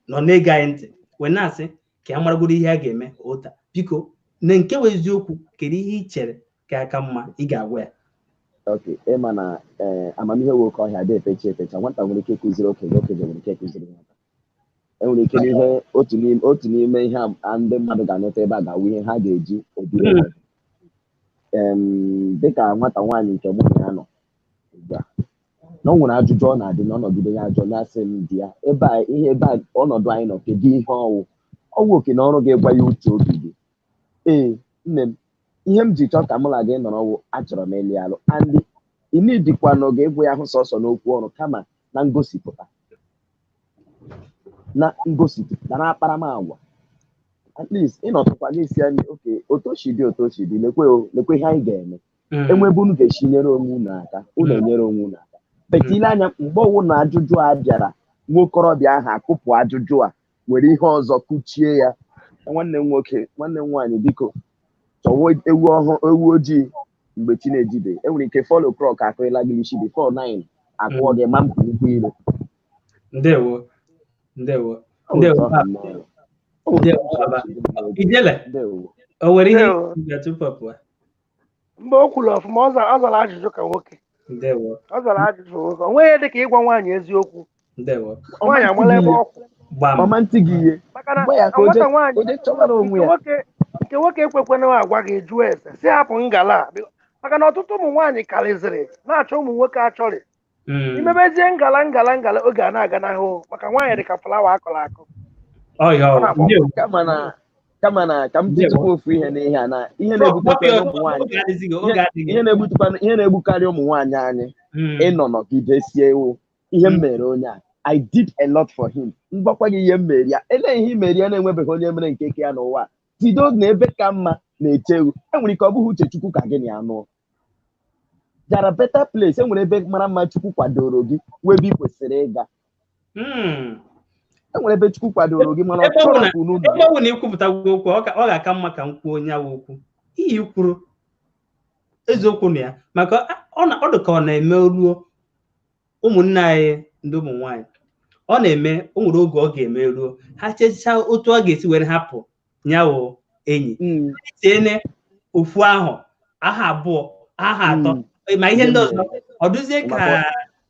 nọ na-ege anyị ntị wee na-asị ka a maragoro ihe a ga-eme ụta biko na nke bụ eziokwu kedu ihe ị chere ka aka mma ị ga-agwa ya ịma na amamihe nwoke ọhịa dị efecha nwata nwere ike ịkụziri okenye nwere ike ịkụziri nwata enwere ike n'ihe otu n'ime ihe ndị mmadụ ga-anọta ebe a ga-awụ ihe ha ga-eji ebiri dịka nwata nwaanyị nke mụ na ya nọ ugbu a na ọ nwere ajụjụ ọ na-adị n'ọnọdụ ya ajọ na-asị m di ya ebe a ọnọdụ anyị nọ kedu ihe ọwụ oke na ọrụ ga-egwa ya uche obi gị nne m ihe m ji chọọ ka mụ na gị nọrọ ọwụ achọrọ m ịlị alụ andị inidikwa na oge egwu ya hụ sọsọ n'okwu ọrụ kama na ngosipụta na akparamagwa at least ịnọtụkwa gị si anyị oke otochidi lekwe ihe anyị ga-eme enwebe unu ga-esi nyere onwe unu aka unu enyere onwe unu aka betile anya mgbe ọwụ na ajụjụ a bịara nwokorobịa ahụ akụpụ ajụjụ a nwere ihe ọzọ kụchie ya nwanne m nwoke nwanne m nwaanyị biko chọwa ewu ojii mgbe chi na-ejibe enwere ike folo krọk akụrịla gị isi bifo 9 akụọ gị ma mpụ nkwu ire ndewo Ijele o nwere ihe tupu mgbe o kwuru ọfụma ọ zara ajụjụ ka nwoke ọ zara ajụjụ nwoke o nweghị dị ka ịgwa nwaanyị eziokwu nwaanyị amala ebe ọkwụ mama ntị gị ihe maka na nwata nwaanyị nke nwoke ekwekwana agwa gị jụọ ese si hapụ ngala maka na ọtụtụ ụmụ nwaanyị karịzịrị na-achọ ụmụ nwoke achọrị imebezie ngala oge a na-aga n'ahụ maka nwaanyị dị ka flawa akọrọ akụ kama na ka m tụtụkwa ofu ihe n'ihe a na ihe na-egbukarị ụmụ nwaanyị anyị ịnọ nọgidesie iwu ihe m mere onye a I did a lot for him mgbakwa gị ihe m mere ya ele ihe i mere ya na-enwebeghị onye mere nke ya n'ụwa tido na ebe ka mma na-eche ewu enwere ike ọ bụghị uche Chukwu ka gị na ya nụọ gara better place enwere ebe mara mma Chukwu kwadoro gị wee ebe ị kwesịrị ịga enwere ebe Chukwu kwadoro gị mana ebe ọ bụ na ikwupụta okwu ọ ga-aka mma ka m kwuo onye ahụ okwu iyi kwuru eziokwu na ya maka ọ dị ka ọ na-eme ruo ụmụnne anyị ndị ụmụ nwaanyị ọ na-eme o nwere oge ọ ga-eme ruo ha checha otu ọ ga-esi were hapụ nyawo enyi tiene ofu ahụ aha abụọ aha atọ ma ihe ndị ọzọ ọ dụzie ka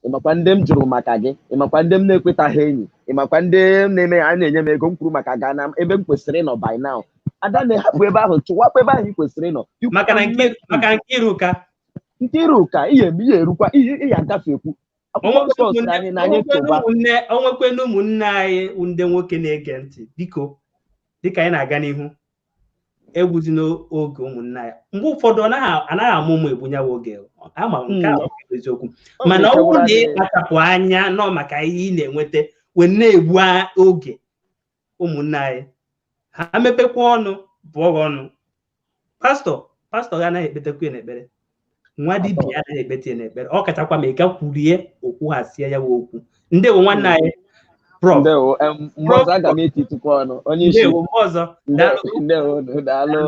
ịmakwa ndị m jụrụ maka gị ịmakwa ndị m na-ekwetaghị enyi ịmakwa ndị na-eme a na-enye m ego m kwuru maka Ghana ebe m kwesịrị ịnọ by now ada na-ehapụ ebe ahụ chụwapụ ebe ahụ ị kwesịrị ịnọ maka nke iruka ihe erukwa ihe agafekwu onwekwe na ụmụnne anyị ndị nwoke na-ege ntị biko dịka anyị na-aga n'ihu egwuzi n'oge ụmụnne anyị mgbe ụfọdụ anaghị amụ ụmụ ebunyawa oge ama nke a eziokwu mana ọ bụrụ na ị kpachapụ anya nọ maka ihe ị na-enweta wee na-egbu oge ụmụnne anyị ha mepekwa ọnụ bụọ ọnụ pastọ ga anaghị ekpetekwa n'ekpere nwa dibịa anaghị ekpete n'ekpere ọ kachakwa ma ị gakwurie okwu hasie ya wee okwu ndewo nwanne anyị ndewo aga m eti tupu ọnụ onye isi ndewo ọzọ daalụ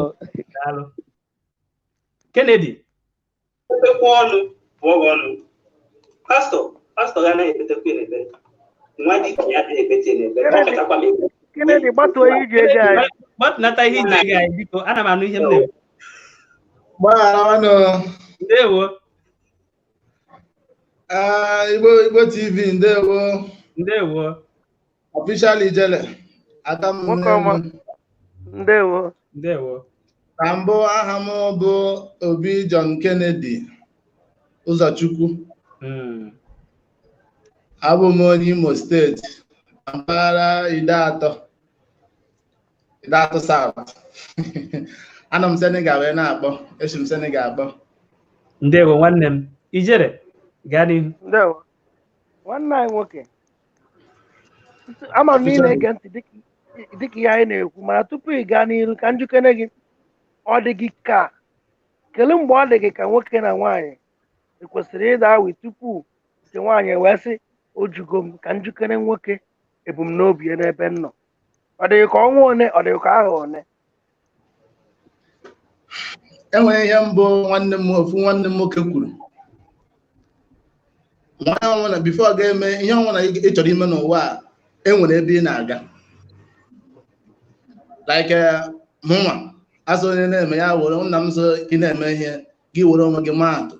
Kennedy ekpekwa ọnụ bụọ ọnụ pastọ ga anaghị ekpetekwa n'ekpere nwa dibịa anaghị ekpete n'ekpere ọ kachakwa ma Kennedy gbatuo ihe iji ego anyị gbatụnata ihe iji ego anyị biko ana m anụ ihe m na-ekwu gbaghara ndewo Igbo TV ndewo official ijele aka m ndewo ka mbụ aha m bụ Obi John Kennedy Ụzọchukwu abụ m onye Imo steeti na mpaghara Idatọ South anọ m Senegal wee na-akpọ esi m Senegal akpọ ndewo nwanne m ijere gaa n'ihu ndewo nwanne anyị nwoke ama m na ị na-ege ntị dịka ihe anyị na-ekwu mana tupu ị gaa n'ihu ka njikere gị ọ dị gị ka kelee mgbe ọ dị gị ka nwoke na nwaanyị ekwesịrị ịda awi tupu nke nwaanyị wee sị ojugo m ka njikere nwoke ebumnobi ya n'ebe m nọ ọ dịghị ka ọnwa one ọ dịghị ka aha one enwere ihe mbụ ofu nwanne m nwoke kwuru nwa ọnwụna bifo ọ ga-eme ihe ọnwụna ị chọrọ ime n'ụwa a enwere ebe ị na-aga like mụnwa asọ onye na-eme ya were nna m so ị na-eme ihe gị were onwe gị maatụ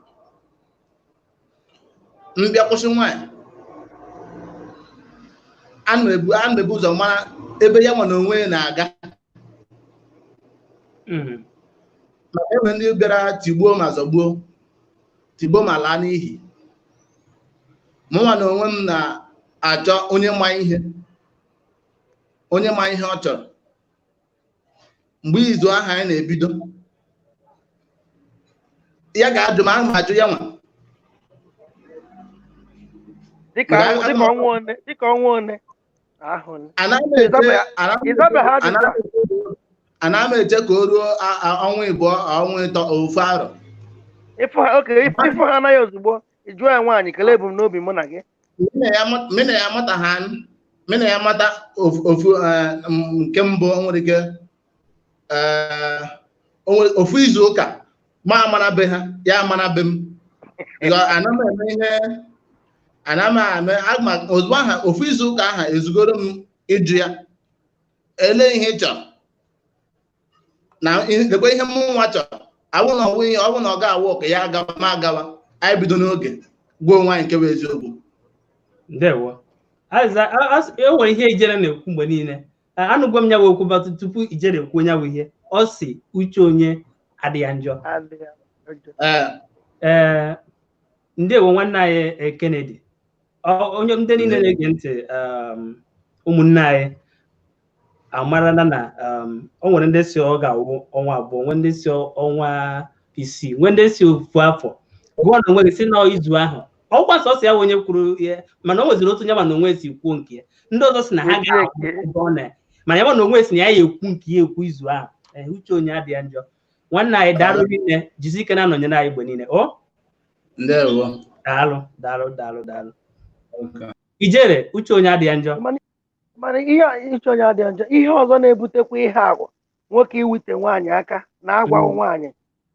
mbịa kwụsị nwaanyị a na-ebu ụzọ mara ebe ya nwa na onwe na-aga maka enwe ndị bịara tigbuo ma zọgbuo tigbuo ma laa n'ihi mụnwa na onwe m na-achọ onye ma ihe ọ chọrọ mgbe izu ahụ anyị na-ebido ya ga-ajụ ma ahụ ajụ ya nwa dịka ọnwa one ana m eche ka o ruo ọnwa ịbụọ ọnwa ịtọ ofu arọ ife ha anaghị ozugbo ịjụọ ya nwaanyị kelee ebumnobi mụ na gị mena ya mata ofu nke mbụ nwere ike ofu izu ụka ma amara be ha ya amara be m ana m eme ihe ozugbo aha ofu izu ụka aha ezugoro m ịjụ ya ele ihe ị chọrọ na lekwa ihe m nwa chọrọ awụ na ọ ga-awụ ọka ya agawa ma agawa anyị bido n'oge gwuo nwaanyị nke bụ eziokwu ndewo enwere ihe ijere na-ekwu mgbe niile anụgwa m ya wee okwu tupu ijere ekwu onye bụ ihe ọ si uche onye adịghị njọ ndewo nwanne anyị Kennedy onye ndị niile na-ege ntị ụmụnne anyị amarala na o nwere ndị si ọ ga-awụ ọnwa abụọ nwee ndị si ọnwa isii nwee ndị si ofu afọ gụọ na onwe gị si na izu ahụ ọkwa sọsọ ya onye kwuru ihe mana o nweziri otu nye ma na onwe si kwuo nke ya ndị ọzọ si na ha ga-ahụ mana ya na onwe si na ya ekwu nke ya ekwu izu ahụ uche onye adịghị njọ nwanne anyị daalụ niile jizi ike na-anọnyere anyị mgbe niile daalụ ijere uche onye adịghị njọ mana ihe uche onye adịghị njọ ihe ọzọ na-ebutekwa ihe agwa nwoke iwute nwaanyị aka na-agwa nwaanyị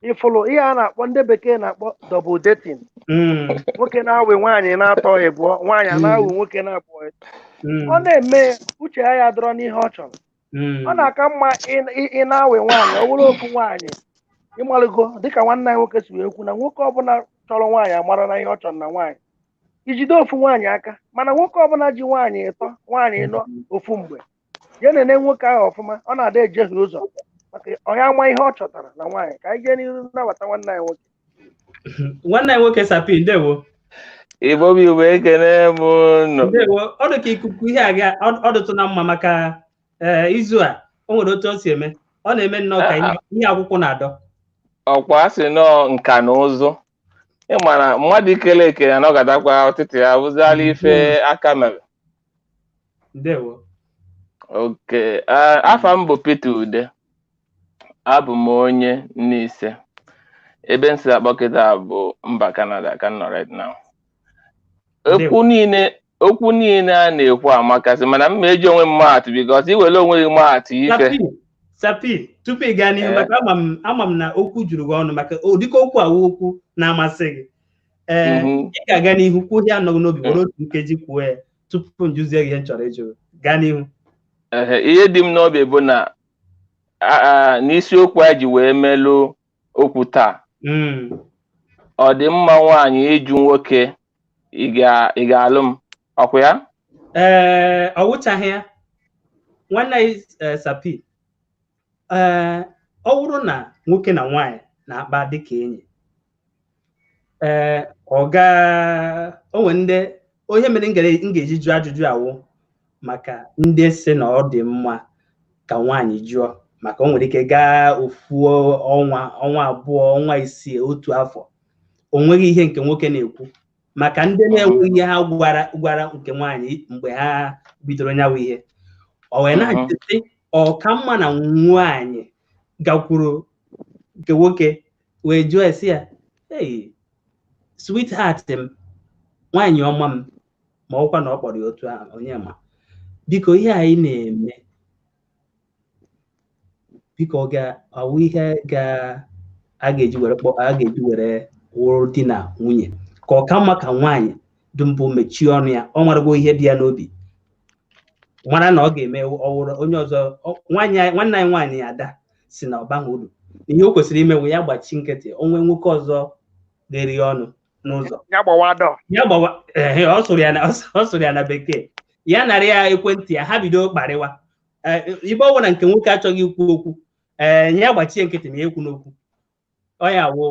ịfụlụ ihe a na-akpọ ndị bekee na-akpọ double dating nwoke na-awe nwaanyị na-atọ ịbụọ nwaanyị na-awe nwoke na-abụọ ọ na-eme uche ya dọrọ n'ihe ọ chọrọ ọ na-aka mma ị na-awe nwaanyị ọ bụrụ ofu nwaanyị ịmalụgo dịka nwanne anyị nwoke si wee kwu na nwoke ọbụla chọrọ nwaanyị amara na ihe ọ chọrọ na nwaanyị ijide ofu nwaanyị aka mana nwoke ọbụla ji nwaanyị ịtọ nwaanyị ịnọ ofu mgbe jee nene nwoke ahụ ọfụma ọ na-ada ejehie ụzọ maka ọya ama ihe ọ chọtara na nwaanyị ka anyị jee n'ihu nnabata nwanne anyị nwoke nwanne anyị nwoke Sapi ndewo Igbo bụ Igbo ekene m nọ ndewo ọ dị ka ikuku ihe aga ọ dịtụ na mma maka izu a o nwere otu o si eme ọ na-eme nnọọ ka ihe akwụkwọ na-adọ ọkwa asị nọ nka na ụzụ ịmara mmadụ ikele ekele na ọ gadakwa ọtịtị ya bụziala ife aka mere ndewo oke afa m bụ Peter Ude abụ m onye Nneise ebe m si akpọkịta bụ mba Canada ka m nọ right now okwu niile a na-ekwu amakasị mana m eji onwe m maatụ bikos iwere onwe gị maatụ ife Sapi tupu ị gaa n'ihu maka ama m na okwu juru gị ọnụ maka ụdịka okwu awụ okwu na-amasị gị ị ga-aga n'ihu kwuo ihe anọghị n'obi were otu nkeji kwuo ya tupu m jụzie gị ihe m chọrọ ịjụ gaa n'ihu ihe dị m n'obi bụ na n'isiokwu a ji wee melụ okwu taa ọ dị mma nwaanyị ịjụ nwoke ị ga-alụ m ọkwa ya ọ wụchaghị ya nwanne anyị Sapi ọ bụrụ na nwoke na nwaanyị na-akpa dịka enyi onwe ndị onye mere m ga-eji jụọ ajụjụ awụ maka ndị si na ọ dị mma ka nwaanyị jụọ maka o nwere ike gaa ofu ọnwa abụọ ọnwa isii otu afọ o nweghị ihe nke nwoke na-ekwu maka ndị na-enweghị ihe ha gwara nke nwaanyị mgbe ha bidoro nyawa ihe o wee na-ajụsị ọ ka mma na nwaanyị gakwuru nke nwoke wee jụọ esi ya hey sweetheart m nwaanyị ọma m ma ọkwa na ọ kpọrọ ya otu ahụ onye ma biko ihe anyị na-eme biko ọwụ ihe a ga-eji were wụrụ di na nwunye ka ọ ka mma ka nwaanyị dum mechie ọnụ ya ọ maragwo ihe dị ya n'obi mara na ọ ga-eme ọwụrụ onye ọzọ nwanne anyị nwaanyị Ada si na ọbaghị uru ihe o kwesịrị imewe ya gbachi nkịtị onwe nwoke ọzọ ga-eri ọnụ n'ụzọ ọ sụrụ ya na bekee ya narị ya ekwentị ya ha bido kparịwa ibe ọbụla nke nwoke achọghị ikwu okwu ya gbachie nkịtị ma ekwu n'okwu ọ ya wụ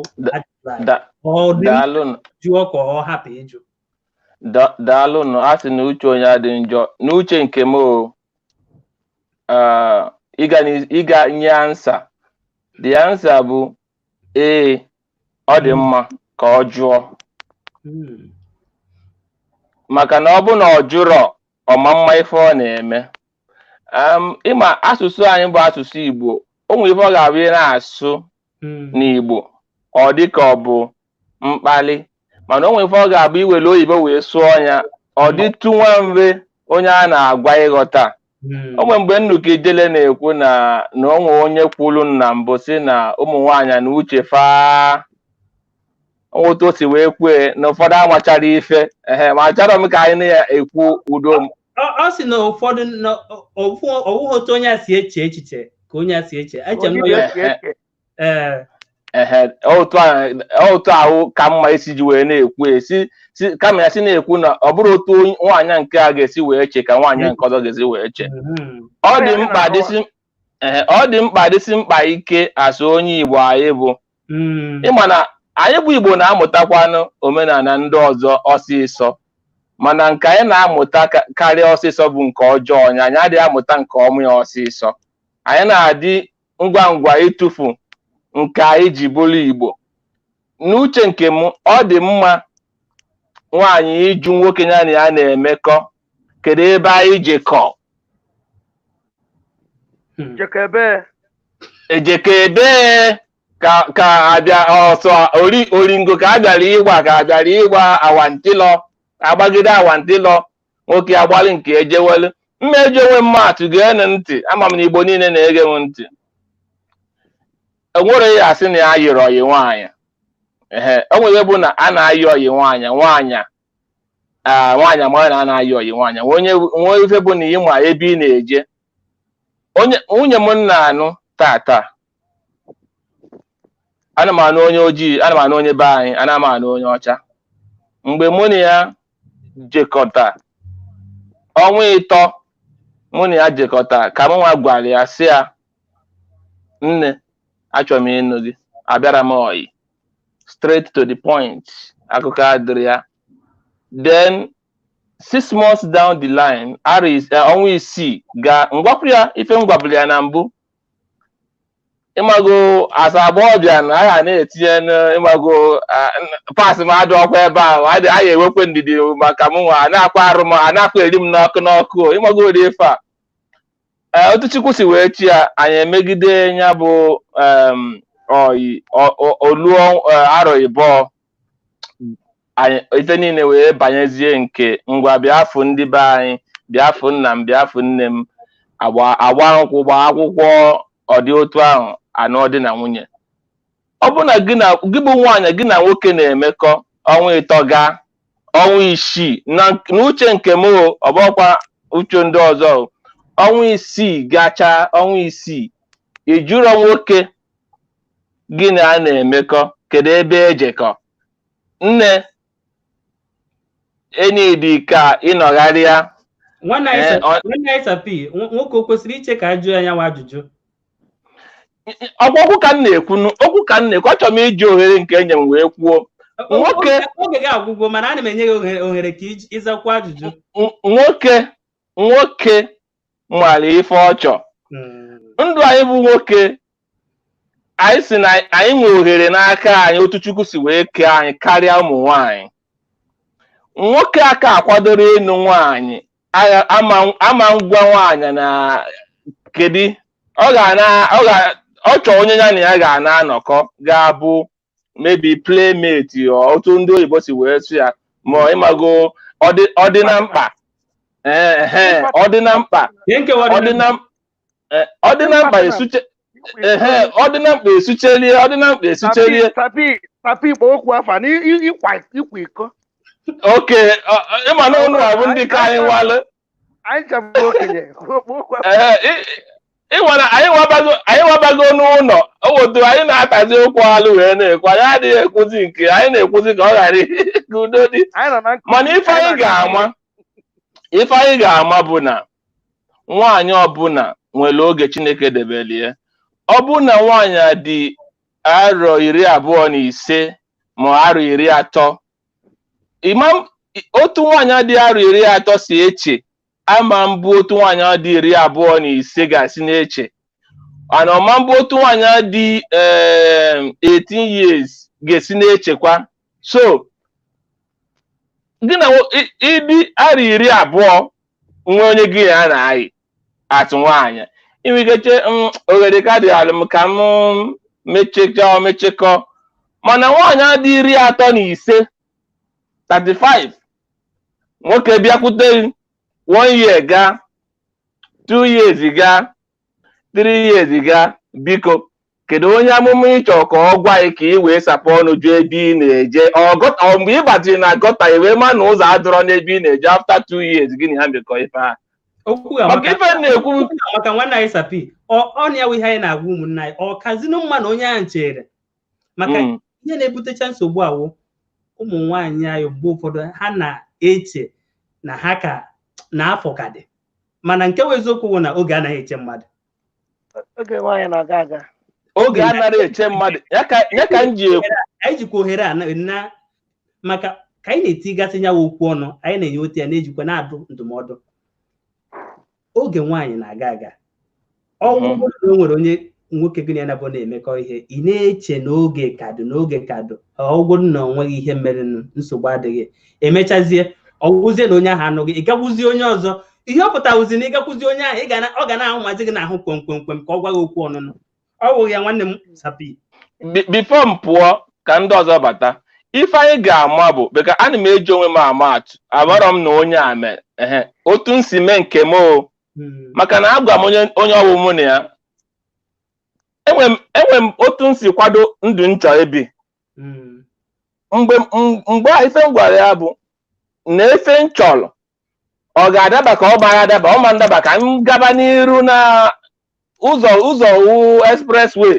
jụọ ka ọ hapụ ịjụ daalụnụ a sị na uche onye adị njọ n'uche nke m ịga nye ansa the answer bụ ee ọ dị mma ka ọ jụọ maka na ọ bụ na ọ jụrọ ọma mma ife ọ na-eme ịma asụsụ anyị bụ asụsụ Igbo o nwere ife ọ ga-abụ na-asụ n'Igbo ọ dị ka ọ bụ mkpali mana o nwere ife ọ ga-abụ iwere oyibo wee sụọ ya ọ dịtụ nwa mbe onye a na-agwa ịghọta o nwere mgbe Nnụka Ijele na-ekwu na onwe onye kwuru na mbụ si na ụmụ nwaanyị na uche faa otu o si wee kwee na ụfọdụ amachara ife ma achọrọ m ka anyị na-ekwu udo m ọ sị na ụfọdụ ọwụghị otu onye a si eche echiche ka onye a si eche otu ahụ ka mma isi ji wee na-ekwu kama ya si na-ekwu na ọ bụrụ otu nwaanyị nke a ga-esi wee che ka nwaanyị nke ọzọ ga-esi wee che ọ dị mkpa dịsị mkpa ike asụ onye Igbo anyị bụ ịma na anyị bụ Igbo na-amụtakwanụ omenala ndị ọzọ ọsịsọ mana nke anyị na-amụta karịa ọsịsọ bụ nke ọjọọ anyị adịghị amụta nke ọma ya ọsịsọ anyị na-adị ngwa ngwa ịtụfu nke anyị ji bụrụ Igbo n'uche nke m ọ dị mma nwaanyị ịjụ nwoke ya na ya na-emekọ kedu ebe anyị jekọ ejekebe ka abịa ọsọ oringo ka a bịara ịgba awantịlọ agbagide awantịlọ nwoke agbalị nke ejewelu mmeji onwe mmatụ ga-ene ntị ama m na Igbo niile na-ege m ntị enwere ya asị na ya yiri oyi nwaanyị o nwere bụ na a na-ayị ọyị nwaanyị ma na a na-ayị ọyị nwaanyị nwe ife bụ na ịma ebe ị na-eje nwunye m na-anụ tata ana m anụ onye ojii, ana m anụ onye be anyị, ana m anụ onye ọcha. Mgbe mụ na ya jekọta ọnwa 3 mụ na ya jekọta ka m nwa gwara ya sị ya nne achọrọ m ịnụ gị, abịara m ọyị, straight to the point, akụkọ adịrị ya. Then 6 months down the line, ọnwa 6 ga ngwapụ ya ife ngwabụrụ ya na mbụ. Ịmago asa abụọ bịa na agha na-etinye ịmago pasị m adụ ọkwa ebe ahụ, anyị ewekwe ndidi maka m nwa na-akwa arụ m, a na-akwa eri m n'ọkụ ịmago ụdị ife a. Otu Chukwu si wee chi ya, anyị emegide ya bụ oluo arọ ịbụọ, ife niile wee banyezie nke ngwa bịafụ ndị be anyị, bịafụ nna m, bịafụ nne m, agba nkwụ, gbaa akwụkwọ, ọ dị otu ahụ anọ dị na nwunye. Ọ bụ na gị bụ nwaanyị gị na nwoke na-emekọ ọnwa 3 gaa ọnwa 6 na uche nke m, ọ bụkwa uche ndị ọzọ, ọnwa 6 gachaa ọnwa 6 ijụrọ nwoke gị na a na-emekọ kedu ebe ejekọ. Nne enyi dị ka ịnọgharịa nwanne anyị Sapi, nwoke o kwesịrị iche ka a jụọ ya nwa ajụjụ? Okwu ka m na-ekwu, achọrọ m iji ohere nke enye m wee kwuo. Oge gị agwụgwọ, mana ana m enye gị ohere ka ịzakwa ajụjụ. Nwoke nwere ife ọ chọ. Ndụ anyị bụ nwoke, anyị si na anyị nwe ohere n'aka anyị otu Chukwu si wee kee anyị karịa ụmụ nwanyị. Nwoke aka akwadoro ịnụ nwaanyị ama ngwa nwaanyị na kedu ọ chọọ onye ya na ya ga-anọkọ ga-abụ maybe playmate otu ndị oyibo si wee sụ ya, ma ịmago ọ dị na mkpa ọ dị na mkpa esuchelie. Sapi kpọ okwu afa n'ịkwa iko. Oke, ịma na ụnụ abụ ndị ka anyị nwale. Anyị chabụ okenye. Ịnwere anyị wabago n'ụlọ owotu anyị na-atazi okwu alụ wee na-ekwu, anyị adịghị ekwuzi nke anyị na-ekwuzi ka ọ ghara ka udo dị. Mana ife anyị ga-ama bụ na nwaanyị ọbụla nwere oge Chineke debelie. Ọ bụ na nwaanyị dị arọ 25 ma arọ 30, otu nwaanyị dị arọ 30 si eche ama mbụ otu nwaanyị dị 25 ga-asị na-eche, ana ọma mbụ otu nwaanyị dị 18 years ga-esi na-echekwa. So gị na ịdị arọ 20 nwe onye gị ya na-ayị atụ nwaanyị, inwegeche oghere ka dị alụm ka m mechekọ. Mana nwaanyị dị 35 nwoke bịakwute 1 year ga, 2 years ga, 3 years ga, biko kedu onye amụma ịchọ ka ọ gwa ị ka ị wee sapụ ọnụ jụ ebe ị na-eje? Ọ mgbe ị batịrị na gọta iwe ma na ụzọ adọrọ n'ebe ị na-eje after 2 years gịnị ha mekọ ife ha? Maka ife na-ekwu maka nwanne anyị Sapi, ọ na-ewe ihe anyị na-agwa ụmụnne anyị, ọ kazinu mma na onye ahụ chere, maka ihe na-ebutecha nsogbu awụ ụmụ nwaanyị anyị mgbe ụfọdụ ha na-eche na ha ka n'afọ ka dị, mana nke bụ eziokwu bụ na oge anaghị eche mmadụ. Oge nwaanyị na-aga aga. Oge anaghị eche mmadụ. Ya ka m ji ekwu. Anyị jikwa ohere a na maka ka anyị na-etigasị ya okwu ọnụ, anyị na-enye otu ya na-ejikwa na-adụ ndụmọdụ. Oge nwaanyị na-aga aga. Ọ bụrụ na o nwere onye nwoke gị na-abụ na-emekọ ihe, ị na-eche n'oge kadụ ọgwụgwụ na onweghị ihe mere, nsogbu adịghị, emechazie ọwụzie na onye ahụ anụghị, ị gakwuzie onye ọzọ. Ihe ọ pụtara ụzi na ịgakwuzi onye ahụ ọ ga na-ahụ mazi gị n'ahụ kwemkwemkwem ka ọ gwa gị okwu ọnụnụ. Ọ wụghị ya nwanne m Sapi. Bifo m pụọ ka ndị ọzọ bata, ife anyị ga-ama bụ beka ana m eji onwe m ama atụ, amarọ m na onye a mere otu m si mee nke m o, maka na agwa m onye ọwụ mụ na ya enwe m otu m si kwado ndụ nchọ ebi. mgbe ife m gwara ya bụ na efe m chọrọ ọ ga-adaba ka ọ gbara adaba ọ ma ndaba ka m gaba n'iru na ụzọ expressway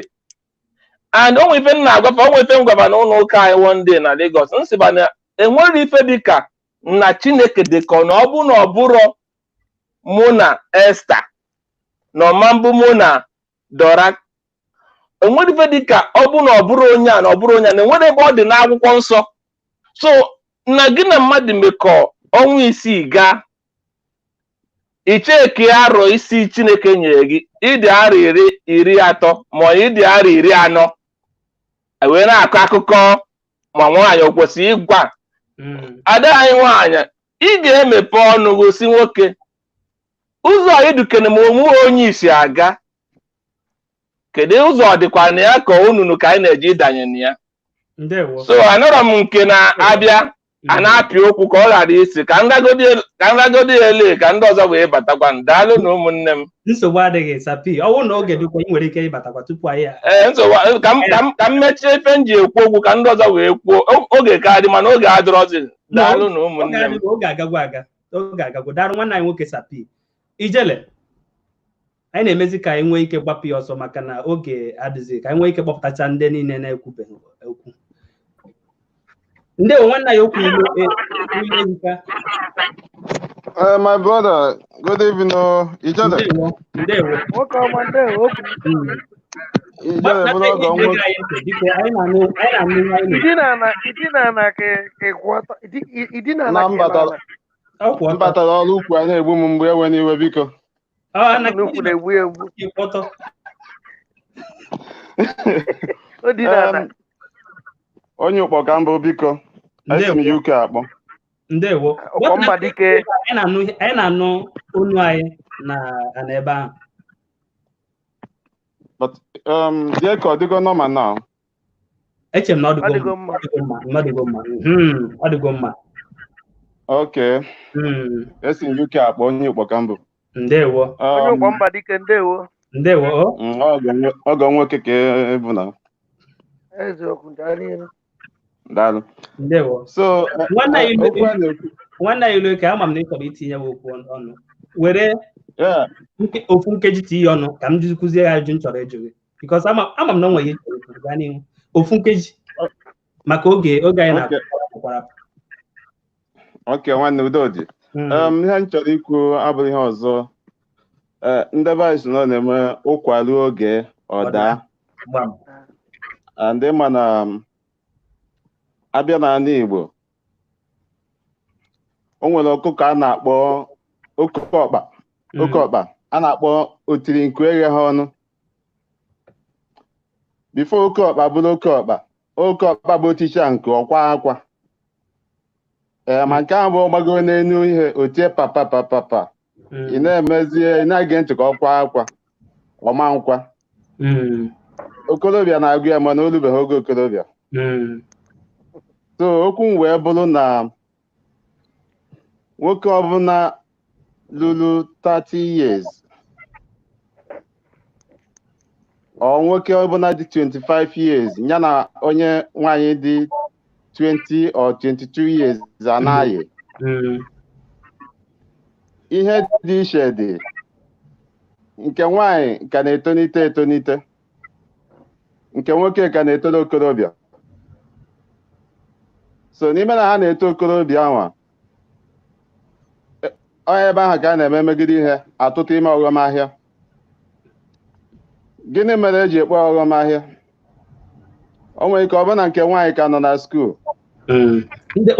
and onwe ife m na-agwafa onwe ife m gwaba na ụlọ ụka anyị one day na Lagos nsịba na enwere ife dịka na Chineke dịka na ọ bụ na ọ bụrụ mụ na Esther na ọma mbụ mụ na Dora enwere ife dịka ọ bụ na ọ bụrụ onye a na ọ bụrụ onye a na enwere ebe ọ dị n'akwụkwọ nsọ so na gị na mmadụ mekọ ọnwa isii gaa icheke arọ isi Chineke nyere gị ịdị arọ iri atọ ma ịdị arọ 40 wee na-akọ akụkọ ma nwaanyị o kwesịrị ịgwa ada anyị nwaanyị ị ga-emepe ọnụ gosi nwoke ụzọ idukene ma onwe onye isi aga kedu ụzọ ọ dịkwa na ya ka ununu ka anyị na-eji ịdanye na ya so anọrọ m nke na-abịa a na-apị okwu ka ọ ghara isi ka nragodi ele ka ndị ọzọ wee batakwa daalụ na ụmụnne m nsogbu adịghị sapi ọ bụrụ na oge dịkwa ị nwere ike ịbatakwa tupu anyị nsogbu ka m mechie ife m ji ekwu okwu ka ndị ọzọ wee kwuo oge ka dị mana oge adịrọzi daalụ na ụmụnne m oge agagwo daalụ nwanne anyị nwoke sapi ijele anyị na-emezi ka anyị nwee ike gbapụ ya ọsọ maka na oge adịghị ka anyị nwee ike kpọpụtacha ndị niile na-ekwubeghị okwu ndewo nwanne ya okwu my brother, good evening. Ijele. Ndewo. Nwoke ọma ndewo. Ijele bụrụ ọgọ nwoke. Na mbatara ọrụ ukwu a na-egbu m mgbe ewe n'iwe biko. Onye ụkpọ ka mbụ biko. Esi m UK akpọ. Ndewo. Anyị na-anụ onu anyị na ebe ahụ. But dear ka ọ dịgo normal now. Eche m na ọ dịgo mma. Okay. Esi m UK akpọ onye ụkpọ ka mbụ. Ndewo. Onye ụkpọ mba dike ndewo. Ndewo. Ọgọ nwoke ka ebu na. Eziokwu daalụ. Daalụ. Ndewo. So nwanne anyị ilu ka ama m na ị chọrọ itinye okwu ọnụ were ofu nkeji tinye ọnụ ka m kụzie ya ajụ m chọrọ ịjụ gị because ama m na o nwere ihe chọrọ gaa n'ihu ofu nkeji maka oge anyị na-akwara. Okay, nwanne udo dị. Ihe m chọrọ ikwu abụghị ihe ọzọ. Ndị vice nọ na-eme ụkwalu oge ọ daa. Ndị ma na abịa n'ala Igbo o nwere ọkụkọ a na-akpọ oke ọkpa a na-akpọ otiri nku eghe ha ọnụ. Bifo oke ọkpa bụrụ oke ọkpa bụ oticha nke ọkwa akwa ma nke ahụ bụ gbagoro n'elu ihe otie papa ị na-emezie ị na-ege ntị ka ọkwa akwa ọma nkwa okorobịa na-agụ ya mana olubeghị oge okorobịa. So okwu m wee bụrụ na nwoke ọbụla lụrụ 30 years ọ nwoke ọbụla dị 25 years ya na onye nwaanyị dị 20 or 22 years anaghị ihe dị iche dị nke nwaanyị ka na-etonite nke nwoke ka na-etoro okorobịa. So n'ime na ha na-eto okorobịa anwa onye ebe ahụ ka a na-eme megide ihe atụtụ ime ọghọm ahịa. Gịnị mere eji ekpe ọghọm ahịa? O nwere ike ọ bụ na nke nwaanyị ka nọ na skuul. Aga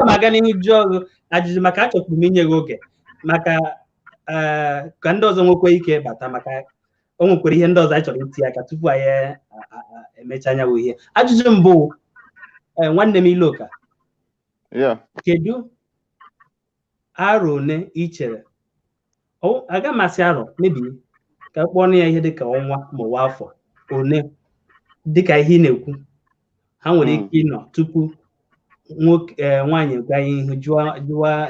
m aga n'ihu jụọ ọgụ ajụjụ maka achọkwuru m inye gị oge maka ka ndị ọzọ nwekwa ike bata maka o nwekwara ihe ndị ọzọ anyị chọrọ itinye aka tupu anyị emecha anya ihe. Ajụjụ mbụ nwanne m Iloka, kedu arọ one ị chere aga masị arọ mebi ka kpọọ ya ihe dịka ọnwa ma ọwa afọ one dịka ihe ị na-ekwu ha nwere ike ịnọ tupu nwaanyị gwa ihu jụwa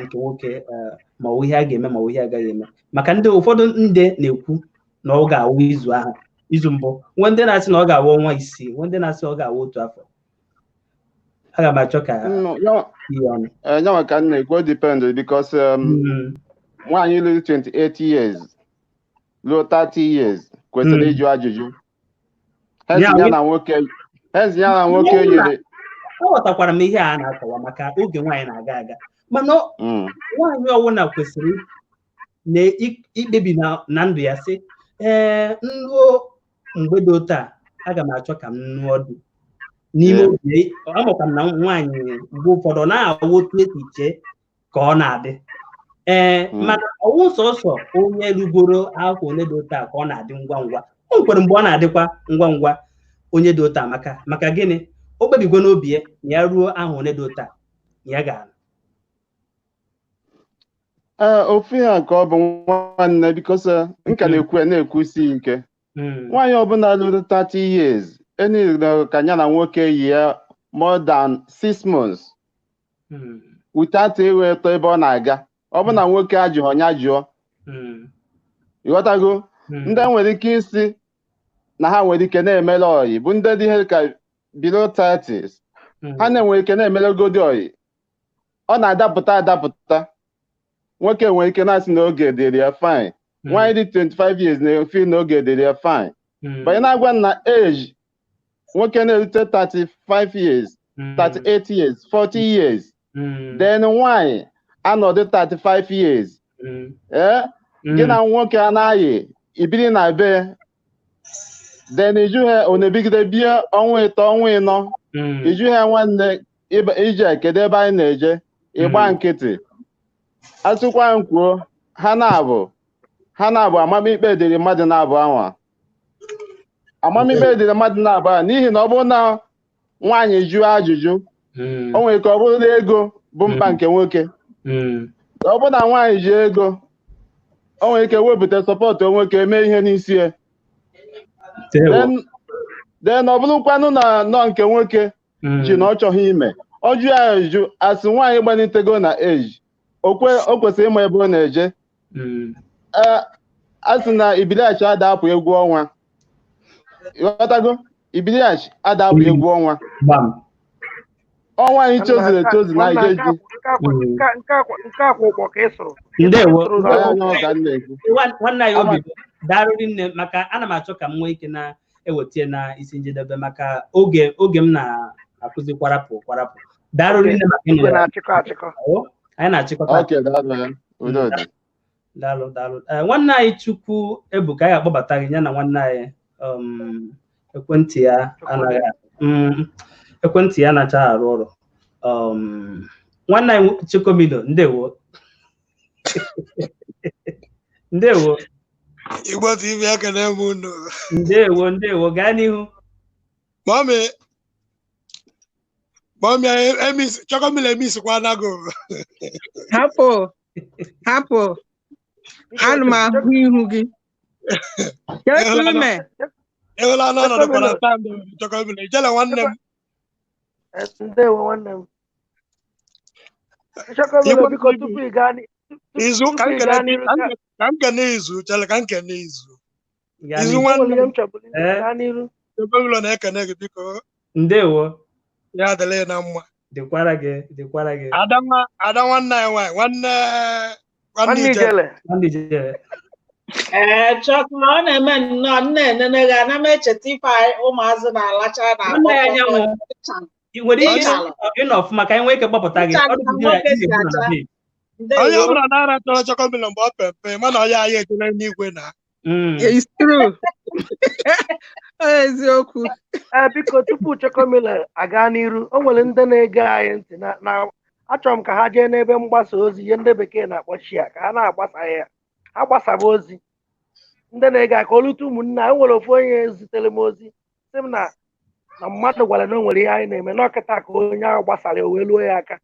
nke nwoke ma ihe a ga-eme ma ihe agaghị eme maka ndị ụfọdụ ndị na-ekwu na ọ ga-awụ izu mbụ nwe ndị na-asị na ọ ga-awụ ọnwa isii nwe ndị na-asị ọ ga-awụ 1 afọ aga m achọ ka nyanwa ka nna ekwu depend because nwaanyị lụrụ 28 years ruo 30 years kwesịrị ịjụ ajụjụ hezi ya na nwoke yere. Aghọtakwara m ihe a na-akọwa maka oge nwaanyị na-aga aga, mana nwaanyị ọwụna kwesịrị na ikpebi na ndụ ya sị nruo mgbedo taa aga m achọ ka m nụọ ọdụ n'ime obi. Amakwa m na nwaanyị mgbe ụfọdụ na-awụ otu esi chee ka ọ na-adị mana ọwụ sọsọ onye rugoro afọ ole dị taa ka ọ na-adị ngwa ngwa. O nwekwara mgbe ọ na-adịkwa ngwa ngwa onye dị taa maka gịnị? O kpebigo n'obi ya na ya ruo ahụ ole dị taa ya ga-anụ. Ofu ya ka ọ bụ nwanne because nka na-ekwusi ike. Nwaanyị ọbụla lụrụ 30 years enyi ka ya na nwoke yi ya more than 6 months without iweta ebe ọ na-aga. Ọ bụ na nwoke ajụghị ọnya jụọ. Ịghọtago? Ndị nwere ike isi na ha nwere ike na-emere oyi bụ ndị dị ihe ka below 30s. Ha na-enwere ike na-emeregodi oyi. Ọ na-adapụta. Nwoke nwere ike na-asị na oge dịrị ya fine. Nwaanyị dị 25 years na-efe na oge dịrị ya fine. Banye na-agwa na age nwoke na-erute 35 years, 38 years, 40 years. Then nwaanyị anọdụ 35 years. Gị na nwoke anaghị ibiri na be. Then ijuhe ọ na-ebigide bie ọnwa 3 ọnwa 4. Ijuhe nwanne ije kedu ebe anyị na-eje ịgba nkịtị. Asịkwa nkwuo ha na-abụ amamikpe dịrị mmadụ na-abụ anwa. Amamikpe dịrị mmadụ na-abụ n'ihi na ọ bụrụ na nwaanyị jụọ ajụjụ o nwere ka ọ bụrụ na ego bụ mkpa nke nwoke. Ọ bụrụ na nwaanyị ji ego o nwere ike wepụta sọpọtụ nwoke mee ihe n'isi ya. Then ọ bụrụkwanụ na nọ nke nwoke ji na ọ chọghị ime ọ jụọ ajụjụ asị nwaanyị gbanitego na age o kwesịrị ịma ebe ọ na-eje. A sị na ibiliachi adapụ egwu ọnwa. Ịghọtago? Ibiliachi adapụ egwu ọnwa. Ọnwa anyị tozuru etozu na ije ji. Nke akwa ụkpọ ka ị sụrụ. Ndewo. Nwanne anyị obi darụrị nne maka ana m achọ ka m nwee ike na-eweta na isi njedebe maka oge m na-akụzi kwarapụ. Darụrị nne maka ịnụ anyị na-achịkọta. Daalụ. Nwanne anyị Chukwu Ebuka anyị akpọbata gị ya na nwanne anyị ekwentị ya anachaghị arụ ọrụ. Nwanne anyị Chukwumido ndewo. Ndewo. Igbo TV ekene m unu. Ndewo gaa n'ihu. Mami emis Chukwumile emis kwa nago. Hapụ ana m ahụ ihu gị. Ewela na ọnọdụ para stand Chukwumile jele nwanne m. Ndewo nwanne m. Chukwumile biko tupu ị gaa izu ka m kene izu chele ka m kene izu. Izu nwanne m Chukwumile na-ekene gị biko. Ndewo. Ya adịla na mma. Dịkwara gị. Ada nwanne anyị nwanne Ijele. Chọkma ọ na-eme nnọọ nne ga ana m echeta ife ụmụazị na-alacha na nwere ike ịnọ ọfụma ka anyị nwee ike kpọpụta gị. Onye ọbụla na-ara chọrọ Chukwumile mgbe ọ pepe mana ọya anyị ejele n'igwe na. It's true. Eziokwu. Biko tupu Chukwumile aga n'iru o nwere ndị na-ege anyị ntị na achọrọ m ka ha jee n'ebe mgbasa ozi ihe ndị bekee na-akpọ shia ka ha na-agbasa ya ha gbasaba ozi ndị na-ege ka olute ụmụnne anyị. Nwere ofu onye zitere m ozi sị m na mmadụ gwara na o nwere ihe anyị na-eme n'ọkịta ka onye ahụ gbasara o wee luo ya aka.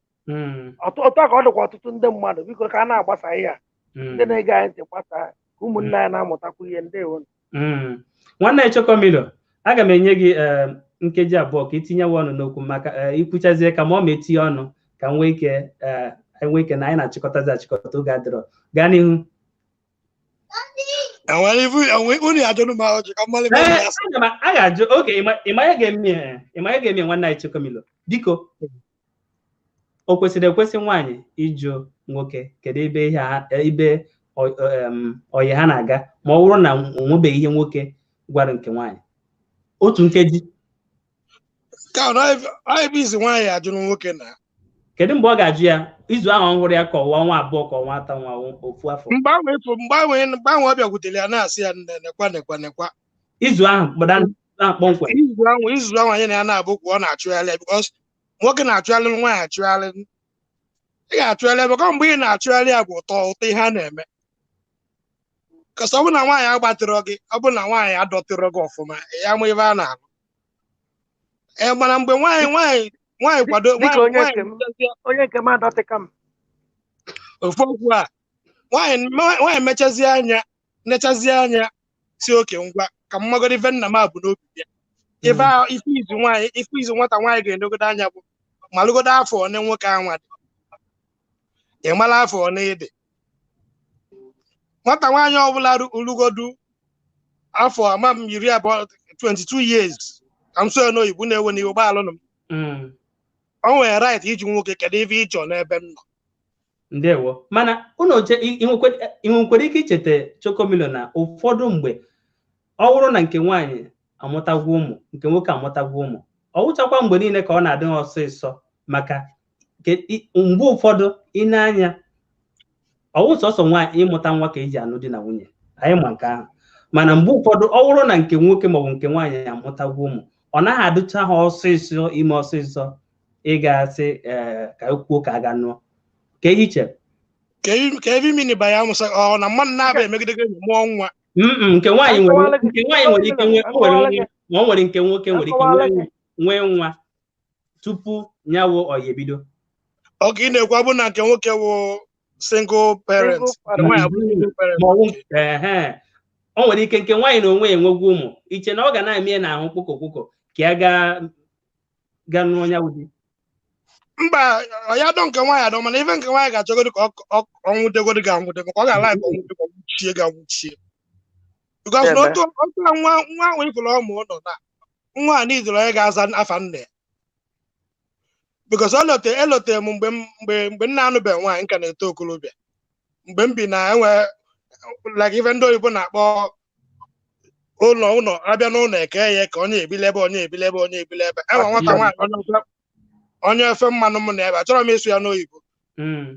Otu a ka ọ dịkwa ọtụtụ ndị mmadụ biko ka a na-agbasa ya ndị na-ege anyị ntị gbasa ka ụmụnne anyị na-amụtakwu ihe. Ndewo. Nwanne anyị Chukwumile aga m enye gị nkeji abụọ ka itinye ọnụ n'okwu maka ikwuchazie ka ma ọ ma etinye ọnụ ka nwee ike na anyị na-achịkọtazi achịkọta oge adịrọ. Gaa n'ihu. unu ajụrụ m ọjị ka mmalị a ga-ajụ oge ịmanya ga-eme nwanne anyị Chokomilo biko o kwesịrị ekwesị nwaanyị ịjụ nwoke kedu ebe ọyị ha na-aga ma ọ bụrụ na onwebeghị ihe nwoke gwara nke nwaanyị otu nkeji ka ọ izi nwaanyị ajụrụ nwoke na kedu mgbe ọ ga-ajụ ya izu ahụ ọhụrụ ya ka ọnwa ọnwa abụọ ka ọnwa atọ nwa ofu afọ mgbanwe ọ bịakwutere ya na-asị ya nekwa izu ahụ kpọmkwem izu ahụ anyị na ya na-abụ kwa ọ na-achụgharị ya because nwoke na-achụgharị nwaanyị achụgharị ị ga-achụgharị ebe ka mgbe ị na-achụgharị ya bụ ụtọ ihe a na-eme kasị ọ bụ na nwaanyị agbatịrọ gị ọ bụ na nwaanyị adọtịrọ gị ọfụma ya ma ebe a na-alụ mana mgbe nwaanyị kwado onye nke m adọtịka m ofu okwu a nwaanyị nechazie anya si oke ngwa ka mmagoro ife nna m abụ n'obi ya ife izu nwata nwaanyị ga-enegodo anya bụ malụgodo afọ one nwoke ahụ dị ị mara afọ one ịdị nwata nwaanyị ọbụla ulugodu afọ ama m 22 years ka m so n'oyibo na-ewe n'iwe gbaalụnụ m o nwere right iji nwoke kedu ife ịchọ n'ebe m nọ ndewo mana ị nwekwara ike icheta Chokomilo na ụfọdụ mgbe ọ bụrụ na nke nwaanyị amụtagwo ụmụ nke nwoke amụtagwo ụmụ ọ wụchakwa mgbe niile ka ọ na-adị ọsịsọ maka mgbe ụfọdụ ịna-anya ọwụ sọsọ nwaanyị ịmụta nwa ka eji anụ di na nwunye anyị ma nke ahụ mana mgbe ụfọdụ ọ bụrụ na nke nwoke maọbụ nke nwaanyị amụtagwo ụmụ ọ naghị adịcha ha ọsịsọ ime ọsịsọ ịga-asị ka ekwuo ka a ga nụọ ka ehi chere ka ebe mini ba ya amụsa ọ na mmadụ na-aba emegide gị mụọ nwa nke nwaanyị nwere ike ma ọ nwere nke nwoke nwere ike nwee nwa tupu nyawo ọya ebido oge ị na-ekwu abụ na nke nwoke wụ single parent o nwere ike nke nwaanyị na onwe enwegwu ụmụ iche na ọ ga na-eme na ahụ kpụkọ ka ya ga nụọ ya ụdị mba ya dọ nke nwaanyị adọ mana ife nke nwaanyị ga-achọgodi ka ọnwụdegodi ga-anwụde maka ọ ga-ala ka ọnwụde ka ọnwụchie ga-anwụchie because na otu nwa ahụ ifụrụ ọmụ ụlọ na nwa a n'izere onye ga-aza afa nna ya because elotere m mgbe nna anụbeghị nwaanyị nka na-eto okolobịa mgbe m bi na enwe like ife ndị oyibo na-akpọ ụlọ abịa n'ụlọ eke ya ka onye ebilebe enwe nwata nwaanyị onye ofe mmanụ m na ya achọrọ m ịsụ ya n'oyibo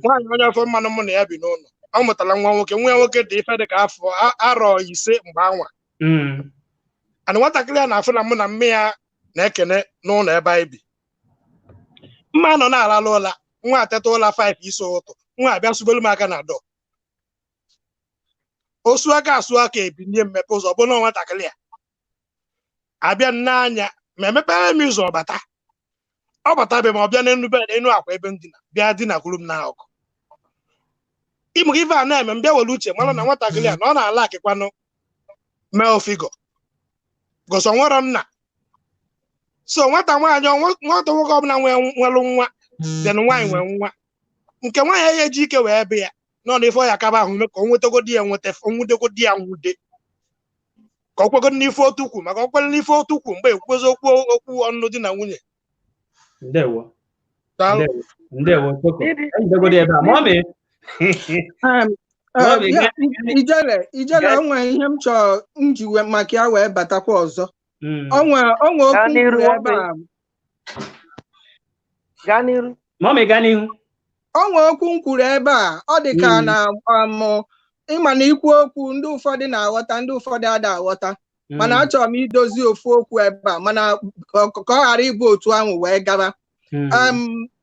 nwaanyị onye ofe mmanụ m na ya bi n'ụlọ ọ mụtara nwa nwoke dị ife dị ka afọ arọ 5 mgbe anwa ana nwatakịrị ya na-afụ na mụ na mme ya na-ekene n'ụlọ ebe anyị bi mma nọ na-alalụ ụla nwa ateta ụla 5 isi ụtụ nwa abịa subelu m aka na dọ osu aka asụ aka ebinye mmepe ụzọ bụ na nwatakịrị ya abịa n'anya ma emepere m ụzọ ọ batabe ma ọ bịa n'enu akwa ebe ndina bịa dinakwuru m n'akụkụ ịmụ ife a na-eme m bịa were uche mara na nwatakịrị ya na ọ na-ala akịkwanụ male figure goso nwere nna so nwata nwoke ọbụla nwere nwa dị na nwaanyị nwere nwa nke nwaanyị ya eji ike wee ebe ya nọ na ife ọ ya akaba ahụ ka o nwetagodi ya nwudegodi ya nwude ka ọ kwegodi n'ife otu ukwu maka ọ kwere n'ife otu ukwu mgbe ekwukwezi okwu ọnụnụ di na nwunye ndewo ijele onwe ihe m chọrọ njiwe maka ya wee batakwa ọzọ onwe okwu ebe a onwe okwu m kwuru ebe a ọ dị ka na ịma na ikwu okwu ndị ụfọdụ na-aghọta ndị ụfọdụ ada aghọta mana achọrọ m idozi ofu okwu ebe a mana ka ọ ghara ịbụ otu ahụ wee gaba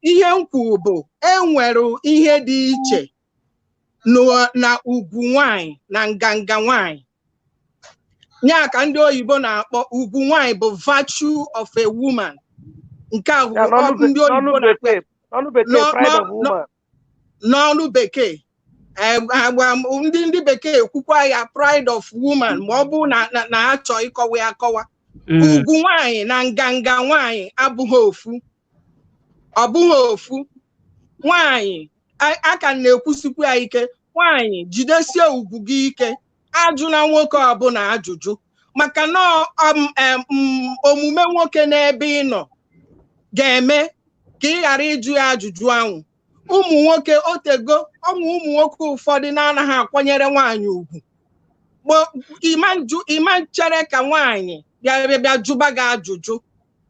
ihe m kwuru bụ enwere ihe dị iche na ugwu nwanyị na nganga nwanyị nya ka ndị oyibo na-akpọ ugwu nwanyị bụ virtue of a woman nke a ndị oyibo n'ọnụ bekee ndị bekee ekwukwa ya pride of woman ma ọ bụ na ha chọọ ịkọwa ya akọwa ugwu nwanyị na nganga nwanyị abụghị ofu nwanyị a ka na-ekwusikwa ya ike nwanyị jidesie ugwu gị ike ajụla nwoke ọbụla ajụjụ maka na omume nwoke n'ebe ị nọ ga-eme ka ị ghara ịjụ ya ajụjụ ahụ. Ụmụ nwoke otego ụmụ nwoke ụfọdụ na-anaghị akwanyere nwaanyị ugwu. Ịma chere ka nwaanyị bịa jụba gị ajụjụ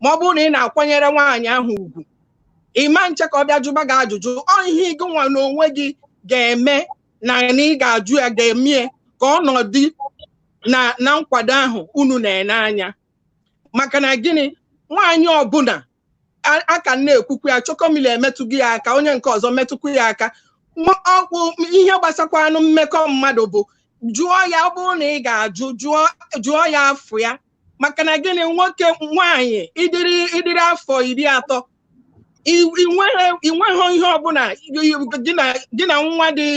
ma ọ bụrụ na ị na-akwanyere nwaanyị ahụ ugwu. Ịma nche ka ọ bịa jụba gị ajụjụ, ọ ihe gị nwa n'onwe gị ga-eme na ị ga-ajụ ya ga-emie ka ọnọdụ na nkwado ahụ unu na-ene anya. Maka na gịnị, nwaanyị ọbụla aka na-ekwukwu ya chọkọmili emetụghị ya aka, onye nke ọzọ metụkwu ya aka. Ọkpụ ihe gbasakwa anụ mmekọ mmadụ bụ jụọ ya, ọ bụrụ na ị ga-ajụ jụọ ya afọ ya. Maka na gịnị, nwoke nwaanyị ịdịrị afọ 30 inweghị ihe ọbụla gị na nwa dị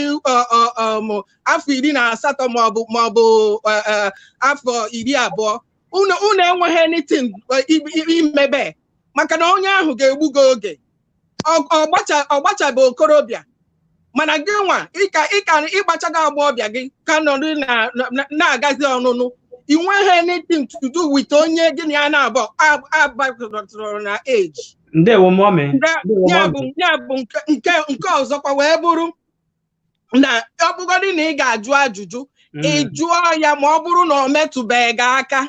afọ 18 maọbụ afọ 20 unu enweghị anything imebe. Maka na onye ahụ ga-egbu gị oge, ọ gbachabe okorobịa, mana gị nwa ịgbachaga agbọghọbịa gị ka nọrọ na-agazi ọnụnụ. I nweghị anything to do with onye gị na ya na-abụ abatụrụ na age. Ndewo mọmị. Ya bụ nke ọzọkwa wee bụrụ na ọ bụgodị na ị ga-ajụ ajụjụ, ị jụọ ya ma ọ bụrụ na ọ metụbeghị gị aka.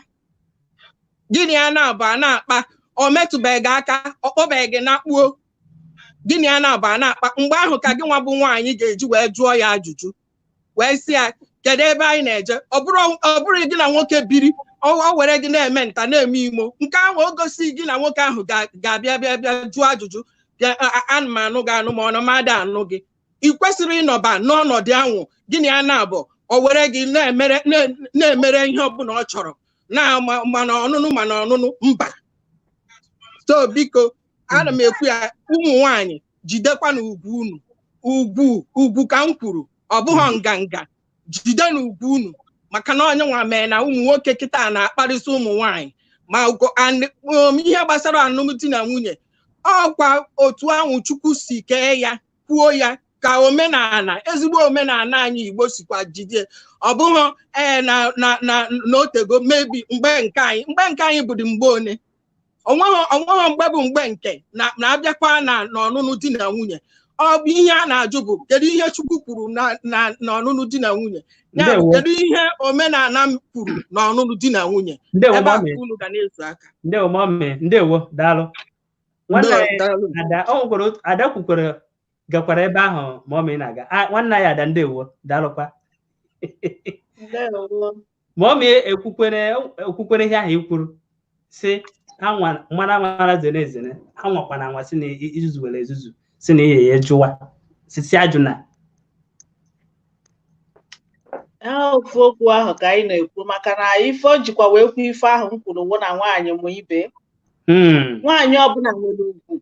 Gịnị ya na-abụ a na-akpa, ọ metụbeghị gị aka, ọ kpọbeghị gị na kpuo, gịnị ya na-abụ a na-akpa. Mgbe ahụ ka gị nwa bụ nwaanyị ga-eji wee jụọ ya ajụjụ, wee sị ya kedu ebe anyị na-eje. Ọ bụrụ gị na nwoke biri ọ were gị na-eme nta na-eme imo, nke ahụ o gosi gị na nwoke ahụ ga-abịa bịa jụọ ajụjụ, ana m anụ gị anụ ma ọ na mmadụ anụ gị. Ị kwesịrị ịnọba n'ọnọdụ ahụ, gịnị ya na-abụ o were gị na-emere ihe ọbụla ọ chọrọ mana ọnụnụ mba. So biko ana m ekwu ya, ụmụ nwaanyị jidekwa na ugwu unu. Ugwu ka m kwuru, ọ bụghị nganga. Jide na ugwu unu, maka na onye nwa mee na ụmụ nwoke kịta na-akparịsị ụmụ nwaanyị ma ihe gbasara alụmdi na nwunye. Ọkwa otu ahụ Chukwu si kee ya, kwuo ya ka omenala, ezigbo omenala anyị Igbo sikwa jide. Ọ bụghị na otego mebi mgbe nke anyị bụdị mgbe one. Onweghị mgbe bụ mgbe nke na-abịakwa n'ọnụnụ di na nwunye. Ọ bụ ihe a na-ajụ bụ kedu ihe Chukwu kwuru n'ọnụnụ di na nwunye, ya bụ kedu ihe omenala m kwuru n'ọnụnụ di na nwunye. Ebe a unu ga na-ezu aka. Ndewo mọmị, ndewo, daalụ. Ada kwukwere gakwara ebe ahụ mọmị na-aga. Nwanne anyị Ada, ndewo, daalụkwa. Mọmị ekwukwere ihe ahụ i kwuru, si mara zere ezere, ha nwakwana anwa si na izuzu were ezuzu, si na ihe ya jụwa sisi ajụna. Ofu okwu ahụ ka anyị na-ekwu, maka na ife o jikwa wee kwu ife ahụ m kwuru bụ na nwaanyị mụ ibe. Nwaanyị ọbụla nwere ugwu.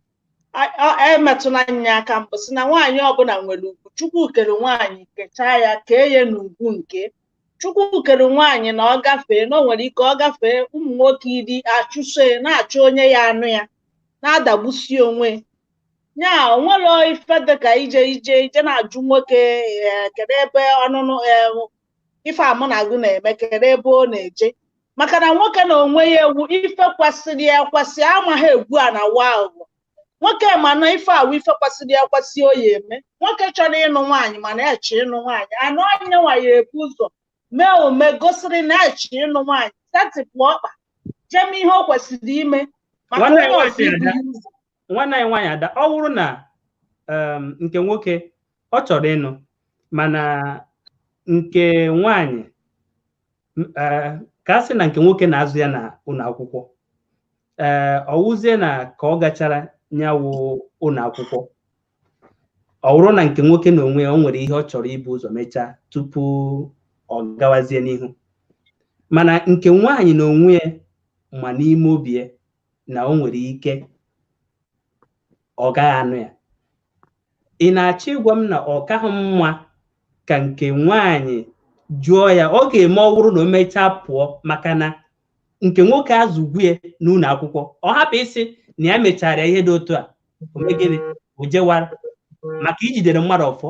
Emetụla nya aka mbụ si na nwaanyị ọbụla nwere ugwu. Chukwu kere nwaanyị kechaa ya kee ya n'ugwu nke. Chukwu kere nwaanyị na ọ gafee, na o nwere ike ọ gafee ụmụ nwoke iri achụso na-achụ onye ya anụ ya na-adagbusi onwe ya. Onwere ife dị ka ije na-ajụ nwoke kedu ebe ọnụnụ ife amụ na agụ na-eme, kedu ebe ọ na-eje. Maka na nwoke na onwe ya ewu ife kwesịrị ekwesị, amaghị egwu a na wa ahụ. Nwoke mana ife awụ ife kwesịrị ekwesị o ya eme. Nwoke chọrọ ịnụ nwaanyị mana ya chọrọ ịnụ nwaanyị, anụ onye nwaanyị ebu ụzọ mee ome gosiri na ya chọrọ ịnụ nwaanyị, setịpụ ọkpa jeme ihe o kwesịrị ime. Maka onye ọzọ ibu ụzọ. Nwanne anyị nwaanyị Ada, ọ bụrụ na nke nwoke ọ chọrọ ịnụ mana nke nwaanyị ka a sị na nke nwoke na-azụ ya na ụlọ akwụkwọ, ọ wụzie na ka ọ gachara nyawo ụlọ akwụkwọ, ọ bụrụ na nke nwoke na onwe ya o nwere ihe ọ chọrọ ibu ụzọ mechaa tupu ọ gawazie n'ihu, mana nke nwaanyị na onwe ya ma n'ime obi ya na o nwere ike ọ gaghị anụ ya. Ị na-achọ ịgwa m na ọ kaghị mma ka nke nwaanyị jụọ ya, ọ ga-eme ọ bụrụ na o mechaa pụọ, maka na nke nwoke azụgwu ya n'ụlọ akwụkwọ, ọ hapụ isi na ya mechara ihe dị otu a, omegịnị o jewara maka ijidere mmadụ ọfọ.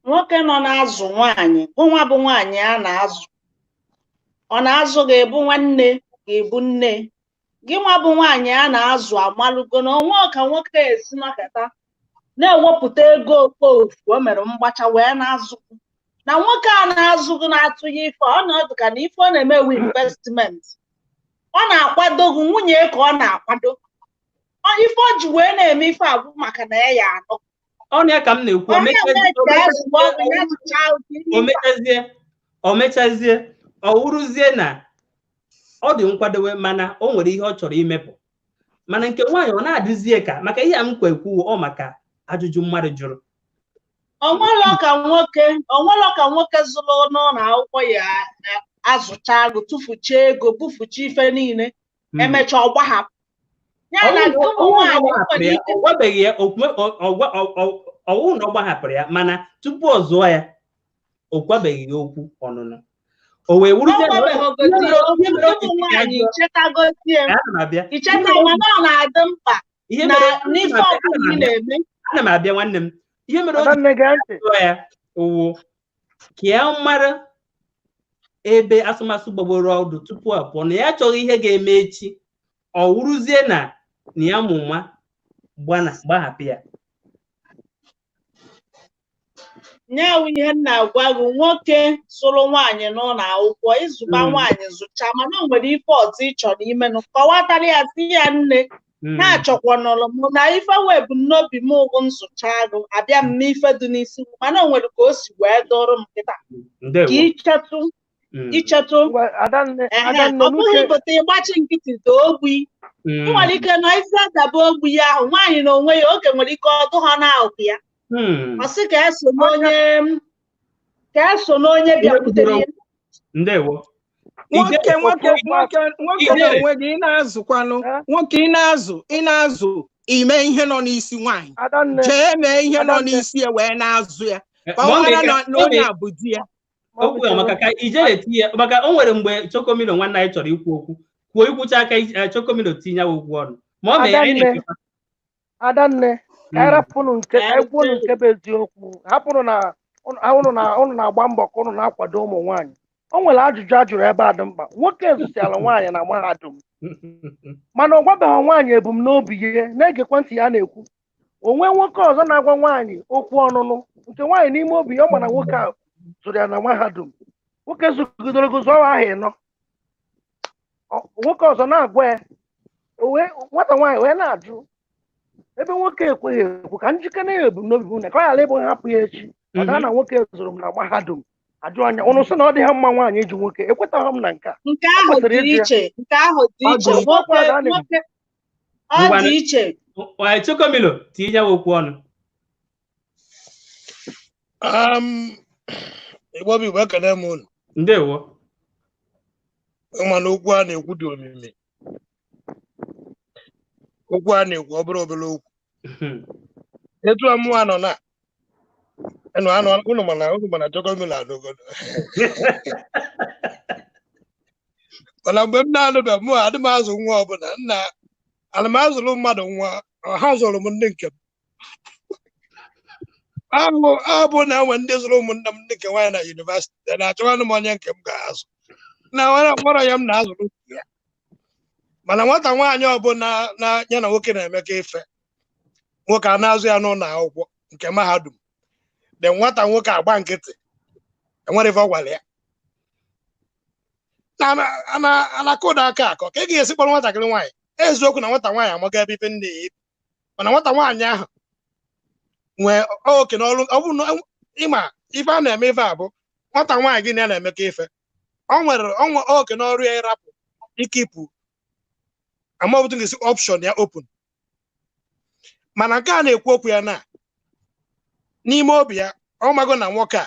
nwoke nọ na-azụ nwaanyị nwa bụ nwaanyị a na-azụ ọ na-azụ ga-ebu nwanne ga-ebu nne gị nwa bụ nwaanyị a na-azụ amalụgo na onwe ka nwoke esi nọkọta na-ewepụta ego ofu o mere mgbacha wee na-azụ na nwoke a na-azụ gị na-atụghị ife ọ nọdụ ka na ife ọ na-eme wu investment ọ na-akwado gị nwunye ka ọ na-akwado ife o ji wee na-eme ife abụ maka na ya anọ ọnụ ya ka m na-ekwu o mechazie ọ wụrụzie na ọ dị nkwadowe mana o nwere ihe ọ chọrọ imepụ mana nke nwaanyị ọ na-adịzie ka maka ihe a m kwekwu ọ maka ajụjụ mmadụ jụrụ onwelo ka nwoke zụrụ n'ụlọ akwụkwọ ya azụcha agụ tụfucha ego bufucha ife niile emechaa ọ gbahapụ ya na ọgwabeghị ya ọwụ na ọ gbahapụrụ ya mana tupu ọ zụọ ya o kwabeghị ya okwu ọnụnụ o wee wụrụzie ana m abịa nwanne m ihe mere ya owu ka ya mara ebe asụmasụ gbagboro ọdụ tupu a pụọ na ya achọghị ihe ga-eme echi ọ wụrụzie na ya mụma gbahapụ ya nyawu ihe m na-agwa gị nwoke sụrụ nwaanyị n'ụlọ akwụkwọ ịzụba nwaanyị zụcha mana o nwere ife ọzọ ị chọrọ imenụ kọwatara ya si ya nne na-achọkwanụrụ m na ife wee bụ n'obi m ụgwụ nzụcha agụ abịa m n'ife dị n'isi mana o nwere ka o si wee dọrọ m kịta ka ichetụ ọ bụghị ịbụta ịgbachi nkịtị da ogbi nwere ike na isi adaba ogbi ya ahụ nwaanyị na onwe ya oge nwere ike ọdụ ha na-ahụ ya ọ sị ka eso n'onye bịakwutere ya ndewo nwoke na onwe gị ị na-azụkwanụ nwoke ị na-azụ ime ihe nọ n'isi nwaanyị jee mee ihe nọ n'isi ya wee na-azụ ya ka ọ mara na onye a bụ di ya okwu maka ka ijere tinye maka o nwere mgbe Chokomilo nwanne anyị chọrọ ikwu okwu kwuo ikwucha aka Chokomilo tinye okwu ọnụ ma ọ mee Adanne ka arapụnụ nke egwunu nke bụ eziokwu hapụrụ na ụnụ na-agba mbọ ka ụnụ na-akwado ụmụ nwaanyị o nwere ajụjụ a jụrụ ebe a dị mkpa nwoke zụsiala nwaanyị na mahadum mana ọ gwabeghị nwaanyị ebumnobi ya na-egekwa ntị ya na-ekwu onwe nwoke ọzọ na-agwa nwaanyị okwu ọnụnụ nke nwaanyị n'ime obi ya ọ ma na nwoke a zụrụ ya na mahadum nwoke zụgidoro gụzọ ahụ ịnọ nwoke ọzọ na-agwa ya nwata nwaanyị wee na-ajụ ebe nwoke ekweghị ekwu ka njikere ya ebumnobi bụ na ka ọ ghara ịbụ hapụ ya echi ọ daa na nwoke zụrụ m na mahadum ajụ anya ụnụ sị na ọ dịghị mma nwaanyị iji nwoke ekwetaghị m na nke ahụ dị iche ọ dị iche Chokomilo tinye okwu ọnụ Igbo bụ Igbo ekene m unu ndewo mana okwu a na-ekwu dị omimi okwu a na-ekwu ọ bụrụ obere okwu etu amụwa nọ na unu mana Chokomilo anọgodo mana mgbe m na-anụbe mụ adị m azụ nwa ọbụla ana m azụrụ mmadụ nwa ha zụrụ m ndị nke m abụ na enwe ndị zụrụ ụmụnne m ndị nke nwaanyị na yunivasiti na-achọwanụ m onye nke m ga-azụ na nwere ya m na-azụrụ ya mana nwata nwaanyị ọbụla ya na nwoke na-emekọ ife nwoke a na-azụ ya n'ụlọ akwụkwọ nke mahadum de nwata nwoke agba nkịtị enwere ife ọ gwara ya na-akụda aka akọ ka ị ga-esi kpọrọ nwatakịrị nwaanyị eziokwu na nwata nwaanyị amaga ebe ife ndị ya mana nwata nwaanyị ahụ nwee oke n'ọrụ ọ bụrụ na ịma ife a na-eme ife a bụ nwata nwaanyị gị na-emekọ ife ọ nwere oke n'ọrụ ya ịrapụ ikipụ amaọbụtụ ga-esi option ya open mana nke a na-ekwu okwu ya na n'ime obi ya ọ mago na nwoke a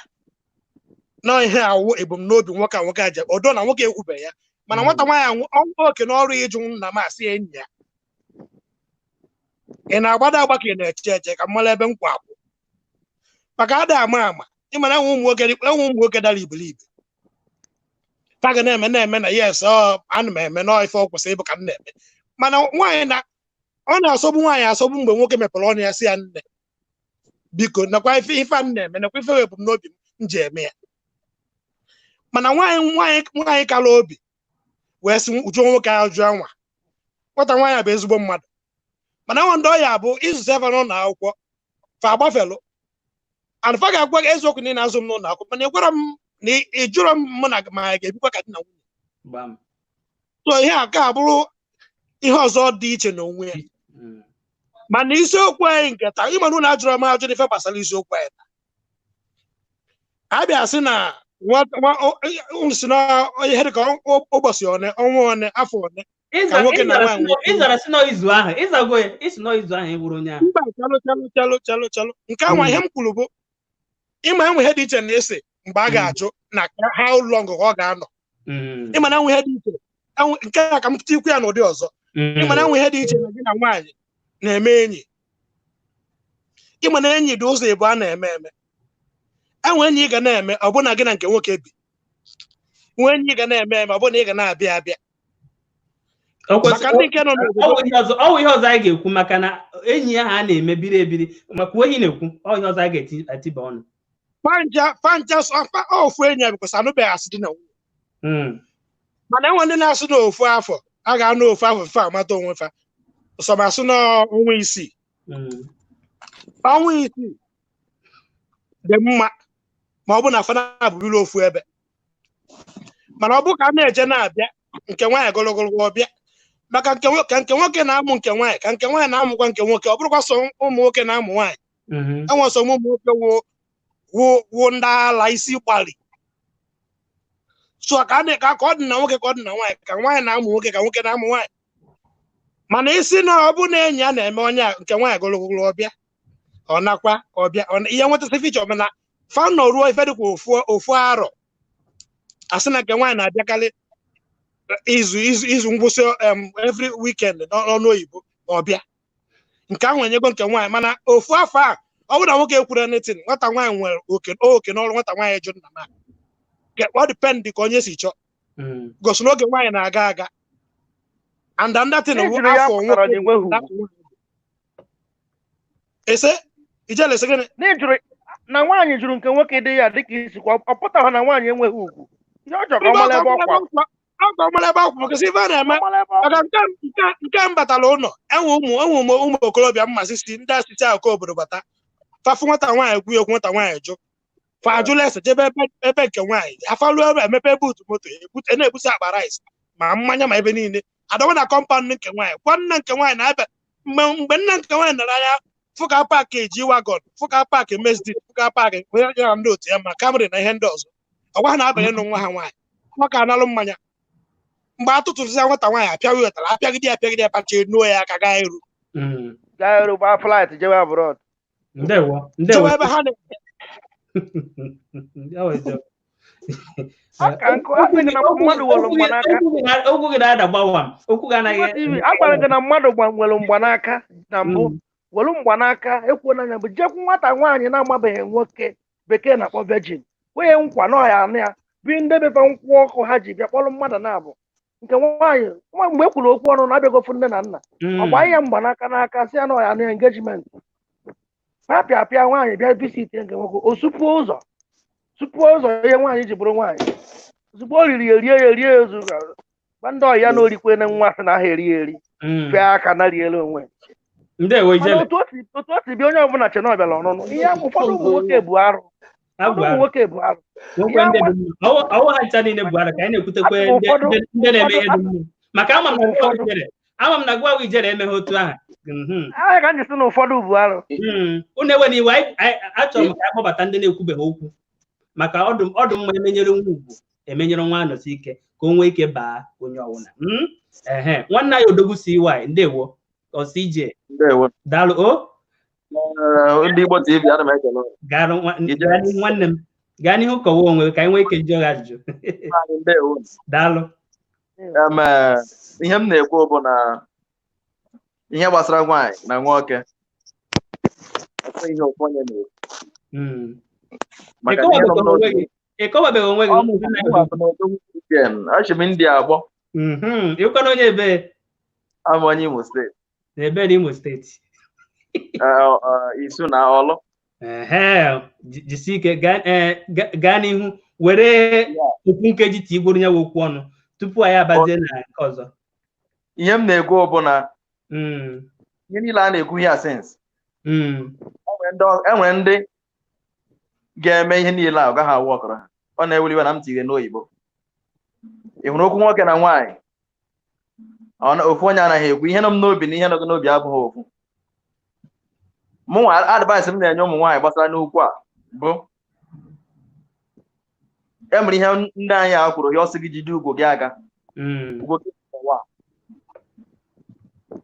na ihe awụ ebumnobi nwoke a nwoke aja ọdọ na nwoke ekwubeghị ya mana nwata nwaanyị oke n'ọrụ ịjụ nna m asị enyi ya ị na-agbado agba ka ị na-eche eche ka mmalụ ebe nkwa akwụ maka ada ama ịmana enwe ụmụ nwoke dara iberibe ta ga na-eme na yes ana m eme na ife ọ kwụsị ịbụ ka m na-eme mana nwaanyị ọ na-asọgbu nwaanyị asọgbu mgbe nwoke mepere ọnụ ya si ya nne biko nakwa ife a na-eme nakwa ife ebumnobi m ji eme ya mana nwaanyị kala obi wee sị jụọ nwoke ahụ jụọ nwa nwata nwaanyị bụ ezigbo mmadụ mana nwa ndị ọya bụ ịzụta ebe n'ụlọ akwụkwọ fa agbafelu anfa ga-agwa gị eziokwu na ị na-azụ m n'ụlọ akwụkwọ mana ị gwara m na ị jụrụ m mụ na ma ga-ebikwa ka di na nwunye so ihe a ka bụrụ ihe ọzọ dị iche n'onwe ya mana isiokwu anyị nke taa ịma na ụlọ ajụrụ m ajụ n'ife gbasara isiokwu anyị taa abịa sị na si na ihe dịka ụbọchị one ọnwa one afọ one ka nwoke na nwaanyị ịzara si n'izu ahụ ịzago ya isi n'izu ahụ ịbụrụ onye ahụ mba chalụ nke anwa ihe m kwuru bụ ịma enwe ihe dị iche na-ese mgbe a ga-ajụ na how long ọ ga-anọ ịma na enwe ihe dị iche nke a ka m pụta ikwu ya n'ụdị ọzọ ịma na enwe ihe dị iche na gị na nwaanyị na-eme enyi ịma na enyi dị ụzọ ebu a na-eme enwe enyi ị ga na-eme ọ bụ na gị na nke nwoke bi nwe enyi ị ga na-eme ọ bụ na ị ga na-abịa abịa maka ndị nke nọ ọwụ ihe ọzọ anyị ga-ekwu maka na enyi ya ha na-eme biri ebiri maka ohi na-ekwu ọ ihe ọzọ anyị ga-etiba ọnụ panja ofu enyi ya bụkwasị anụbeghị asị dị na nwunye mana enwe ndị na-asụ n'ofu afọ a ga-anụ ofu afọ fe amata onwe fa sọmasụ n'ọnwa isii ọnwa isii dị mma ma ọ bụ na fana abụbiri ofu ebe mana ọ bụ ka a na-eje na-abịa nke nwaanyị ogologo ọbịa maka nke nwoke na-amụ nke nwaanyị ka nke nwaanyị na-amụkwa nke nwoke ọ bụrụkwa sọ ụmụ nwoke na-amụ nwaanyị enwe sọ ụmụ nwoke wụ ndị ala isi gbali so ka ọ dị na nwoke ka ọ dị na nwaanyị ka nwaanyị na-amụ nwoke ka nwoke na-amụ nwaanyị mana isi na ọ bụ na enyi ya na-eme onye nke nwaanyị ogologo ọbịa ọ nakwa ọbịa ihe nwetasị ficha mana fanọ ruo ife dịkwa ofu arọ asị na nke nwaanyị na-abịakarị izu ngwụsị every weekend n'ọnụ oyibo ọbịa nke ahụ enyego nke nwaanyị mana ofu afọ a ọ bụrụ na nwoke ekwuru anything nwata nwaanyị nwere oke n'ọrụ nwata nwaanyị jụ nna ọ dịpendị ka onye si chọọ gosi n'oge nwaanyị na-aga aga and ndatin afọ nwoke ese ijele ese gịnị na nwaanyị jụrụ nke nwoke dị ya dịka isikwa ọ pụtara na nwaanyị enweghị ugwu ihe ọ jọrọ ọmala ebe ọkwa maka ife na-eme maka nke m batara ụlọ enwe ụmụ okorobịa mmasị si ndị asịsị akụ obodo bata fafụ nwata nwaanyị ekwu okwu nwata nwaanyị jụ fa ajụla ese jebe ebe nke nwaanyị afalu ebe emepe buutu moto na-ebusi akpa rice ma mmanya ma ebe niile adọba na kọmpaụnd nke nwaanyị gwa nna nke nwaanyị na-ebe mgbe nna nke nwaanyị nara anya fụka paakị eji wagon fụka paakị Mercedes fụka paakị ya ndị otu ya ma Camry na ihe ndị ọzọ ọgwa ha na-abanye nụ nwa ha nwaanyị nwoke analụ mmanya mgbe atụtụzia nwata nwaanyị apịaghị wetara apịagide ya pacha enuo ya aka gaa eru gbaa flight jewe abroad ndewo jewe ebe ha okwu gị na-ada gbawam okwu gị anaghị agwara gị na mmadụ nwere mgbanaka na mbụ welu mgbanaka ekwuo n'anya bụ jekwu nwata nwaanyị na-amabeghị nwoke bekee na-akpọ virgin onye nkwa n'ọhịa anụ ya bi ndị befe nkwụ ọkụ ha ji bịa kpọrọ mmadụ na-abụ nke nwaanyị mgbe e kwuru okwu ọnụ na-abịagofu nne na nna ọ gba ihe mgbanaka n'aka si ya n'ọhịa anụ ya engejiment apịa nwaanyị bịa visit nke nwoke o supuo ụzọ ihe nwaanyị ji bụrụ nwaanyị ozugbo o riri erie ya ezu gba ndị ọhịa na orikwe na nwa na aha eri fee aka na riela onwe otu o si bịa onye ọbụla che na ọbịala ọnụnụ ihe ụfọdụ ụmụ nwoke bụ arụ ọwụ ha ncha niile bụ arụ ka anyị na-ekwutekwe ndị na-eme ihe dị mma maka ama m na gwa ijere emeghị otu ahụ aha ka m ji sị na ụfọdụ bụ arụ unu ewe n'iwe achọrọ m ka anyị kpọbata ndị na-ekwubeghị okwu maka ọdụ mma emenyere nwa ugwu emenyere nwa anọsi ike ka o nwee ike baa onye ọbụla nwanne anyị odogwu CY ndewo ọsị ije daalụ ndị Igbo TV ana m ekele nwanne m gaa n'ihu kọwa onwe ka anyị nwee ike jụọ ajụjụ daalụ ihe m na-ekwu bụ na ihe gbasara nwaanyị na nwoke ihe ofu onye na-ekwu ịkọwabeghị onwe gị achị m ndị agbọ ịkwa na onye ebe abụ onye Imo steeti n'ebe n'Imo steeti isu na ọlụ jisi ike gaa n'ihu were okwu nkeji ti igworo ya okwu ọnụ tupu anyị abazie na nke ọzọ. Ihe m na-ekwu bụ na ihe niile a na-ekwu ya sens enwere ndị ga-eme ihe niile a ọ gaghị awụ ọkọrọ ha. Ọ na-ewuli iwe na m tighe n'oyibo. Ị hụrụ okwu nwoke na nwaanyị ofu onye anaghị ekwu ihe nọ m n'obi na ihe nọ gị n'obi abụghị ofu. Mụnwa advice m na-enye ụmụ nwaanyị gbasara n'okwu a bụ emere ihe ndị anyị a kwuru ya ọsị gị jide ugwo gị aka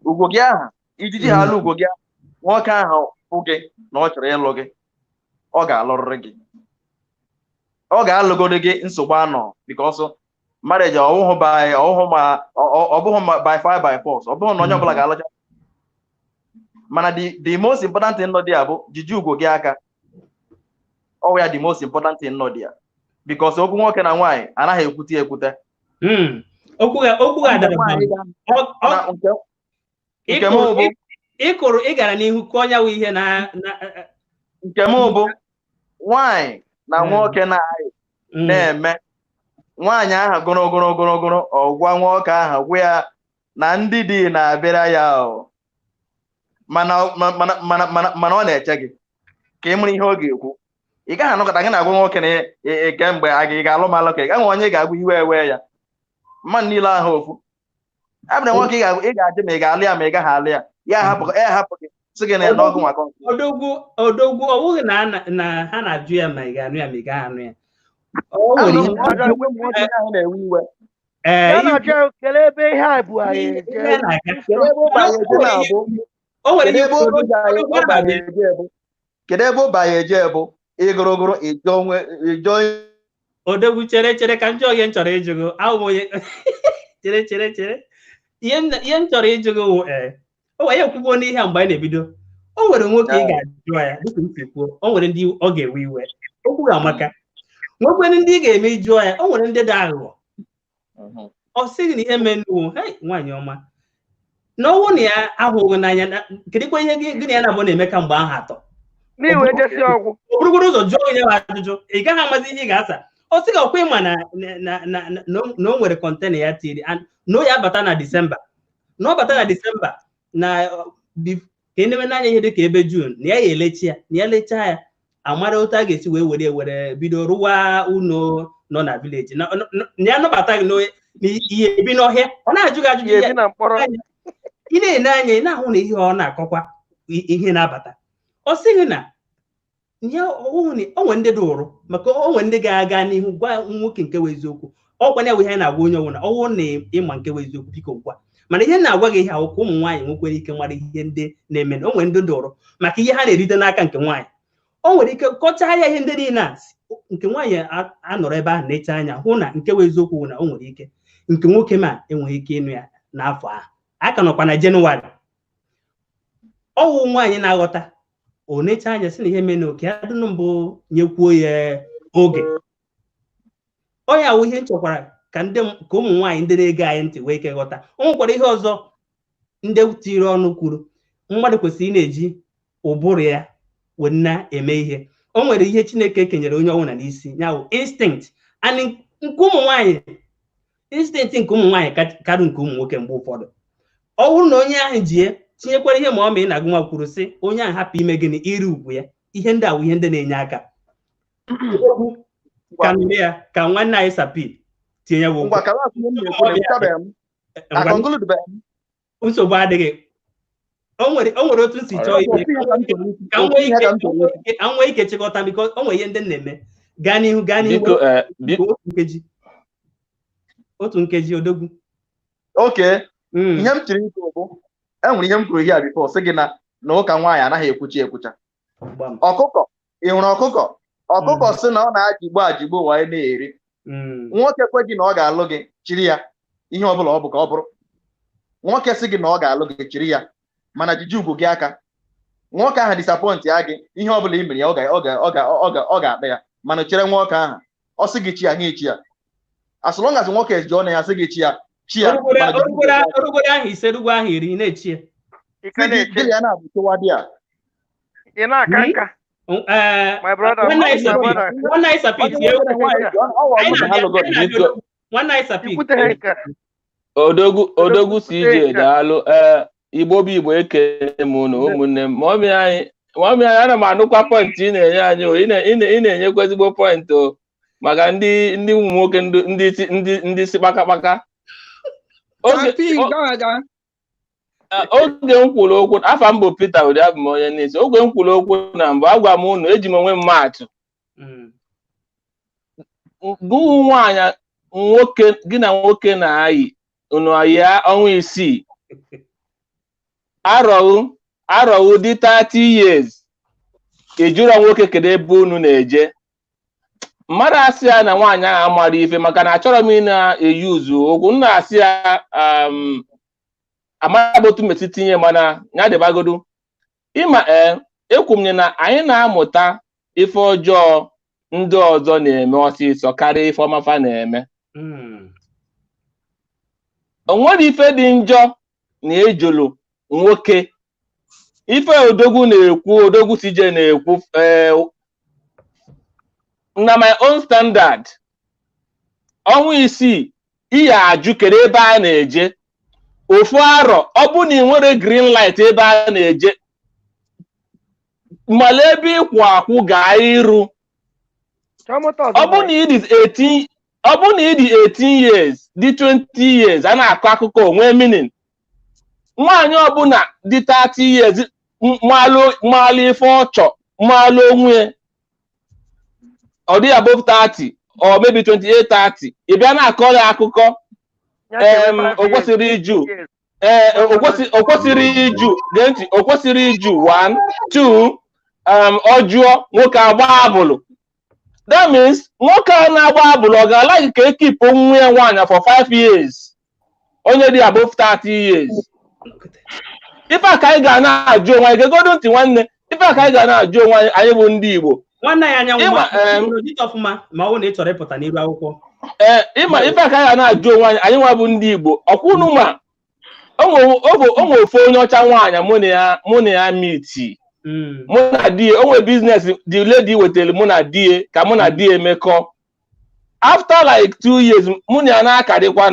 ugwo gị aha ijiji ha alụ ugwo gị ahụ nwoke ahụ hụ gị na ọ chọrọ ịlụ gị ọ ga-alụrịrị gị ọ ga-alụgoro gị nsogbu anọ because marriage ọbụghị by fire by force ọ bụghị na onye ọbụla ga-alụcha mana the most important thing nọ dị ya bụ jiji ugwo gị aka ọ ya the most important thing nọ dị ya because okwu nwoke na nwaanyị anaghị ekwute ekwute ịkụrụ ị gara n'ihu ka onye wụ ihe na nke m bụ nwaanyị na nwoke na-eme nwaanyị ahụ gụrụ ọgwa nwoke ahụ gwa ya na ndị dị na-abịara ya mana ọ na-eche gị ka ị mụrụ ihe ọ ga-ekwu. Ị gaghị anọkọta gị na-agwa nwoke na eke mgbe a ga-alụ malụ ka ị gaghị onye ga-agwa iwe ewe ya mmadụ niile ahụ ofu abịa nwoke ị ga-ajụ ma ị ga-alụ ya ma ị gaghị alụ ya ya hapụ gị sị gị na ọgụ maka odogwu ọ bụghị na ha na-ajụ ya ma ị ga-anụ ya ma ị gaghị anụ ya kelee ebe ihe a bụ anyị kedu ebe ụba ya eje bụ ịgụrụgụrụ ịjọ odogwu chere ka njọ ihe m chọrọ ịjụgo ahụ onye chere ihe m chọrọ ịjụgo o wee ekwugo n'ihe a mgbe anyị na-ebido o nwere nwoke ị ga-ajụ ya dịka m si kwuo o nwere ndị ọ ga-ewe iwe okwu ga-amaka nwekwere ndị ị ga-eme ijụọ ya o nwere ndị dị aghụghọ ọ sịghị na ihe mee nnuwo nwaanyị ọma na ọnwụ na ya ahụghị n'anya kedụkwa ihe gị na ya na-abụ na-eme ka mgbe ahụ atọ ọ bụrụgoro ụzọ jụọ onye ha ajụjụ ị gaghị amazi ihe ị ga-asa ọ sị ga ọkwa ịma na o nwere kọntena ya tiri na o ya bata na Disemba na ọ bata na Disemba na ka e neme n'anya ihe dịka ebe Jun na ya elechi ya na ya lechaa ya amara otu a ga-esi wee were bido rụwa ụlọ nọ na vileji na ya nọbata gị n'ihe ebi n'ọhịa ọ na-ajụ gị ajụjụ ya ị na-ene anya ị na-ahụ na ihe ọ na-akọkwa ihe na-abata ọ sịghị na o nwere ndị dị ụrụ maka o nwere ndị ga-aga n'ihu gwa nwoke nke wụ eziokwu ọkwa ya bụ ihe na-agwa onye ọbụla ọwụ na ịma nke wụ eziokwu biko gwa mana ihe na-agwa gị ihe akwụkwọ ụmụ nwaanyị nwekwere ike mara ihe ndị na-eme o nwere ndị dị ụrụ maka ihe ha na-erite n'aka nke nwaanyị o nwere ike kọchaa ya ihe ndị niile a nke nwaanyị anọrọ ebe ahụ na-eche anya hụ na nke wụ eziokwu wụ na o nwere ike nke nwoke ma enweghị ike ịnụ ya n'afọ ahụ aka nọkwa na Jenụwarị ọwụ nwaanyị na-aghọta o necha anya sị na ihe mee n'oke ya dụnụ mbụ nyekwuo ya oge onye awụ ihe nchọkwara ka ụmụ nwaanyị ndị na-ege anyị ntị wee ike ghọta o nwekwara ihe ọzọ ndị tiri ọnụ kwuru mmadụ kwesịrị ị na-eji ụbụrụ ya wee na-eme ihe o nwere ihe Chineke kenyere onye ọbụla n'isi ya bụ instinct and nke ụmụ nwaanyị instinct nke ụmụ nwaanyị karịa nke ụmụ nwoke mgbe ụfọdụ ọ bụrụ na onye ahụ jie tinyekwara ihe ma ọ ma ị na-agụ nwa kwuru sị onye ahụ hapụ ime gịnị iri ugwu ya ihe ndị awụ ihe ndị na-enye aka ka nne ya ka nwanne anyị Sapi tinye ya nsogbu adịghị o nwere otu nsi chọọ ike ka m nwee ike chịkọta biko o nwere ihe ndị na-eme gaa n'ihu otu nkeji odogwu oke ihe m chiri ike bụ enwere ihe m kwuru here before sị gị na ụka nwaanyị anaghị ekwucha ọkụkọ ị hụrụ ọkụkọ sị na ọ na-ajigbo wee na-eri nwoke kwe gị na ọ ga-alụ gị chiri ya ihe ọbụla ọ bụ ka ọ bụrụ nwoke sị gị na ọ ga-alụ gị chiri ya mana jiji ugwu gị aka nwoke ahụ disappoint ya gị ihe ọbụla i mere ya ọ ga-akpa ya mana chere nwoke ahụ ọ sị gị chi ya nye chi ya as long as nwoke ji ọnụ ya sị gị chi ya orugoro ahụ ise rugbo ahụ iri na-echi ya ya na-abụ tụwa dị ya ị na-aka nka My brother, one night sapit odogwu CJ daalụ. Igbo bụ Igbo ekele m na ụmụnne m. Mọmị anyị ana m anụkwa pọintị ị na-enye anyị o. Ị na-enyekwa ezigbo pọintị o maka ndị ụmụ nwoke ndị si kpakakpaka. Oge m kwuru okwu afa m bụ Peter Udi, abụ m onye n'isi. Oge m kwuru okwu na mbụ agwa m unu eji m onwe m maatụ. Gụ nwaanyị nwoke gị na nwoke na-ayị unu ya ọnwa 6 arọwụ dị 30 years ejuru nwoke kedu ebe unu na-eje. Mmadụ asị ya na nwaanyị ahụ amara ife maka na achọrọ m ị na-eyuzu okwu. Nna asị ya amara otu mesi tinye mana ya dịbagodu ịma ekwu m na anyị na-amụta ife ọjọọ ndị ọzọ na-eme ọsịsọ karịa ife ọmafa na-eme. O nwere ife dị njọ na-ejolu nwoke. Ife odogwu na-ekwu, odogwu CJ na-ekwu na my own standard ọnwa 6 ihe ajụ kere ebe a na-eje ofu arọ. Ọ bụ na ị nwere green light ebe a na-eje mala ebe ịkwụ akwụ gaa iru. Ọ bụ na ịdị 18 years dị 20 years a na-akọ akụkọ onwe meaning. Nwaanyị ọbụla dị 30 years maalụ ife ọchọ maalụ onwe ọ dị above 30 or maybe 28 30 ị bịa na-akọ ya akụkọ o kwesịrị iju o kwesịrị iju 1 2 ọjụọ nwoke agba abụlụ. That means nwoke a na-agba abụlụ ọ ga-alaghị ka ekipụ nwa ya nwaanyị for 5 years onye dị above 30 years. Ife a ka anyị ga na-ajụ onwe anyị gegodo ntị nwanne. Ife a ka anyị ga na-ajụ onwe anyị bụ ndị Igbo. Nwanne ya anya ọfụma ma ọ na ịchọrọ ịpụta n'iru akwụkwọ. Ịma ife a ka anyị ga na-ajụ onwe anyị nwa bụ ndị Igbo. Ọkwụnụ ma onwe ofe onye ọcha nwaanyị mụ na ya miti mụ na di onwe biznes the lady wetara mụ na di ka mụ na di emekọ. After like 2 years mụ na ya na-akarịkwa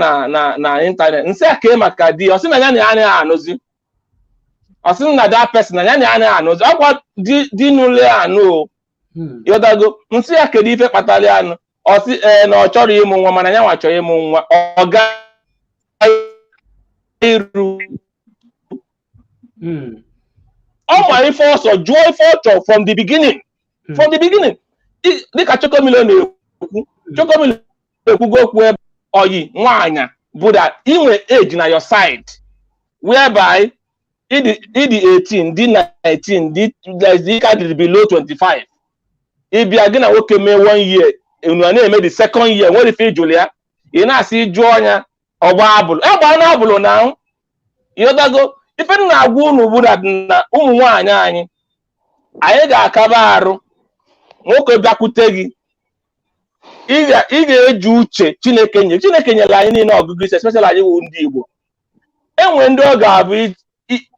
na internet nsị a kee maka di ọ sị na ya na ya na-anụzi. Ọ sị na that person na ya na ya na-anụzi ọkwa di n'ụlọ anụ yodago. Nsị ya kedu ife kpatara ya anụ ọ sị na ọ chọrọ ịmụ nwa mana ya nwa chọrọ ịmụ nwa ọ ga iru ọ ma ife ọsọ jụọ ife ọchọ from the beginning dịka Chokomilo na-ekwu. Chokomilo na-ekwugo okwu ebe oyi nwaanyị bụ that inwe age na your side whereby ịdị 18 dị 19 dị ka dị below 25 ịbịa gị na nwoke mee 1 year unu na-eme the second year nwere ife ijụlụ ya ị na-asị jụọ ọnya ọgba abụlụ egba na abụlụ na ịghọtago. Ife na-agwa unu bụ na ụmụ nwaanyị anyị ga-akaba arụ nwoke bịakwute gị ị ga-eji uche Chineke nyere anyị niile ọgụgụ isi especially anyị wụ ndị Igbo. Enwe ndị ọ ga-abụ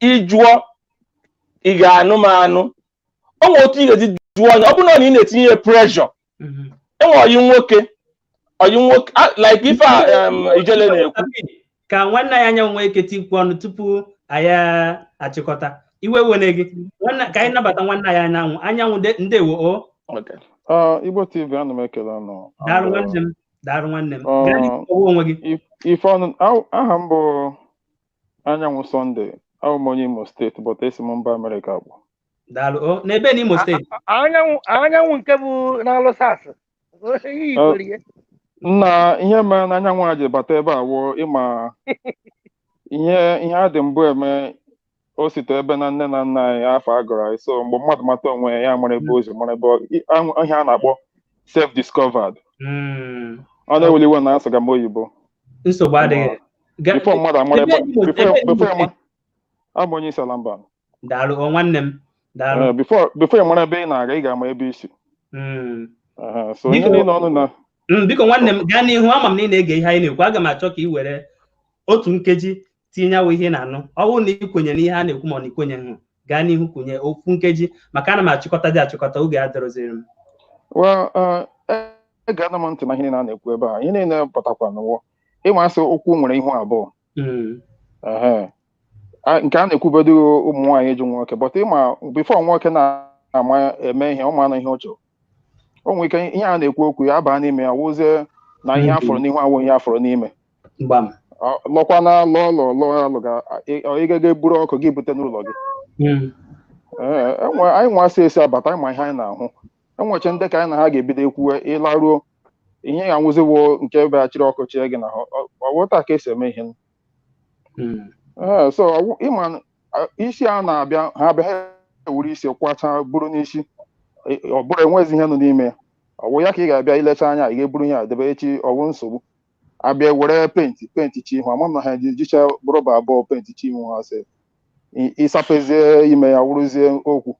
ịjụọ ị ga-anụ m anụ. O nwere otu ị ga-eji jụọ onye ọ bụrụ na ị na-etinye ya pressure. Enwe oyi nwoke like ife Ijele na-ekwu ka nwanne ya anya nwee ike tikwu ọnụ tupu anyị achịkọta. Iwe wene gị ka anyị nabata nwanne ya anyanwụ ndewo. Igbo TV ana m ekele ọnụ. Daalụ nwanne m. Onwe gị. Ife ọnụ aha m bụ Anyanwụ Sunday. Abụ m onye Imo steeti but esi m mba Amerịka bụ. Daalụ n'ebe n'Imo steeti. Anyanwụ nke bụ n'alụ sas. Nna ihe mere na anyanwụ a ji bata ebe a wụ ịma ihe a dị mbụ eme o site ebe na nne na nna anyị afọ agụrụ anyị. So mgbe mmadụ mata onwe ya mara ebe ozi mara ebe ihe a na-akpọ self discovered. Ọ na-eweliwe na asụga m oyibo. Nsogbu adịghị. Before mmadụ amara ebe abụ onye isi ala mba. Daalụ nwanne m. Daalụ. Before ị mara ebe ị na-aga ị ga-ama ebe isi. So ihe niile ọnụ na biko nwanne m gaa n'ihu ama m na ị na-ege ihe anyị na-ekwu. Aga m achọ ka ị were otu nkeji tinye awụ ihe na-anụ ọ bụrụ na ị kwenye n'ihe a na-ekwu ma ọ na ikwenye gaa n'ihu kwunye okwu nkeji maka ana m achịkọta oge adịrọziri m. Ga-ana m ntị na ihe na-ekwu ebe a ihe niile pụtakwa n'ụwa ịmasị okwu nwere ihu abụọ nke a na-ekwubedo ụmụ nwaanyị ịjụ nwoke bọta ịma bifo nwoke na-ama eme ihe ụmụ anụ ihe ọ chọrọ o nwere ike ihe a na-ekwu okwu ya baa n'ime ya wụzie na ihe afọrọ n'ihu awụ ihe afọrọ n'ime lọkwa na lọọ ịgaga eburu ọkụ gị bute n'ụlọ gị anyị nwasị esi abata ịma ihe anyị na-ahụ enweche ndị ka anyị na ha ga-ebido ekwuwe ịlaruo ihe ya nwụziwo nke beghachiri ọkụ chie gị na ọwụta ka esi eme ihe so ịma isi a na-abịa ha abịa ha ewuru isi kwacha buru n'isi ọ bụrụ enwezi ihe nọ n'ime ọwụ ya ka ị ga-abịa ilecha anya ị ga-eburu ihe a debe echi ọwụ nsogbu abịa were penti chi ihu ama na ha jicha rọba abụọ penti chi ihu ha sị ịsapezie ime ya wụrụzie okwu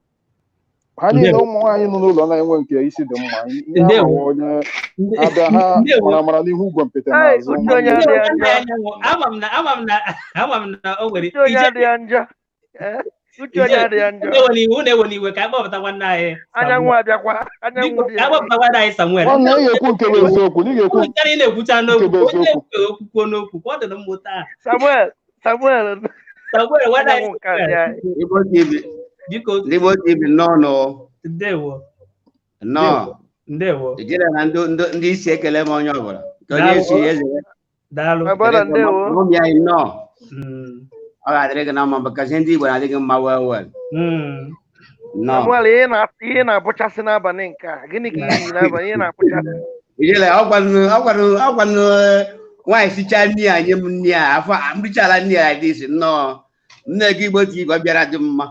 ha niile ụmụ nwaanyị nọ n'ụlọ na-enwe nke isi dị mma onye abịa ha mara n'ihu ugwe mpete n'azụ iwe ka akpọpụta nwanne anyị anyanwụ abịakwa akpọpụta nwanne anyị Samuel na-ekwu nke bụ eziokwu na-ekwucha n'okwu onye okwukwo n'okwu ka ọ dị mmụ taa Samuel nwanne anyị Igbo TV nnọọ ndewo ejere na ndị isi ekele m onye ọbụla onye isi eze obi anyị nnọọ ọ ga-adịrị gị na mma maka ndị Igbo na-adịghị mma wel Samuel ihe na-abụchasị n'abalị nke a gịnị ka ị n'abalị ihe na-abụchasị ijele ọgwanụ nwaanyị sicha nne ya nye m nne ya afọ amụrịchala nne ya dị isi nnọọ nne gị Igbo TV bịara dị mma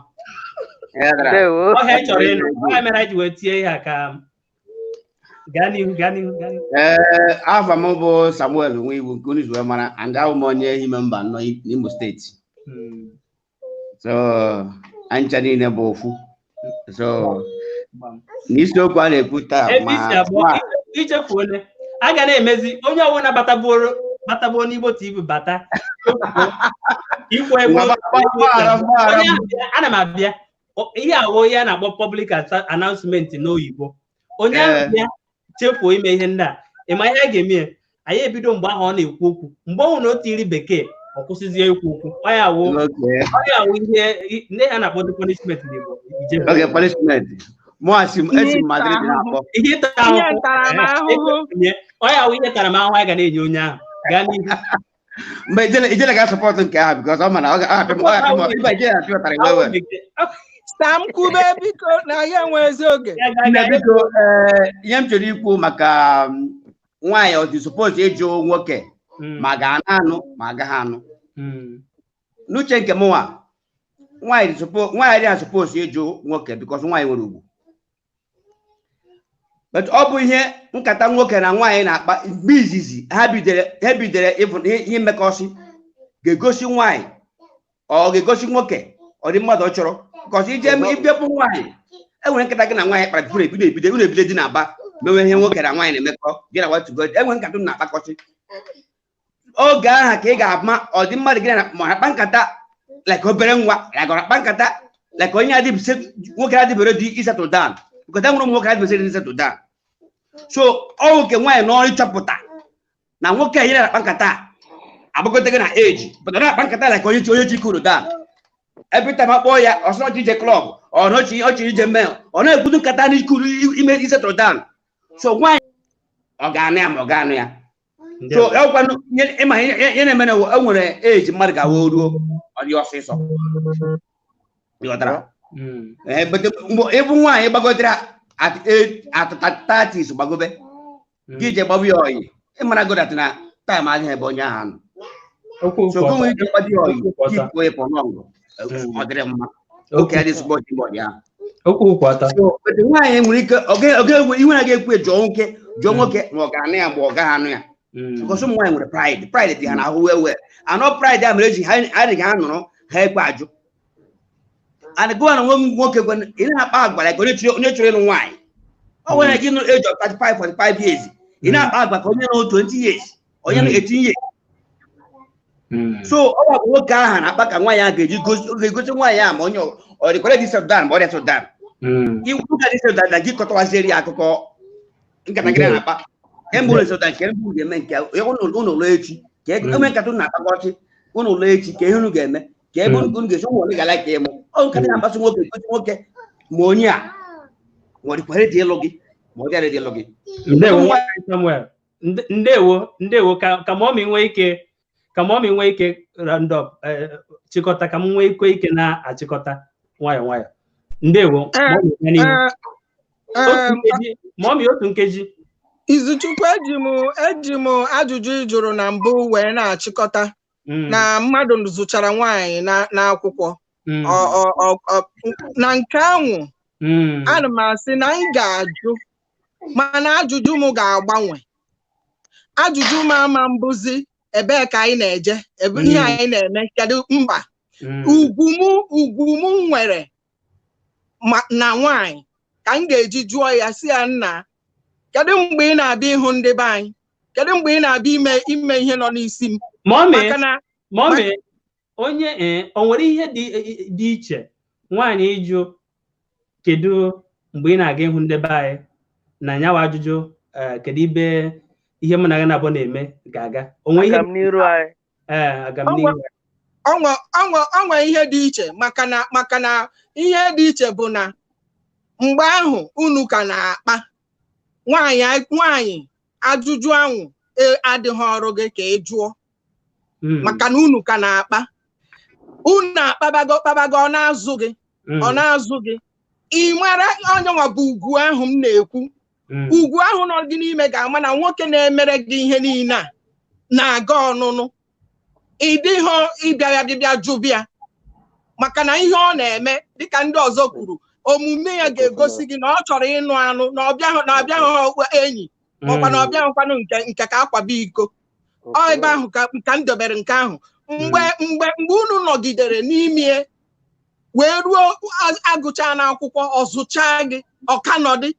ọhịa chọrọ ịnụ ọhịa mere anyị ji wee tie ihe aka gaa n'ihu afa m bụ Samuel Nwiwu nke unu ji wee mara and ahụ m onye ime mba nọ n'Imo steeti so ancha niile bụ ofu so n'isiokwu a na-ekwu taa ichefuole a ga na-emezi onye ọbụla batabuo n'Igbo TV bata ikwu egwu ana m abịa ihe awụ ihe a na-akpọ public announcement n'oyibo onye ahụ bịa chefuo ime ihe ndị a ịma ihe a ga-eme anyị ebido mgbe ahụ ọ na-ekwu okwu mgbe ọhụrụ na otu iri bekee ọ kwụsịzie ikwu okwu onye awụ ihe ndị ha na-akpọ punishment n'Igbo ihe onye awụ ihe tara m ahụhụ anyị ga na-enye onye ahụ gaa n'ihu mgbe ijele ga-asọpọtụ nke ahụ bikọs ọ mana Sam kwube biko na ya nwe ezi oge biko ihe m chọrọ ikwu maka nwaanyị ọ dị suppose ịjụ nwoke ma ga-anụ ma agaghị anụ n'uche nke m nwaanyị dị suppose ịjụ nwoke bikọs nwaanyị nwere ugwu but ọ bụ ihe nkata nwoke na nwaanyị na-akpa mgbe izizi ha bidoro ihe mmekọsị ga-egosi nwaanyị ọ ga-egosi nwoke ọ dị mmadụ ọ chọrọ because ịbịapụ nwaanyị enwere nkata gị na nwaanyị kpara tupu ebido dị na-aba mewe ihe nwoke na nwaanyị na-emekọ gị na watugo enwere nkata na-akpakọsị oge aha ka ị ga-ama ọ dị mmadụ gị ma akpa nkata like obere nwa akpa nkata like onye nwoke adịbere dị isettle down because enwere ụmụ nwoke adịbere isettle down so ọ nwoke nwaanyị n'ọrụ ịchọpụta na nwoke a nyere akpa nkata agbagote na age but ọ na-akpa nkata like onye ji kuru down every time akpọ ya ọsọ ije club ọ nọchi ije mail ọ na-ekwudu nkata n'ikuru ime isettle down so nwaanyị ọ ga-anụ ya ma ọ ga-anụ ya so ịma ihe na-eme na e nwere age mmadụ ga-awa ruo ọ dị ọsịsọ ịghọtara ịbụ nwaanyị gbagotere at 30s gbagobe gị je gbagbu ya oyi ịmara godat na taịm adịghị ebe onye ahụ nọ so gụnwe ike gbado ya oyi kipụ ịpụ n'ọgụ ọ dịrị mma oke adị sụbọchị bọdị ahụ nwaanyị nwere ike iwe na ga-ekwu jụọ nwoke ma ọ ga-anụ ya mgbe ọ gaghị anụ ya because ụmụ nwaanyị nwere pride dị ha n'ahụ wee anọ pride a mere eji ha adịghị ha nụrụ ha ekpe ajụ anịgụwa na nwoke ị na-akpa agwa ka onye chọrọ ịlụ nwaanyị ọ nwere gị age of 35 45 years ị na-akpa agwa ka onye nọ 20 years onye nọ 18 years so ọ bụ nwoke ahụ na-akpa ka nwaanyị ahụ ga-egosi nwaanyị ahụ ma onye ọ dịkwara dị Sudan ma ọ dị Sudan iwu ga dị Sudan na gị kọtawaziri ya akụkọ nkata gị na-akpa embụl Sudan nke mbụ ga-eme nke ụnụ ụlọ echi ka eme nkata na-akpakọchi ụnụ ụlọ echi ka ihe unu ga-eme ka ebe unu ga-esi ụmụ ole gara ka ịmụ ọ nkata na-akpasị nwoke egosi nwoke ma onye a ma ọ dịkwara dị ịlụ gị ma ọ dịara dị ịlụ gị ndewo ka ma ọ nwee ike round up chịkọta ka m nwee ike na-achịkọta nwayọ nwayọ ndewo otu nkeji Izuchukwu eji m ajụjụ ị jụrụ na mbụ wee na-achịkọta na mmadụ zụchara nwaanyị n'akwụkwọ na nke ahụ ana m asị na anyị ga-ajụ mana ajụjụ m ga-agbanwe ajụjụ m ama mbụzi ebee ka anyị na-eje ebe ihe anyị na-eme kedu mba ugwu m nwere na nwaanyị ka m ga-eji jụọ ya si ya nna kedu mgbe ị na-abịa ịhụ ndị be anyị kedu mgbe ị na-abịa ime ihe nọ n'isi m Mọmị onye o nwere ihe dị iche nwaanyị ịjụ kedu mgbe ị na-aga ịhụ ndị be anyị na nyawa ajụjụ kedu ibe ihe mụ na gị na-abụ na-eme ga-aga onwe ihe ọnwa ihe dị iche maka na ihe dị iche bụ na mgbe ahụ unu ka na-akpa nwaanyị ajụjụ ahụ adịghị ọrụ gị ka ị jụọ maka na unu ka na-akpa unu akpabago ọ na-azụ gị ị mara onye nwa bụ ugwu ahụ m na-ekwu ugwu ahụ nọ gị n'ime ga-ama na nwoke na-emere gị ihe niile a na-aga ọnụnụ ịdịghị ịbịa ya dịbịa jụbịa maka na ihe ọ na-eme dịka ndị ọzọ kwuru omume ya ga-egosi gị na ọ chọrọ ịnụ anụ na ọbịaghị enyi maọkwa na ọbịaghịkwanụ nke ka akwabe iko ebe ahụ ka m dobere nke ahụ mgbe unu nọgidere n'ime wee ruo agụcha n'akwụkwọ ọzụcha gị ọkanọdị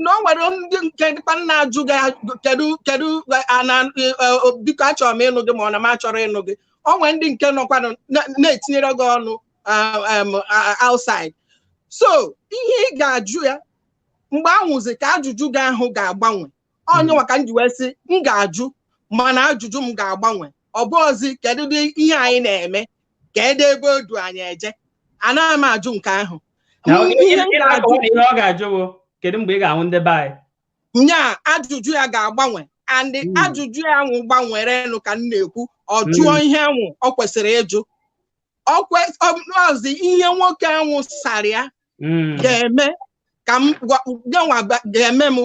na o nwere ndị nke dịkwa na-ajụ gị kedu biko achọrọ m ịnụ gị ma ọ na m achọrọ ịnụ gị o nwere ndị nke nọkwanụ na-etinyere gị ọnụ outside so ihe ị ga-ajụ ya mgbe ahụzi ka ajụjụ gị ahụ ga-agbanwe onye maka m ji wee sị m ga-ajụ mana ajụjụ m ga-agbanwe ọ bụ ozi kedu ihe anyị na-eme kedu ebe odu anyị eje anaghị m ajụ nke ahụ ọ ga-ajụ bụ kedu mgbe ị ga-ahụ ndị be anyị nya ajụjụ ya ga-agbanwe and ajụjụ ya ahụ gbanwerenụ ka m na-ekwu ọ jụọ ihe ahụ ọ kwesịrị ịjụ ọzi ihe nwoke ahụ sara ya ga-eme ka m gwa ga-eme m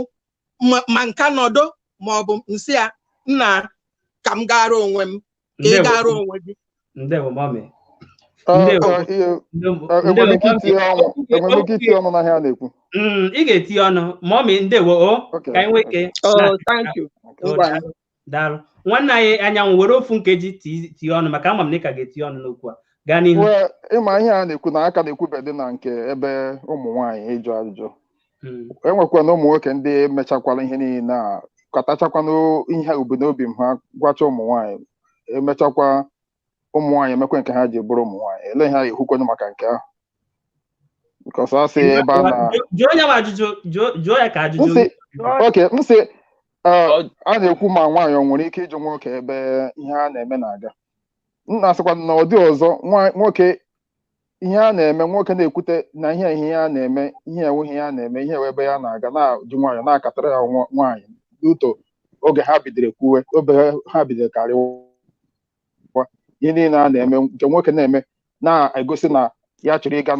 ma nka nọdụ ma ọ bụ nsị ya nna ka m gara onwe m ka ị gara onwe gị ndewo mami ị ga-etinye ọnụ mami ndewo ka anyị nwee ike daalụ nwanne anyị anyanwụ were ofu nkeji tinye ọnụ maka ama m na ị ka ga-etinye ọnụ n'okwu a gaa n'ihu ịma ihe a na-ekwu na aka na-ekwubedị na nke ebe ụmụ nwaanyị ịjụ ajụjụ enwekwa na ụmụ nwoke ndị mechakwala ihe niile a katachakwana ihe obodo m ha gwacha ụmụ nwaanyị emechakwa ụmụ nwaanyị emekwe nke ha ji bụrụ ụmụ nwaanyị ele ha ehukwenụ maka nke ahụ because asị ebe a na jụọ ya ka ajụjụ oke m sị a na-ekwu ma nwaanyị ọ nwere ike ịjụ nwoke ebe ihe a na-eme na-aga m na-asịkwa na ụdị ọzọ nwoke ihe a na-eme nwoke na-ekwute na ihe a na-eme ihe enweghị ya na-eme ihe ebe ya na-aga na-ajụ nwaanyị na-akatara ya nwaanyị n'uto oge ha bidoro kwuwe oge ha bidoro karịwa ihe niile a na-eme nke nwoke na-eme na-egosi na ya chọrọ ịga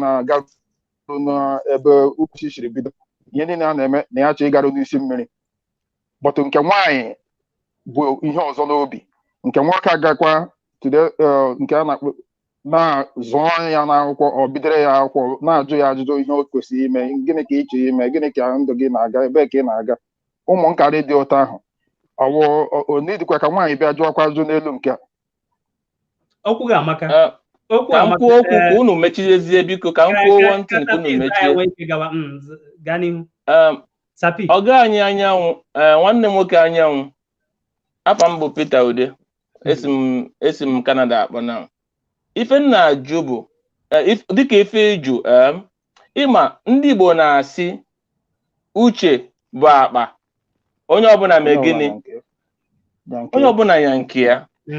n'ebe ukwuchi siri bido ihe niile a na-eme na ya chọrọ ịgarụ n'isi mmiri bọtụ nke nwaanyị bụ ihe ọzọ n'obi nke nwoke agakwa nke a na-zụọ ya n'akwụkwọ ọ bidoro ya akwụkwọ na-ajụ ya ajụjụ ihe o kwesịrị ime gịnị ka ị chọrọ ime gịnị ka ndụ gị na-aga ebe ka ị na-aga ụmụ nkarị dị ụtọ ahụ onidikwa ka nwaanyị bịa jụọkwa ajụ n'elu nke a okwu ga-amaka ka m kwuo okwu ka unu mechizie biko ka m kwuo ntị nke unu mechie ọga anyị anyanwụ nwanne m nwoke anyanwụ afa m bụ Peter Ude esi m Canada akpọ na ife nna ajụ bụ dịka ife ịjụ ịma ndị Igbo na-asị uche bụ akpa onye ọbụla mee gịnị onye ọbụla ya nke ya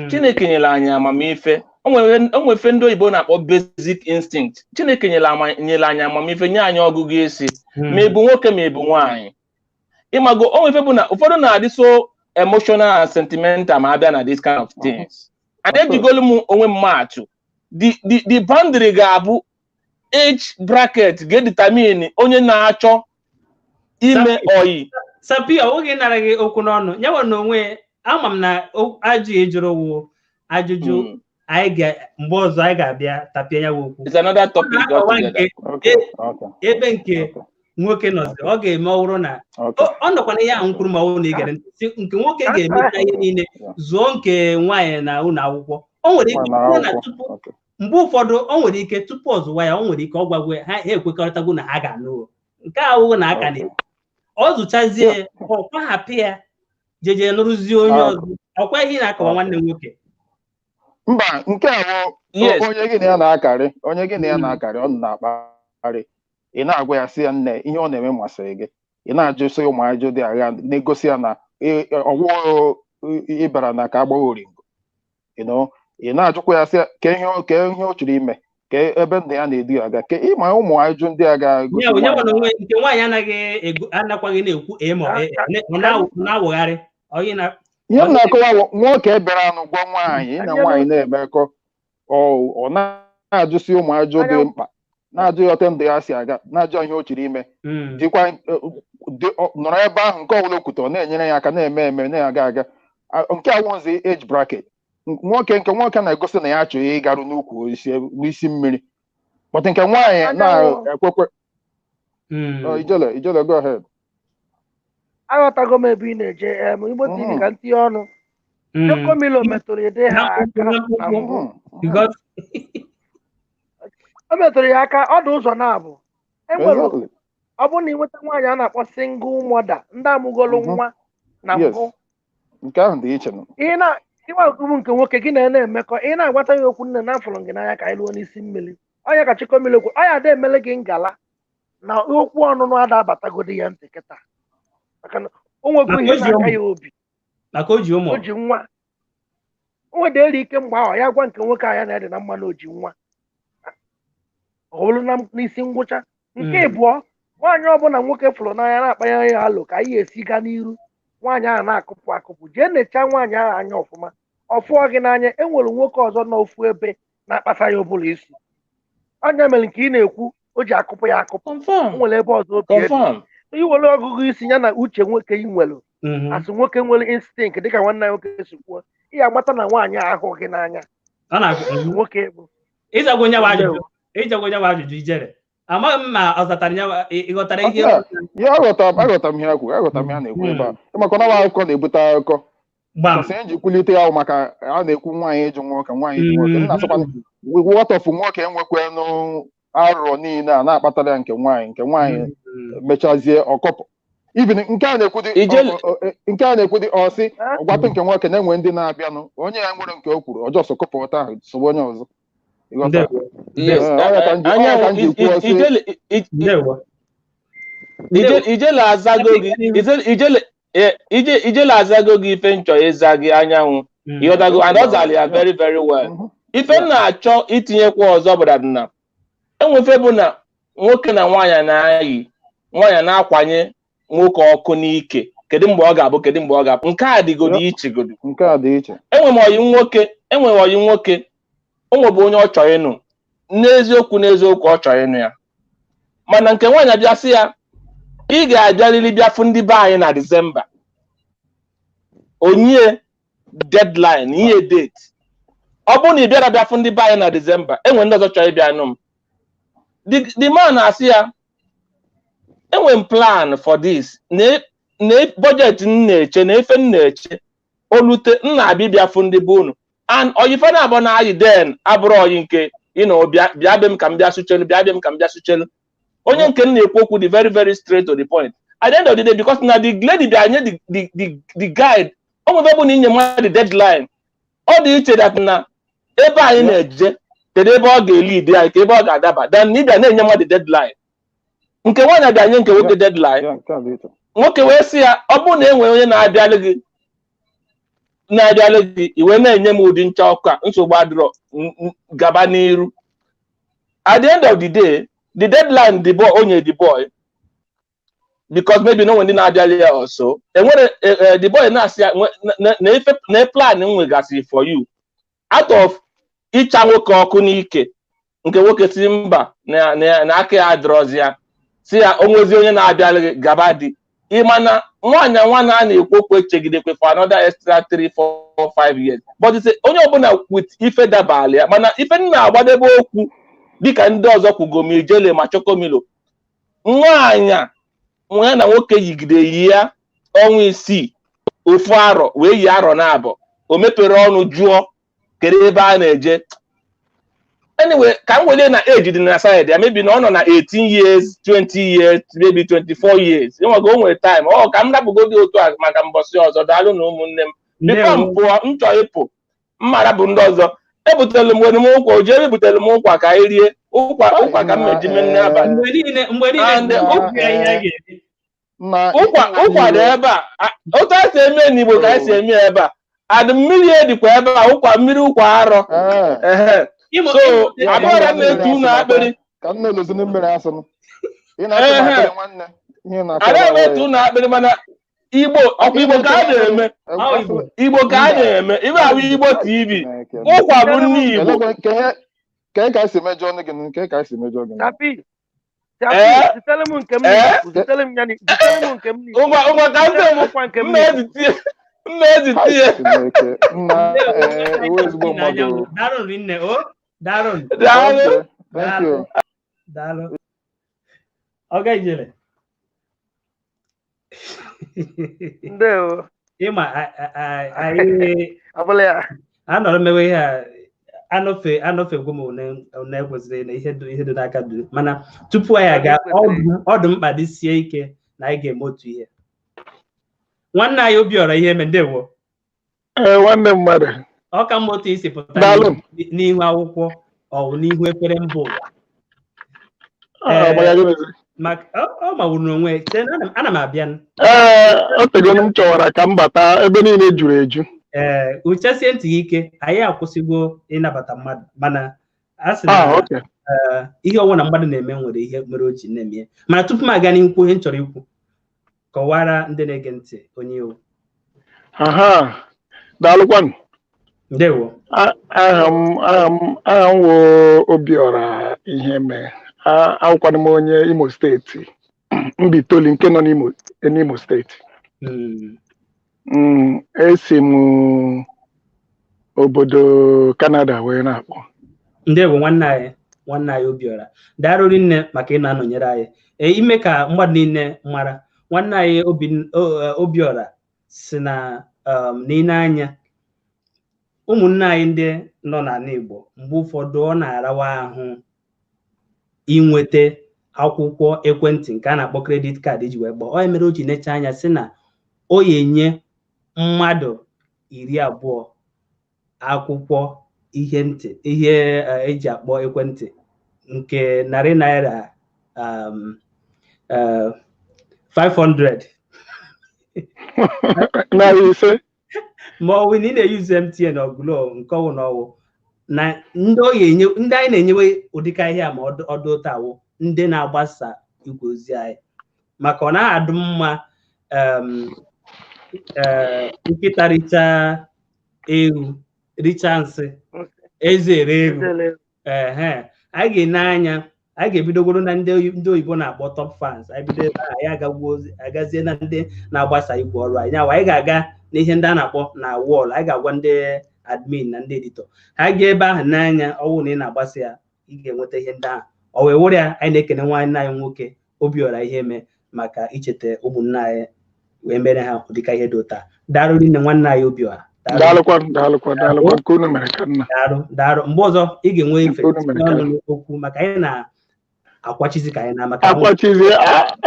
Chineke nyere anyị amamife o nwefe ndị oyibo na-akpọ basic instinct Chineke nyere anyị amamife nye anyị ọgụgụ isi ma ebu nwoke ma ebu nwaanyị ịmago o nwefe bụ na ụfọdụ na-adị so emotional and sentimental ma abịa na this kind of things and ejigolu m onwe m maatụ the boundary ga-abụ age bracket ga-determine onye na-achọ ime oyi Sapia oge nara gị okwu n'ọnụ nyawa n'onwe ama m na ajụ ejụrụ wụ ajụjụ anyị mgbe ọzọ anyị ga-abịa tapịa ya okwu it's another topic ebe nke nwoke nọzi ọ ga-eme ọhụrụ na ọ nọkwa na ihe ahụ mkpụrụ ma ọ na igere ntị nke nwoke ga-eme ihe niile zụọ nke nwaanyị na ụlọ akwụkwọ o nwere ike na tupu mgbe ụfọdụ o nwere ike tupu ọ zụwa ya o nwere ike ọ gwagwe ha ekwekọrịtago na ha ga-anụ nke ahụhụ na aka na ọ zụchazie ọ kwahapụ ya jeje nụrụzie onye ọzọ ọkwa ihe na-akọwa nwanne nwoke mba nke a bụ onye gị na ya na-akarị ọ na-akparị ị na-agwa ya sị ya nne ihe ọ na-eme masịrị gị ị na-ajụsị ụmụ ajụ dị agha na-egosi ya na ọgwụ ịbara na ka agbaghị oringo ị na-ajụkwa ya sị ya ke ihe ọ chọrọ ime ka ebe ndị ya na-edu ya aga ka ịma ụmụ ajụ ndị agha nke nwaanyị anakwaghị na-ekwu na-awụgharị ihe m na-akọwa nwoke bịara anụ gwa nwaanyị na nwaanyị na-emekọ ọ na-ajụsị ụmụ ajụ dị mkpa na-ajụ ya ote ndụ ya si aga na-ajụ ihe o chiri ime dịkwa nọrọ ebe ahụ nke ọbụla okwute ọ na-enyere ya aka na-eme na-aga aga nke awụzi age bracket nwoke na-egosi na ya achọghị ịgarụ n'ukwu n'isi mmiri but nke nwaanyị na-ekwekwe ijele go ahead. Aghọtago m ebe ị na-eje Igbo TV ka ntinye ọnụ Chokomilo metụrụ ede ha aka o metụrụ ya aka ọ dị ụzọ na-abụ enwere ọ bụrụ na ị nweta nwaanyị a na-akpọ single mother ndị amụgolo nwa na mbụ nke ahụ dị iche ịnwa okwu nke nwoke gị na-emekọ ị na-agwata ya okwu nne na afọrọ gị n'anya ka anyị lụọ n'isi mmiri ọnya ka Chokomilo okwu ọ ya ada emele gị ngala na okwu ọnụnụ ada abatagodi ya ntị kịta maka na o nwekwu ihe na-aka ya obi maka o ji nwa o nwedere ike mgbe ahụ ya gwa nke nwoke ahụ ya na-ede na mmanụ o ji nwa ọ bụrụ n'isi ngwụcha nke ịbụọ nwaanyị ọbụla nwoke fụrụ n'anya na-akpanye ya alụ ka anyị esi gaa n'iru nwaanyị ahụ na-akụpụ jee nechaa nwaanyị ahụ anya ọfụma ọfụọ gị n'anya enwere nwoke ọzọ n'ofu ebe na-akpasa ya ọbụla isi anya mere nke ị na-ekwu o ji akụpụ ya akụpụ o nwere ebe ọzọ obi iwere ọgụgụ isi ya na uche nwoke ị nwere asị nwoke nwere instinct dịka nwanne ya nwoke si kwuo ị ga-agbata na nwaanyị ahụ gị n'anya nwoke bụ ịzagwa onye bụ ajụjụ ijere amaghị m ma ọ zatara ya ịghọtara ihe ya aghọta m ihe na-ekwu ebe a maka na akụkọ na-ebute akụkọ asị eji kwulite ya maka a na-ekwu nwaanyị ịjụ nwoke wọtọfụ nwoke enwekwanụ arụrụ niile a na-akpatara ya nke nwaanyị mechazie ọkọpụ ibi nke a na-ekwu dị ọsị ọgwatụ nke nwoke na-enwe ndị na-abịanụ onye ya nwere nke o kwuru ọjọọ sọkọpụta ahụ sobe onye ọzọ ijele azago gị ife nchọ ịza gị anyanwụ ịghọtago and ọ zara ya very very well ife na-achọ itinyekwa ọzọ bụ na enwefe bụ na nwoke na nwaanyị na-akwanye nwoke ọkụ n'ike kedu mgbe ọ ga-abụ nke a dịgodo ichegodo enwe m oyi nwoke o nwebụ onye ọ chọrọ ịnụ n'eziokwu ọ chọrọ ịnụ ya mana nke nwaanyị abịa sị ya ị ga-abịarịrị bịafụ ndị be anyị na Disemba onye deadline ihe date ọ bụrụ na ị bịara bịafụ ndị be anyị na Disemba enwe ndị ọzọ chọrọ ịbịa nụ m the man na-asị ya enwe m plan for this na budget m na-eche na efe m na-eche olute m na-abịa bịafụ ndị be unu and oyife na-abụ na anyị den abụrụ oyi nke bịa be m ka m bịa sụchelu onye nke m na-ekwu okwu dị very very straight to the point at the end of the day because na the lady bịa nye the guide o nwebe bụ na inye mmadụ deadline ọ dị iche dat na ebe anyị na-eje kedu ebe ọ ga-elid anyị ka ebe ọ ga-adaba dan na ịbịa na-enye mmadụ deadline nke nwaanyị abịa nye nke nwoke deadline nwoke wee sị ya ọ bụrụ na e nwere onye na-abịalụ gị iwe na-enye m ụdị ncha ọkụ a nsogbu adịrọ gaba n'iru at the end of the day the deadline onye the boy because maybe no one dị na-abịalị ya ọsọ enwere the boy na-asị ya na plan nwegasị for you out of ịcha nwoke ọkụ n'ike nke nwoke si mba na aka ya adịrọzi ya si ya onwezi onye na-abịalị gị gaba dị ịmana nwaanyị nwana a na-ekwu okwu echegidekwe for another extra 3, 4, 5 years but onye ọbụla with ife dabalị ya mana ife na-agbadebe okwu dịka ndị ọzọ kwugo ma ijele ma chokomilo nwaanyị nwa na nwoke yigide ya ọnwa 6 ofu arọ wee yi arọ na abụọ o mepere ọnụ jụọ kedu ebe a na-eje anyway ka m wele na age dị na side ya maybe na ọ nọ na 18 years 20 years maybe 24 years enwego o nwere time ka m rapụgo gị otu a maka mbọsị ọzọ daalụ na ụmụnne m bifo m pụọ m chọọ ịpụ mmara bụ ndị ọzọ ebutere m m ụkwa o jee ebutere m ụkwa ka anyị rie ụkwa ka m meji nne abalị ụkwa dị ebe a otu a si eme n'Igbo ka anyị si eme ebe a adị mmiri edikwa ebe a ụkwa mmiri ụkwa arọ so abụọra m etu unu akpịrị ada m etu unu akpịrị mana Igbo ka a na-eme Igbo ka a na-eme ibe ahụ Igbo TV ụkwa bụ ndị Igbo ka esi mejọ ọnụ gị nke ka esi mejọ gị anọrọ mewe ihe a anọfegwo m na-ekwesịrị na ihe dị n'aka duru mana tupu anyị aga ọdụ mkpa dị sie ike na anyị ga-eme otu ihe nwanne anyị Obiora ihe eme ndewo nwanne mmadụ ọ ka mma otu isi pụta n'ihu akwụkwọ ọ n'ihu ekpere mba ụwa ọ mawuru n'onwe ana m abịa otegonu m chọwara ka m bata ebe niile juru eju uchesie ntị gị ike anyị akwụsịgo ịnabata mmadụ mana a sị na ihe ọnwụ mmadụ na-eme nwere ihe mere o ji na-eme mana tupu m aga n'ikwu ihe m chọrọ ikwu kọwara ndị na-ege ntị onye iwu daalụkwanụ ndewo aha m wo Obiora ihe mee akwụkwanụ m onye Imo steeti Mbitoli nke nọ n'Imo steeti esi m obodo Canada wee na-akpọ ndewo nwanne anyị Obiora daalụ nne maka ị na-anọnyere anyị ime ka mmadụ niile mara nwanne anyị Obiora si na n'ile anya ụmụnne anyị ndị nọ n'ala Igbo mgbe ụfọdụ ọ na-arawa ahụ inweta akwụkwọ ekwentị nke a na-akpọ kredit kaadị iji wee gbaa ọ mere o ji necha anya si na o yenye mmadụ 20 akwụkwọ ihe eji akpọ ekwentị nke narị naira 500 narị ise ma ọ bụ na ị na-eyuzu MTN ọgụlọ nke ọwụ na ọwụ na ndị anyị na-enyewe ụdịka ihe a ma ọdụ tawo ndị na-agbasa igwe ozi anyị maka ọ na-adụ mma nkịta richa ewu richa nsị ezere ewu anyị ga-ene anya anyị ga-ebidogoro na ndị oyibo na-akpọ top fans anyị bido ebe anyị agazie na ndị na-agbasa igwe ọrụ anyị anyị ga-aga n'ihe ndị a na-akpọ na wọl anyị ga-agwa ndị admin na ndị editọ ha ga ebe ahụ n'anya ọwụ na ị na-agbasa ya ị ga-enweta ihe ndị ahụ ọ wee were ya anyị na-ekene nwanne anyị nwoke Obiora ihe eme maka icheta ụmụnne anyị wee mere ha dịka ihe dị ụta daalụ nne nwanne anyị Obiora daalụ nke unu mere ka nna daalụ mgbe ọzọ ị ga-enwe ife ọnụ okwu maka anyị na-akwachizi ka anyị na maka akwachizi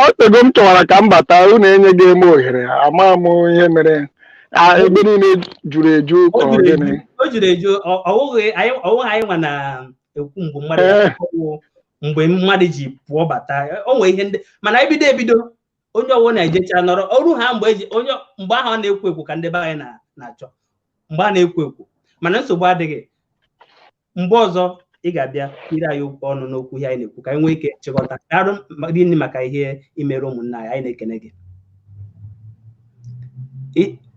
ọ tego m chọwara ka m bata unu enyeghị m ohere ama m ihe mere ebe niile juru eju ka ọ gịnị o juru eju ọwụghị anyị nwa na-ekwu mgbe mmadụ ji pụọ bata o nwere ihe ndị mana ebido onye ọwụ na-ejecha nọrọ ọrụ ha mgbe ahụ ọ na-ekwu ekwu ka ndị be anyị na-achọ mgbe a na-ekwu ekwu mana nsogbu adịghị mgbe ọzọ ị ga-abịa iri anyị okwu ọnụ n'okwu ihe anyị na-ekwu ka anyị nwee ike chịkọta arụ rinne maka ihe imere ụmụnna anyị na-ekene gị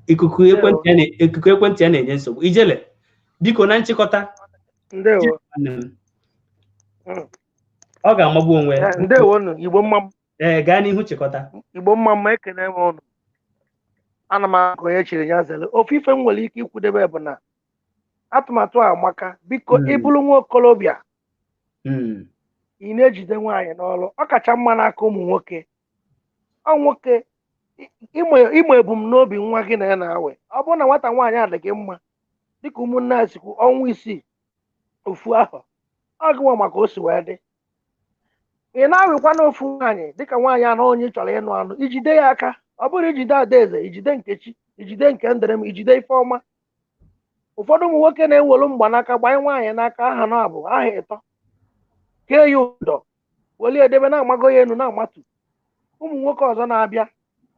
ikuku ekwentị ya na-enye nsogbu ijele biko na nchịkọta ọ ga-amagbu onwe ya gaa n'ihu chịkọta Igbo mma ekene m ụnụ ana m akụ onye chiri ya zere ofu ife m nwere ike ikwudebe bụ na atụmatụ a amaka biko ịbụrụ nwa okorobịa ị na-ejide nwaanyị n'ọrụ ọ kacha mma n'aka ụmụ nwoke nwoke ịma ebumnobi nwa gị na ya na-awe ọ bụrụ na nwata nwaanyị adịghị mma dịka ụmụnne a sikwu ọnwa 6 ofu ahụ ọ gịnwa maka o si wee dị ị na-awịkwa n'ofu nwaanyị dịka nwaanyị anọ onye chọrọ ịnụ anụ ijide ya aka ọ bụrụ ijide Adaeze ijide Nkechi ijide nke Nderem ijide Ifeọma ụfọdụ ụmụ nwoke na-ewelu mgbanaka gbanye nwaanyị n'aka aha na-abụ aha ịtọ kee ya ụdọ welie edebe na-amago ya enu na-amatu ụmụ nwoke ọzọ na-abịa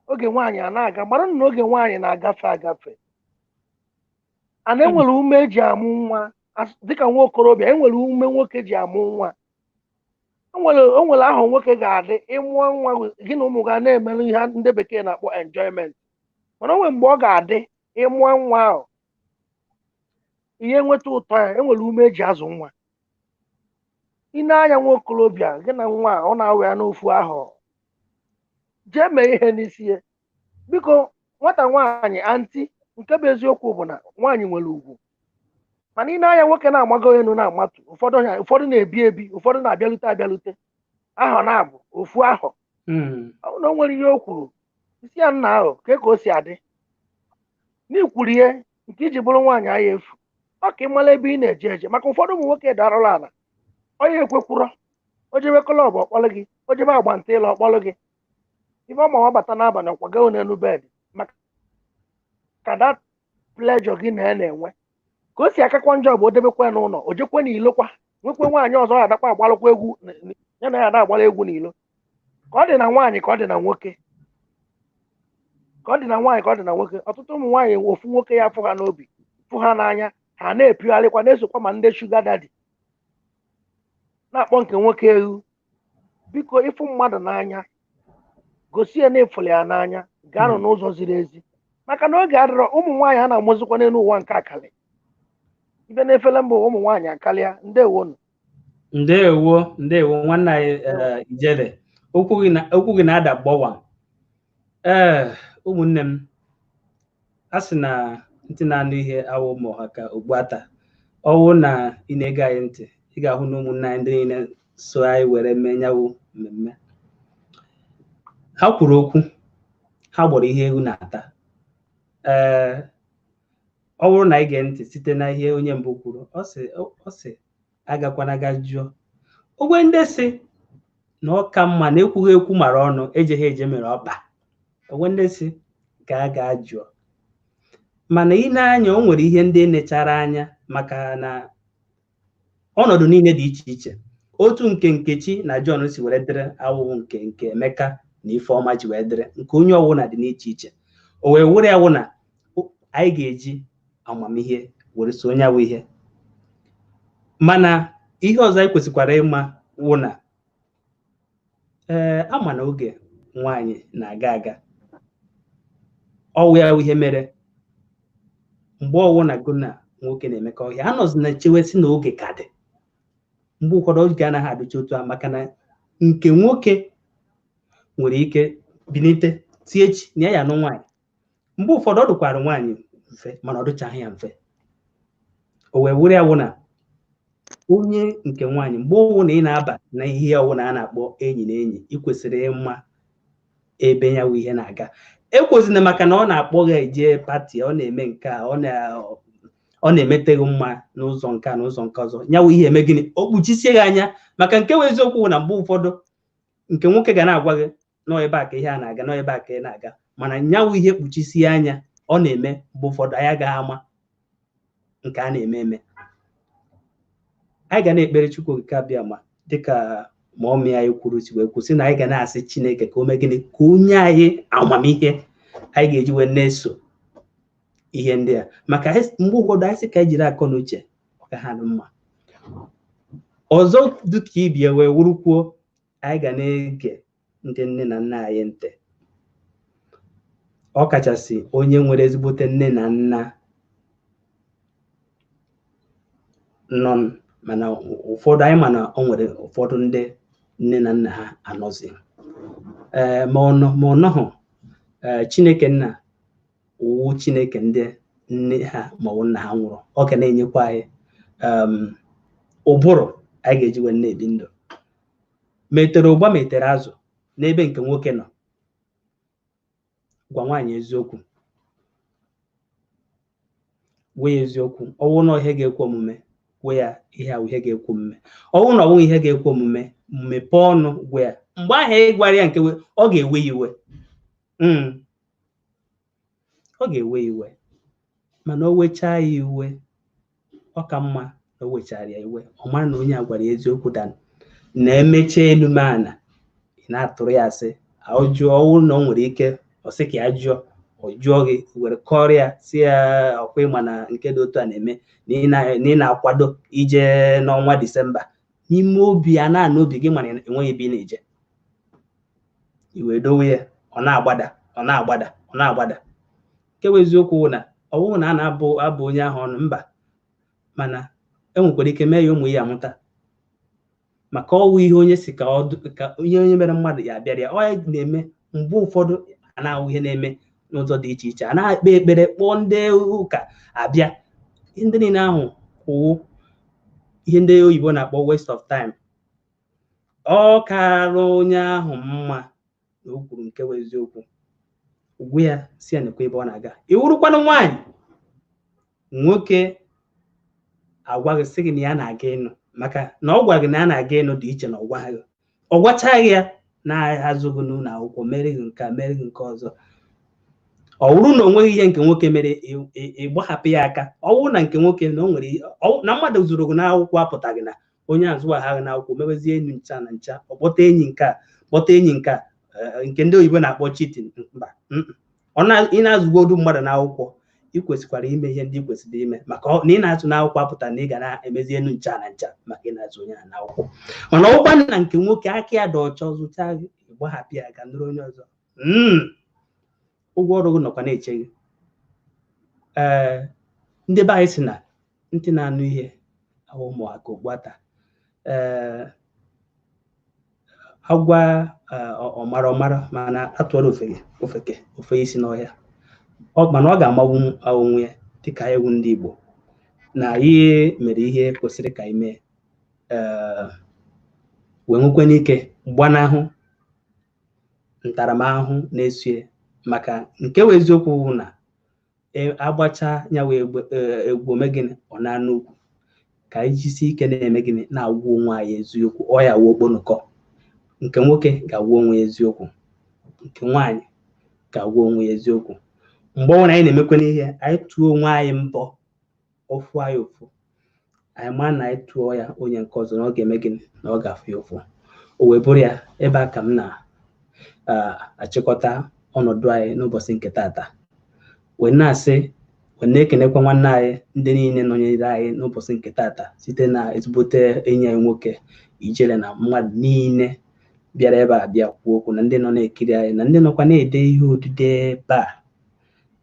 oge nwaanyị a na-aga mara na oge nwaanyị na-agafe agafe a na-enwere ume eji amụ nwa dịka nwa okorobịa enwere ume nwoke ji amụ nwa o nwere ahụ nwoke ga-adị ịmụọ nwa gị na ụmụ ga na-emerụ ihe ndị bekee na-akpọ enjoyment mana o nwere mgbe ọ ga-adị ịmụọ nwa ahụ ihe nweta ụtọ ya enwere ume eji azụ nwa ị na-anya nwa okorobịa gị na nwa ọ na-awe ya n'ofu ahụ jee mee ihe n'isi ya biko nwata nwaanyị antị nke bụ eziokwu bụ na nwaanyị nwere ugwu mana ị na-anya nwoke na-amago elu na-amatu ụfọdụ na-ebi ụfọdụ na-abịalute ahụ na-abụ ofu ahụ na o nwere ihe o kwuru isi ya nna ahụ ka o si adị n'ikwuru ihe nke iji bụrụ nwaanyị ahịa efu ọ ka ị mara ebe ị na-eje eje maka ụfọdụ ụmụ nwoke darụla ala onye ekwekwuro o jebe klọb ọkpọrọ gị o jebe agba nta ịlụ ọkpọrọ gị ife ọma ọ bata n'abalị ọkwago n'elu bed maka ka dat plejọ gị na-enwe ka o si akakwa njọ bụ o debekwa n'ụlọ o jekwe n'ilokwa nwekwe nwaanyị ọzọ ya adakwa agbalụkwa egwu ya na ya ada agbara egwu n'ilo ka ọ dị na nwaanyị ka ọ dị na nwoke ọtụtụ ụmụ nwaanyị ofu nwoke ya fụ ha n'obi fụ ha n'anya ha na-epigharịkwa na-esokwa ma ndị shuga dadi na-akpọ nke nwoke ewu biko ịfụ mmadụ n'anya gosi ya na-efuli ya n'anya ga-anọ n'ụzọ ziri ezi maka na oge adịrọ ụmụ nwaanyị a na-amụzikwa n'elu ụwa nke akali ibe na-efele mbụ ụmụ nwaanyị akarịa ndewo nwanne anyị ijele okwu gị na-ada gbọwa ụmụnne m a sị na ntị na-anụ ihe awụ ụmụ ha ka ogbuata ọwụ na ị na-ege anyị ntị ị ga-ahụ na ụmụnne anyị ndị niile so anyị were mee nyawu mmemme ha kwuru okwu ha gbọrọ ihe ewu na-ata ọ bụrụ na ị gee ntị site na ihe onye mbụ kwuru ọ sị agakwana aga jụọ ogbe ndị si na ọ ka mma na ekwughị ekwu mara ọnụ ejeghị eje mere ọkpa ogbe ndị si ka a ga jụọ mana ị na-anya o nwere ihe ndị nechara anya maka na ọnọdụ niile dị iche iche otu nke Nkechi na John si were dịrị awụwụ nke Emeka na Ifeọma ji wee dịrị nke onye ọwụna dị n'iche iche o wee were awụ na anyị ga-eji amamihe were so onye awụ ihe mana ihe ọzọ anyị kwesịkwara ịma wụ na ama na oge nwaanyị na-aga aga ọwụ ya ihe mere mgbe ọwụ na go na nwoke na-emekọ ọhịa anọzi na echewesi na oge ka dị mgbe ụfọdụ oge anaghị adịcha otu a maka na nke nwoke nwere ike binite tie echi na ya nụ nwaanyị mgbe ụfọdụ ọ dụkwara nwaanyị mfe mana ọ dụchaghị ya mfe o wee were awụ na onye nke nwaanyị mgbe ọwụ na ị na-aba na ihe ọwụ na a na-akpọ enyi na enyi ị kwesịrị ịma ebe ya wụ ihe na-aga ekwesịrị maka na ọ na-akpọ gị eje pati ọ na-eme nke a ọ na-emeteghị mma n'ụzọ nke a n'ụzọ nke ọzọ nyawu ihe eme gịnị o kpuchisie gị anya maka nke wụ eziokwu na mgbe ụfọdụ nke nwoke ga na-agwa gị nọ ebe a ka ihe a na-aga nọ ebe a ka ị na-aga mana nyawu ihe kpuchisie anya ọ na-eme mgbe ụfọdụ anyị agaghị ama nke a na-eme eme. Anyị ga na-ekpere Chukwu Okike abịa ma dịka ma ọmị anyị kwuru si wee kwụsị na anyị ga na-asị Chineke ka o mee gịnị, ka onye anyị amamihe anyị ga-eji wee na-eso ihe ndị a, maka mgbe ụfọdụ anyị sị ka anyị jiri akọ na uche ka ha dị mma. Ọzọ dịka ibie wee wurukwuo, anyị ga na-ege ndị nne na nna anyị ntị, ọ kachasị onye nwere ezigbote nne na nna nọ, mana ụfọdụ anyị mana ọ nwere ụfọdụ ndị nne na nna ha anọzi ma ọ nọhụ. Chineke nna wụ Chineke ndị nne ha ma ọ bụ nna ha nwụrụ, ọ ga na-enyekwa anyị ụbụrụ anyị ga-eji wee na-ebi ndụ. Metere ụgba metere azụ n'ebe nke nwoke nọ, gwa nwaanyị eziokwu, gwa ya eziokwu. Ọwụ na ihe ga-ekwe omume, gwa ya ihe ahụ ihe ga-ekwe omume. Ọwụ na ọwụ ihe ga-ekwe omume, mepee ọnụ gwa ya. Mgbe ahụ ị gwara ya nke ọ ga-ewe iwe, ọ ga-ewe iwe, mana o wechaa ya iwe, ọ ka mma na o wechara ya iwe, ọ mara na onye a gwara ya eziokwu dan na-emecha enume ana ị na-atụrụ ya asị ajụọ. Ọwụ na ọ nwere ike ọ sị ka ya jụọ, ọ jụọ gị were kọrọ ya si ya ọkwa ịma na nke dị otu a na-eme na ị na-akwado ije n'ọnwa Disemba, n'ime obi ya na obi gị mana enweghị ebe ị na-eje, iwe dowe ya, ọ na-agbada ọ na-agbada ọ na-agbada. Nke bụ eziokwu na ọwụ na a na-abụ onye ahụ ọnụ mba, mana enwekwara ike mee ya ụmụ ya amụta, maka ọwụ ihe onye si ka ihe onye mere mmadụ ya abịara ya. Ọ na-eme mgbe ụfọdụ a na-ahụ ihe na-eme n'ụzọ dị iche iche, a na-ekpe ekpere kpọọ ndị ụka abịa, ndị niile ahụ kwụwụ ihe ndị oyibo na-akpọ waste of time. Ọ kara onye ahụ mma na o kwuru nke bụ eziokwu, ugwu ya si ya nekwa ebe ọ na-aga. Iwurukwanụ nwaanyị, nwoke agwaghị sị gị na ya na-aga ịnụ, maka na ọ gwa gị na ya na-aga ịnụ dị iche na ọ gwachaghị ya na-azụghị n'ụlọ akwụkwọ, mere gị nke a mere gị nke ọzọ. Ọ wụrụ na o nweghị ihe nke nwoke mere, ịgbahapụ ya aka. Ọ wụrụ na nke nwoke na o nwere na mmadụ zụrụ gị n'akwụkwọ apụtaghị na onye azụ aghaghị n'akwụkwọ mewezie enyi ncha na ncha, ọ kpọta enyi nke a kpọta enyi nke a, nke ndị oyibo na-akpọ cheating. Mba, ị na-azụgodu mmadụ n'akwụkwọ, ị kwesịkwara ime ihe ndị ị kwesịrị ime, maka na ị na-azụ n'akwụkwọ apụta na ị ga na-emezi enu ncha na ncha maka ị na-azụ onye a n'akwụkwọ. Mana ọkwa na nke nwoke aka ya dị ọcha, zụcha gị, ịgbahapụ ya ga nụrụ onye ọzọ, ụgwọ ọrụ gị nọkwa na-eche gị. Ndị be anyị si na ntị na-anụ ihe ahụ ụmụaka ogbata. Agwa ọmara mana atụọrọ ofe isi n'ọhịa, mana ọ ga-amawu onwe ya dịka ewu ndị Igbo na ihe mere ihe kwesịrị ka ime, wee nwekwe n'ike gbanahụ ntaramahụhụ na-esoye. Maka nke wee eziokwu bụ na agbacha ya wee egwu ome gịnị ọ na-anụ ugwu, ka anyị jisi ike na-eme gịnị na-agwa onwe anyị eziokwu. Ọ ya wuo okponụkọ, nke nwoke ga-agwa onwe ya eziokwu, nke nwaanyị ga-agwa onwe ya eziokwu. Mgbe ọbụla anyị na-emekwa n'ihe, anyị tụọ onwe anyị mbọ, ofu anyị ofu, anyị maa na anyị tụọ ya onye nke ọzọ na ọ ga-eme gịnị na ọ ga-afụ ya ụfụ. O wee bụrụ ya ebe a ka m na-achịkọta ọnọdụ anyị n'ụbọchị nke tata, wee na-asị wee na-ekenekwa nwanne anyị ndị niile nọnyere anyị n'ụbọchị nke tata, site na ezigbote enyi anyị nwoke Ijele na mmadụ niile bịara ebe a bịa kwuo okwu, na ndị nọ na-ekiri anyị, na ndị nọkwa na-ede ihe odide ebe a,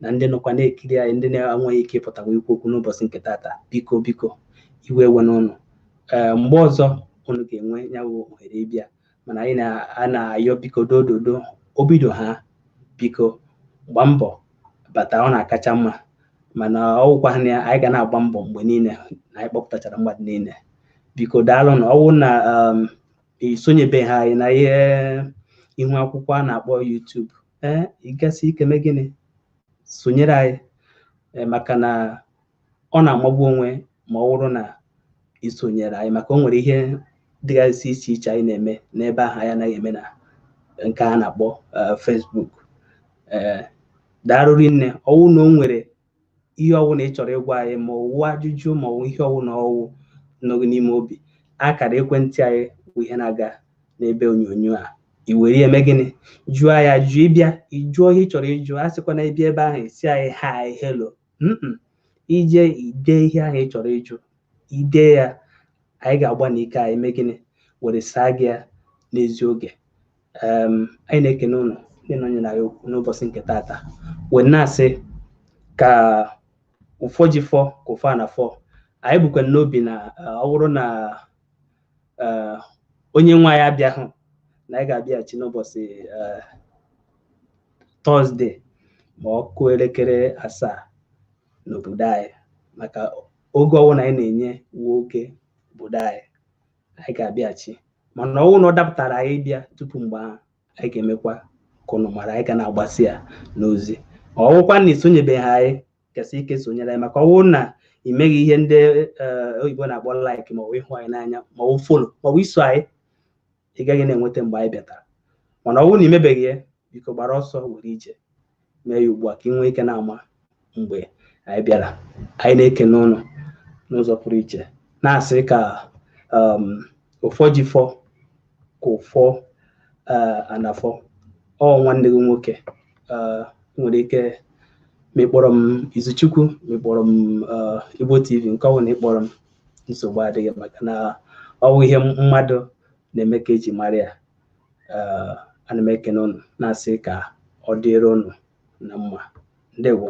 na ndị nọkwa na-ekiri anyị, ndị na-enweghị ike ịpụtawa ikwu okwu n'ụbọchị nke tata. Biko biko iwe ewe n'ụnụ, mgbe ọzọ unu ga-enwe ya bụ ohere ịbịa, mana anyị na-ayọ biko dododo obido ha, biko gba mbọ bata, ọ na-akacha mma. Mana ọgwụkwa na anyị ga na-agba mbọ mgbe niile na anyị kpọpụtachara mmadụ niile. Biko daalụ na ọwụ na isonyebeghị anyị na ihe ihu akwụkwọ a na-akpọ YouTube, ịgasị ike mee gịnị sonyere anyị, maka na ọ na-amagbu onwe ma ọ bụrụ na isonyere anyị, maka o nwere ihe dịgasị iche iche anyị na-eme n'ebe ahụ anyị anaghị eme na nke a na-akpọ Facebook. Darụrị nne ọwụ na o nwere ihe ọwụ na ị chọrọ ịgwa anyị ma ọwụ ajụjụ ma ọwụ ihe ọwụ na ọwụ nọgị n'ime obi, akara ekwentị anyị bụ ihe na-aga n'ebe onyonyo a. I were eme gịnị jụọ ya, jụọ ịbịa ịjụọ ihe ị chọrọ ịjụ, a sịkwa na ịbịa ebe ahụ esi anyị hi hello ije ide ihe ahụ ị chọrọ ịjụ, ide ya, anyị ga-agba n'ike anyị eme gịnị were saa gị ya n'ezi oge. Anyị na-ekene ụnụ ndị nọnyere anyị okwu n'ụbọchị nke tata wee na-asị ka ụfọ ji fọ ka ụfọ a na-afọ. Anyị bụkwa n'obi na ọ bụrụ na onye nwe anyị abịahụ na anyị ga-abịaghachi n'ụbọchị Tọzdee ma ọ kụọ elekere 7 n'obodo anyị, maka oge ọwụ na anyị na-enye uwe oke obodo anyị ga-abịaghachi. Mana ọwụ na ọ dapụtara anyị bịa tupu mgbe ahụ, anyị ga-emekwa ka ụnụ mara, anyị ga na-agbasi ya n'ozi. Ọwụkwa na isonyebeghị anyị kesị ike sonyere anyị, maka ọwụ na ị meghị ihe ndị oyibo na-akpọ like ma ọ bụ ịhụ anyị n'anya ma ọ bụ follow ma ọ bụ iso anyị, ị gaghị na-enweta mgbe anyị bịatara. Mana ọwụ na imebeghị ya, biko gbara ọsọ were ije mee ya ugbu a ka ị nwee ike na-ama mgbe anyị bịara. Anyị na-ekene ụnụ n'ụzọ pụrụ iche na-asị ka ụfọ ji fọ ka ụfọ anafọ. Ọ nwanne gị nwoke nwere ike mekpọrọ m Izuchukwu, mekpọrọ m Igbo TV, nke ọwụ na ịkpọrọ m nsogbu adịghị, maka na ọ bụ ihe mmadụ na-eme ka eji mara ya. Ana m ekene ụnụ na-asị ka ọ dịrị ụnụ na mma. Ndewo.